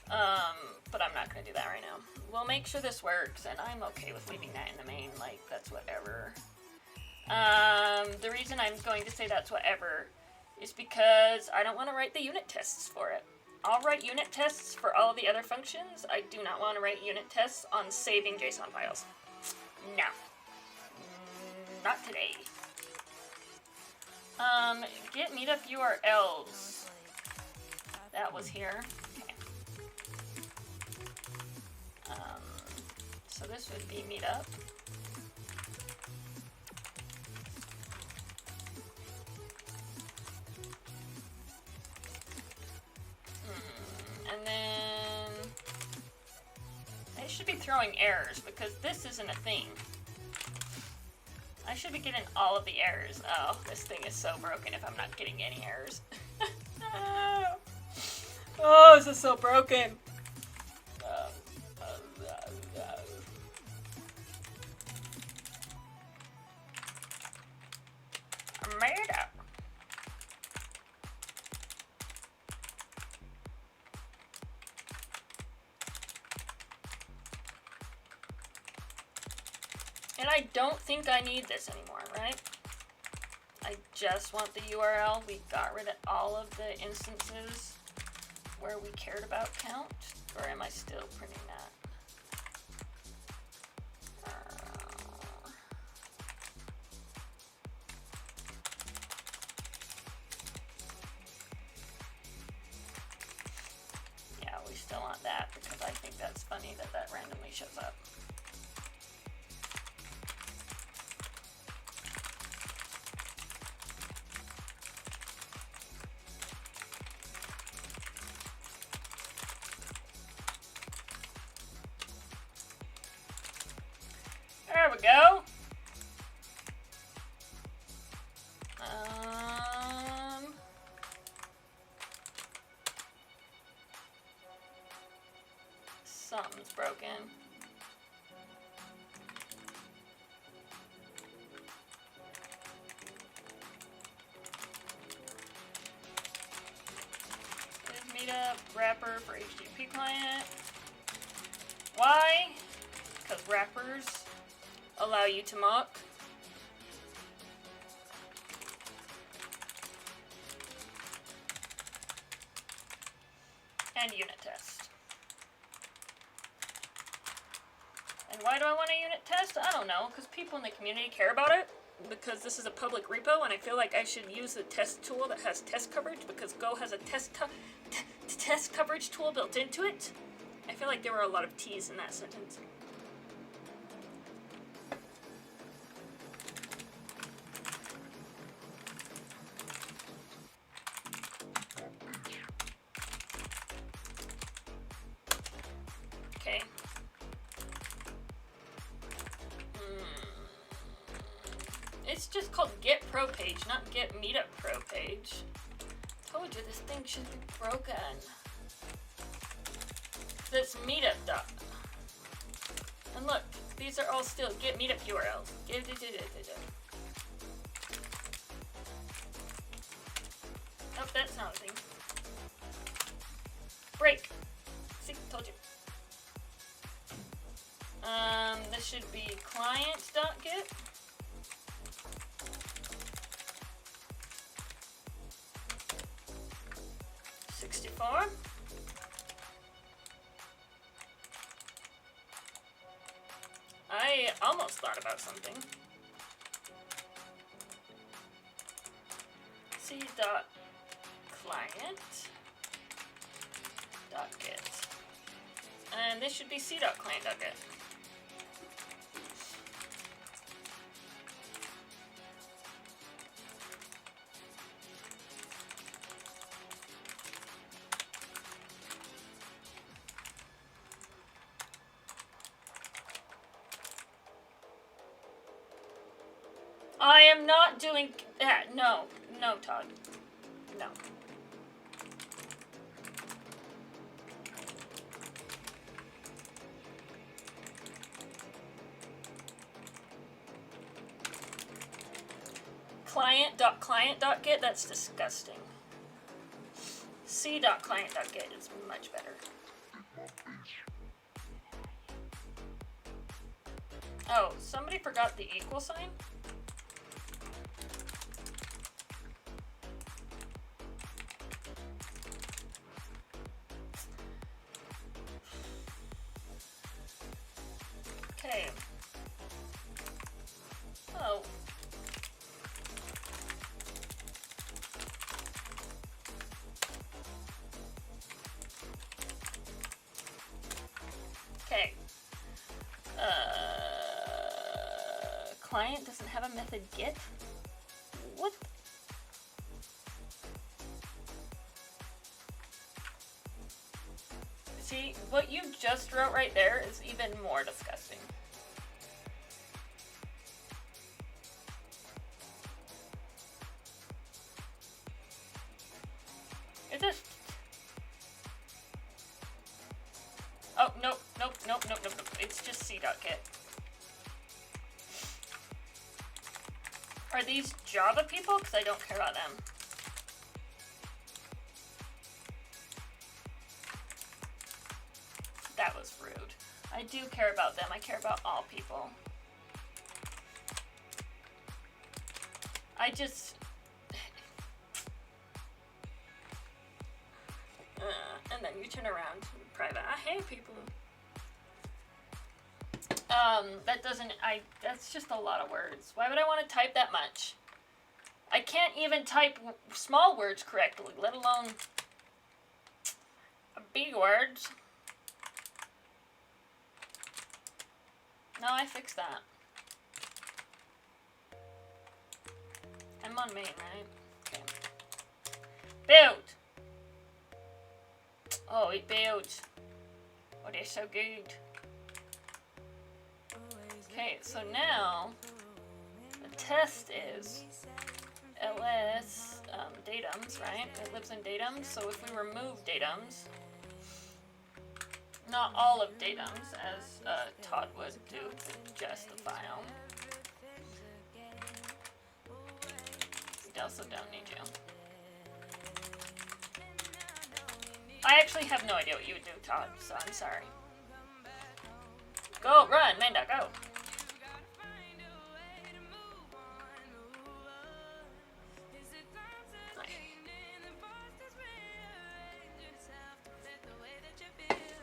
But I'm not going to do that right now. We'll make sure this works, and I'm okay with leaving that in the main, like, that's whatever. The reason I'm going to say that's whatever is because I don't want to write the unit tests for it. I'll write unit tests for all of the other functions. I do not want to write unit tests on saving JSON files. No. Not today. Get meetup URLs. That was here. Okay. So this would be meetup. And then they should be throwing errors because this isn't a thing. I should be getting all of the errors. Oh, this thing is so broken if I'm not getting any errors. Oh, this is so broken. I made it. And I don't think I need this anymore, right? I just want the URL. We got rid of all of the instances where we cared about count. Or am I still printing that? Yeah, we still want that because I think that's funny that that randomly shows up. There we go. Something's broken. Is meetup wrapper for HTTP client. Why? Because wrappers allow you to mock. And unit test. And why do I want a unit test? I don't know, because people in the community care about it. Because this is a public repo, and I feel like I should use the test tool that has test coverage, because Go has a test coverage tool built into it. I feel like there were a lot of T's in that sentence. Okay. It's just called Get Pro Page, not Get Meetup Pro Page. Told you this thing should be broken. That's Meetup dot. And look, these are all still Get Meetup URLs. Oh, that's not a thing. Break. See, told you. This should be client.get. I almost thought about something. C.client.get. And this should be C.client.get. I am not doing that. No, no, Todd. No. Client.client.get, that's disgusting. C.client.get is much better. Oh, somebody forgot the equal sign? Okay. Oh. Okay. client doesn't have a method get? What? See, what you just wrote right there is even more disgusting. It just... Oh, nope. It's just c.get. Are these Java people? Because I don't care about them. That was rude. I do care about them. I care about all people. I just... and then you turn around to private. I hate people. That doesn't... That's just a lot of words. Why would I want to type that much? I can't even type small words correctly, let alone big words. No, I fixed that. I'm on main, right? Okay. Build! Oh, it builds. Oh, they're so good. Okay, so now the test is ls datums, right? It lives in datums, so if we remove datums, not all of datums, as Todd would do with just the file. We also don't need you. I actually have no idea what you would do, Todd, so I'm sorry. Go, run, Manda, go!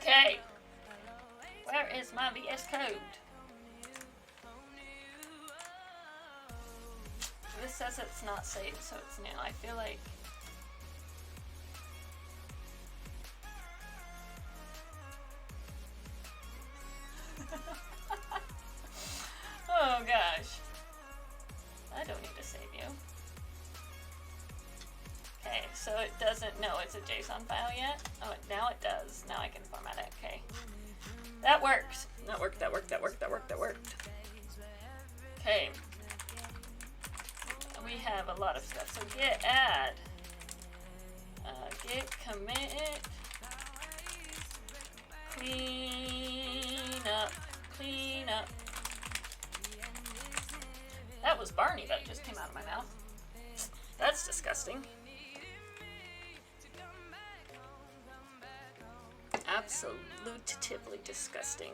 Okay. Where is my VS Code? This says it's not saved, so it's new. I feel like... Oh gosh. I don't need to save you. Okay, so it doesn't know it's a JSON file yet. Oh, now it does. Now I can format it. Okay. That works. That worked. Okay. We have a lot of stuff. So git add. Git commit. Clean up. That was Barney that just came out of my mouth. That's disgusting. Absolutely disgusting.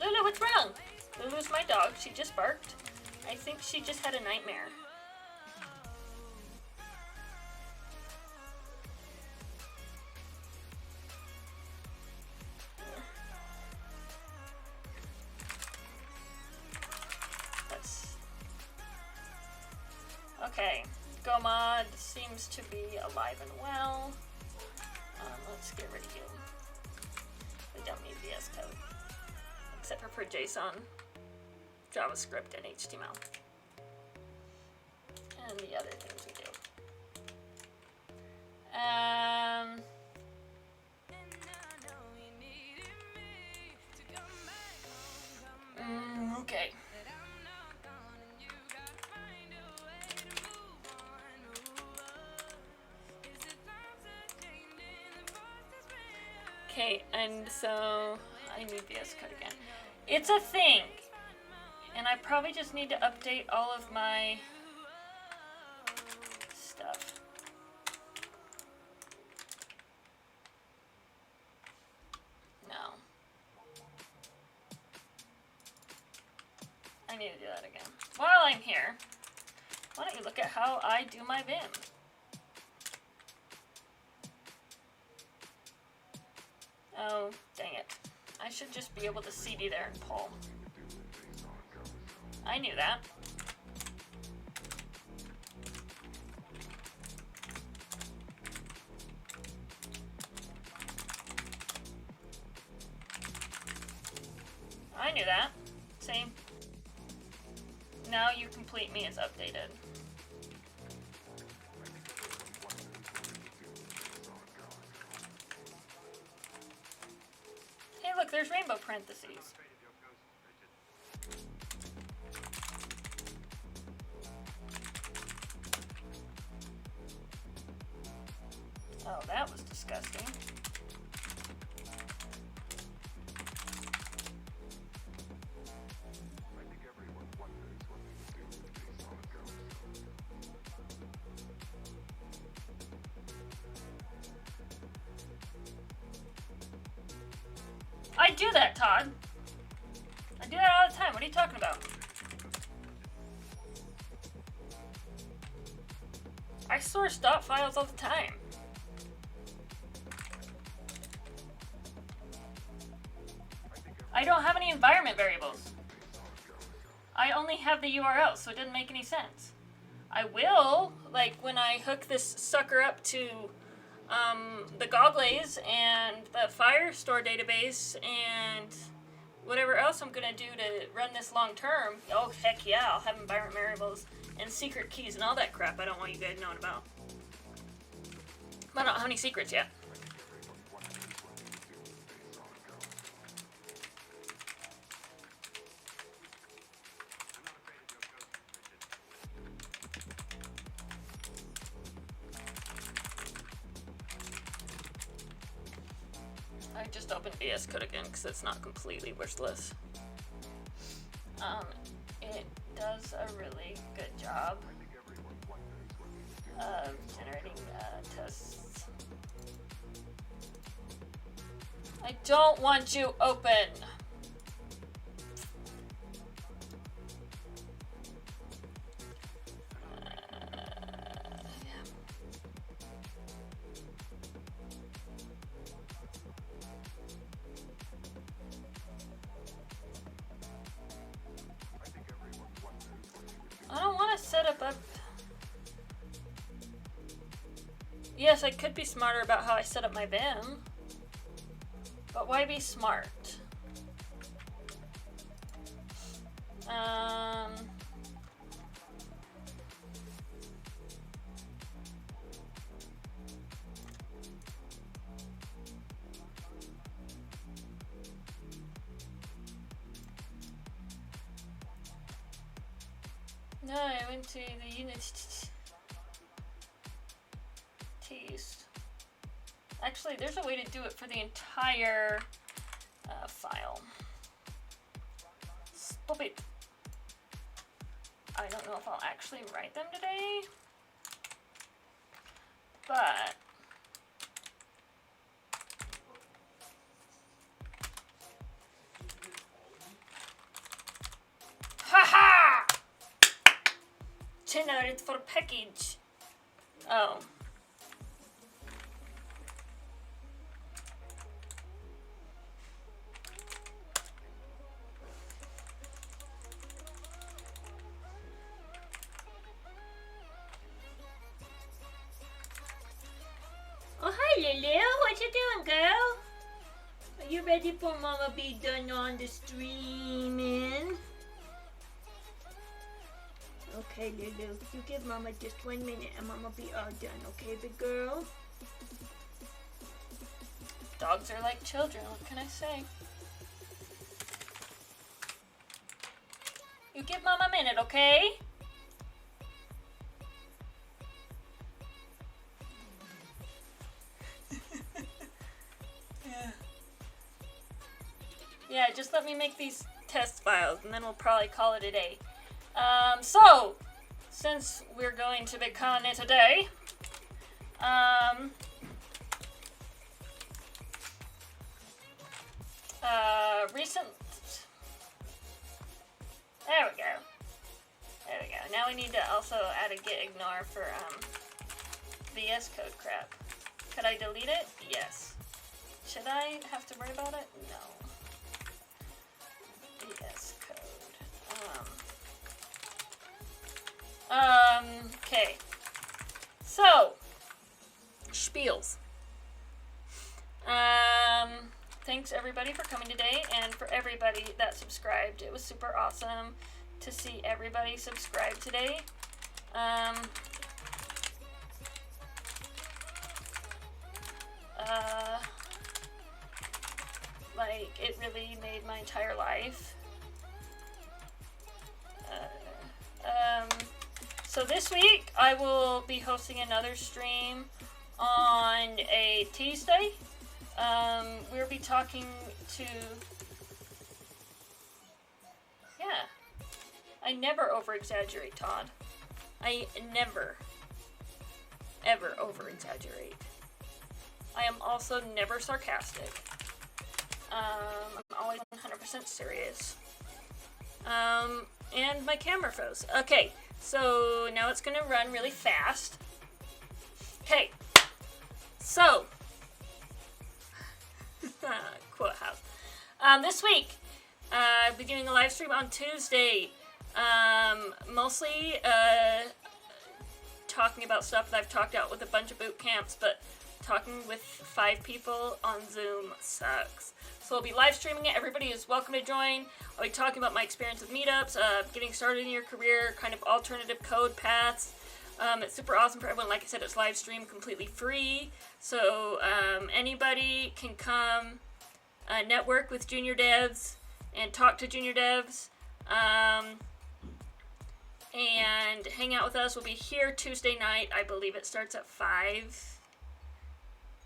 Lulu, what's wrong? Lulu's my dog. She just barked. I think she just had a nightmare. Okay, GoMod seems to be alive and well. Let's get rid of you. We don't need VS Code. Except for JSON, JavaScript, and HTML. And the other things we do. Okay. Okay, and so I need VS Code again. It's a thing, and I probably just need to update all of my stuff. No. I need to do that again. While I'm here, why don't you look at how I do my Vim? Oh, dang it. I should just be able to CD there and pull. I knew that. do that. See? Now you complete me is updated. Hey, look, there's rainbow parentheses. Oh, that was disgusting. I do that, Todd. I do that all the time. What are you talking about? I store stop files all the time. I don't have any environment variables. I only have the URL, so it didn't make any sense. I will, like when I hook this sucker up to the Goggles and the Firestore database and whatever else I'm gonna do to run this long term. Oh heck yeah, I'll have environment variables and secret keys and all that crap I don't want you guys knowing about. But I don't have any secrets yet. I just opened VS Code again because it's not completely wishless. It does a really good job of generating tests. I don't want you open. I don't want to set up a... Yes, I could be smarter about how I set up my Vim. But why be smart? No, I went to the unit text. Actually, there's a way to do it for the entire file. Stop it. I don't know if I'll actually write them today, but haha! Generate for package. Oh. Oh, hi, Lulu. What you doing, girl? Are you ready for Mama be done on the streaming? Okay, Lulu. You give Mama just 1 minute and Mama be all done, okay, big girl? Dogs are like children, what can I say? You give Mama a minute, okay? Yeah, just let me make these test files and then we'll probably call it a day. So, since we're going to be calling it a day, recent, there we go. There we go. Now we need to also add a git ignore for, VS Code crap. Could I delete it? Yes. Should I have to worry about it? No. VS Code. Okay. So, spiels. thanks everybody for coming today, and for everybody that subscribed. It was super awesome to see everybody subscribe today. Like, it really made my entire life. So this week I will be hosting another stream on a Tuesday. We'll be talking to... Yeah. I never over-exaggerate, Todd. I never, ever over-exaggerate. I am also never sarcastic. I'm always 100% serious. And my camera froze. Okay, so now it's gonna run really fast. Okay, so quote house. This week, I'll be doing a live stream on Tuesday. Mostly talking about stuff that I've talked out with a bunch of boot camps, but talking with 5 people on Zoom sucks. So I'll be live streaming it. Everybody is welcome to join. I'll be talking about my experience with meetups, getting started in your career, kind of alternative code paths. It's super awesome for everyone. Like I said, it's live stream, completely free. So anybody can come network with junior devs and talk to junior devs. And hang out with us. We'll be here Tuesday night. I believe it starts at 5.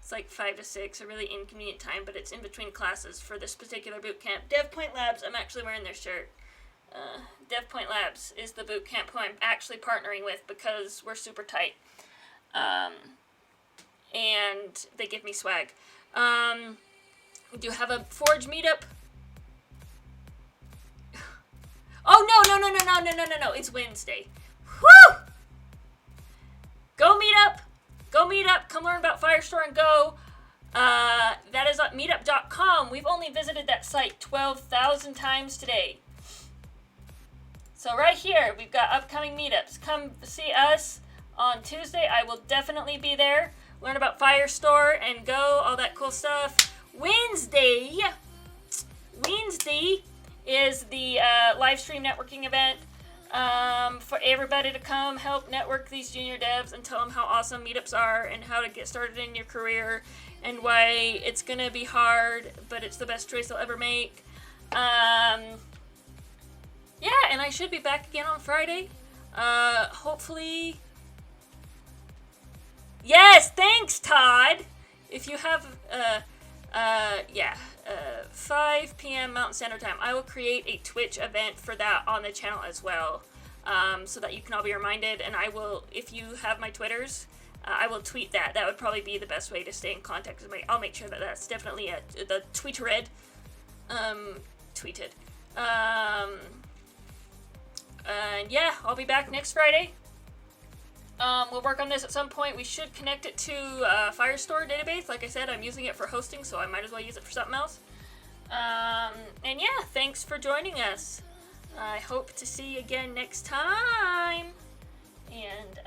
It's like 5 to 6, a really inconvenient time, but it's in between classes for this particular boot camp. DevPoint Labs, I'm actually wearing their shirt. DevPoint Labs is the boot camp who I'm actually partnering with because we're super tight. And they give me swag. We do have a Forge meetup. Oh, no. It's Wednesday. Woo! Go meet up. Come learn about Firestore and Go. That is at meetup.com. We've only visited that site 12,000 times today. So right here, we've got upcoming meetups. Come see us on Tuesday. I will definitely be there. Learn about Firestore and Go, all that cool stuff. Wednesday is the live stream networking event for everybody to come help network these junior devs and tell them how awesome meetups are and how to get started in your career and why it's going to be hard, but it's the best choice they'll ever make. Yeah, and I should be back again on Friday. Hopefully. Yes, thanks, Todd. If you have... 5 p.m. Mountain Standard Time. I will create a Twitch event for that on the channel as well, so that you can all be reminded. And I will, if you have my Twitters, I will tweet that. That would probably be the best way to stay in contact with me. I'll make sure that that's definitely the tweeted. And yeah, I'll be back next Friday. We'll work on this at some point. We should connect it to Firestore database. Like I said, I'm using it for hosting, so I might as well use it for something else. And yeah, thanks for joining us. I hope to see you again next time. And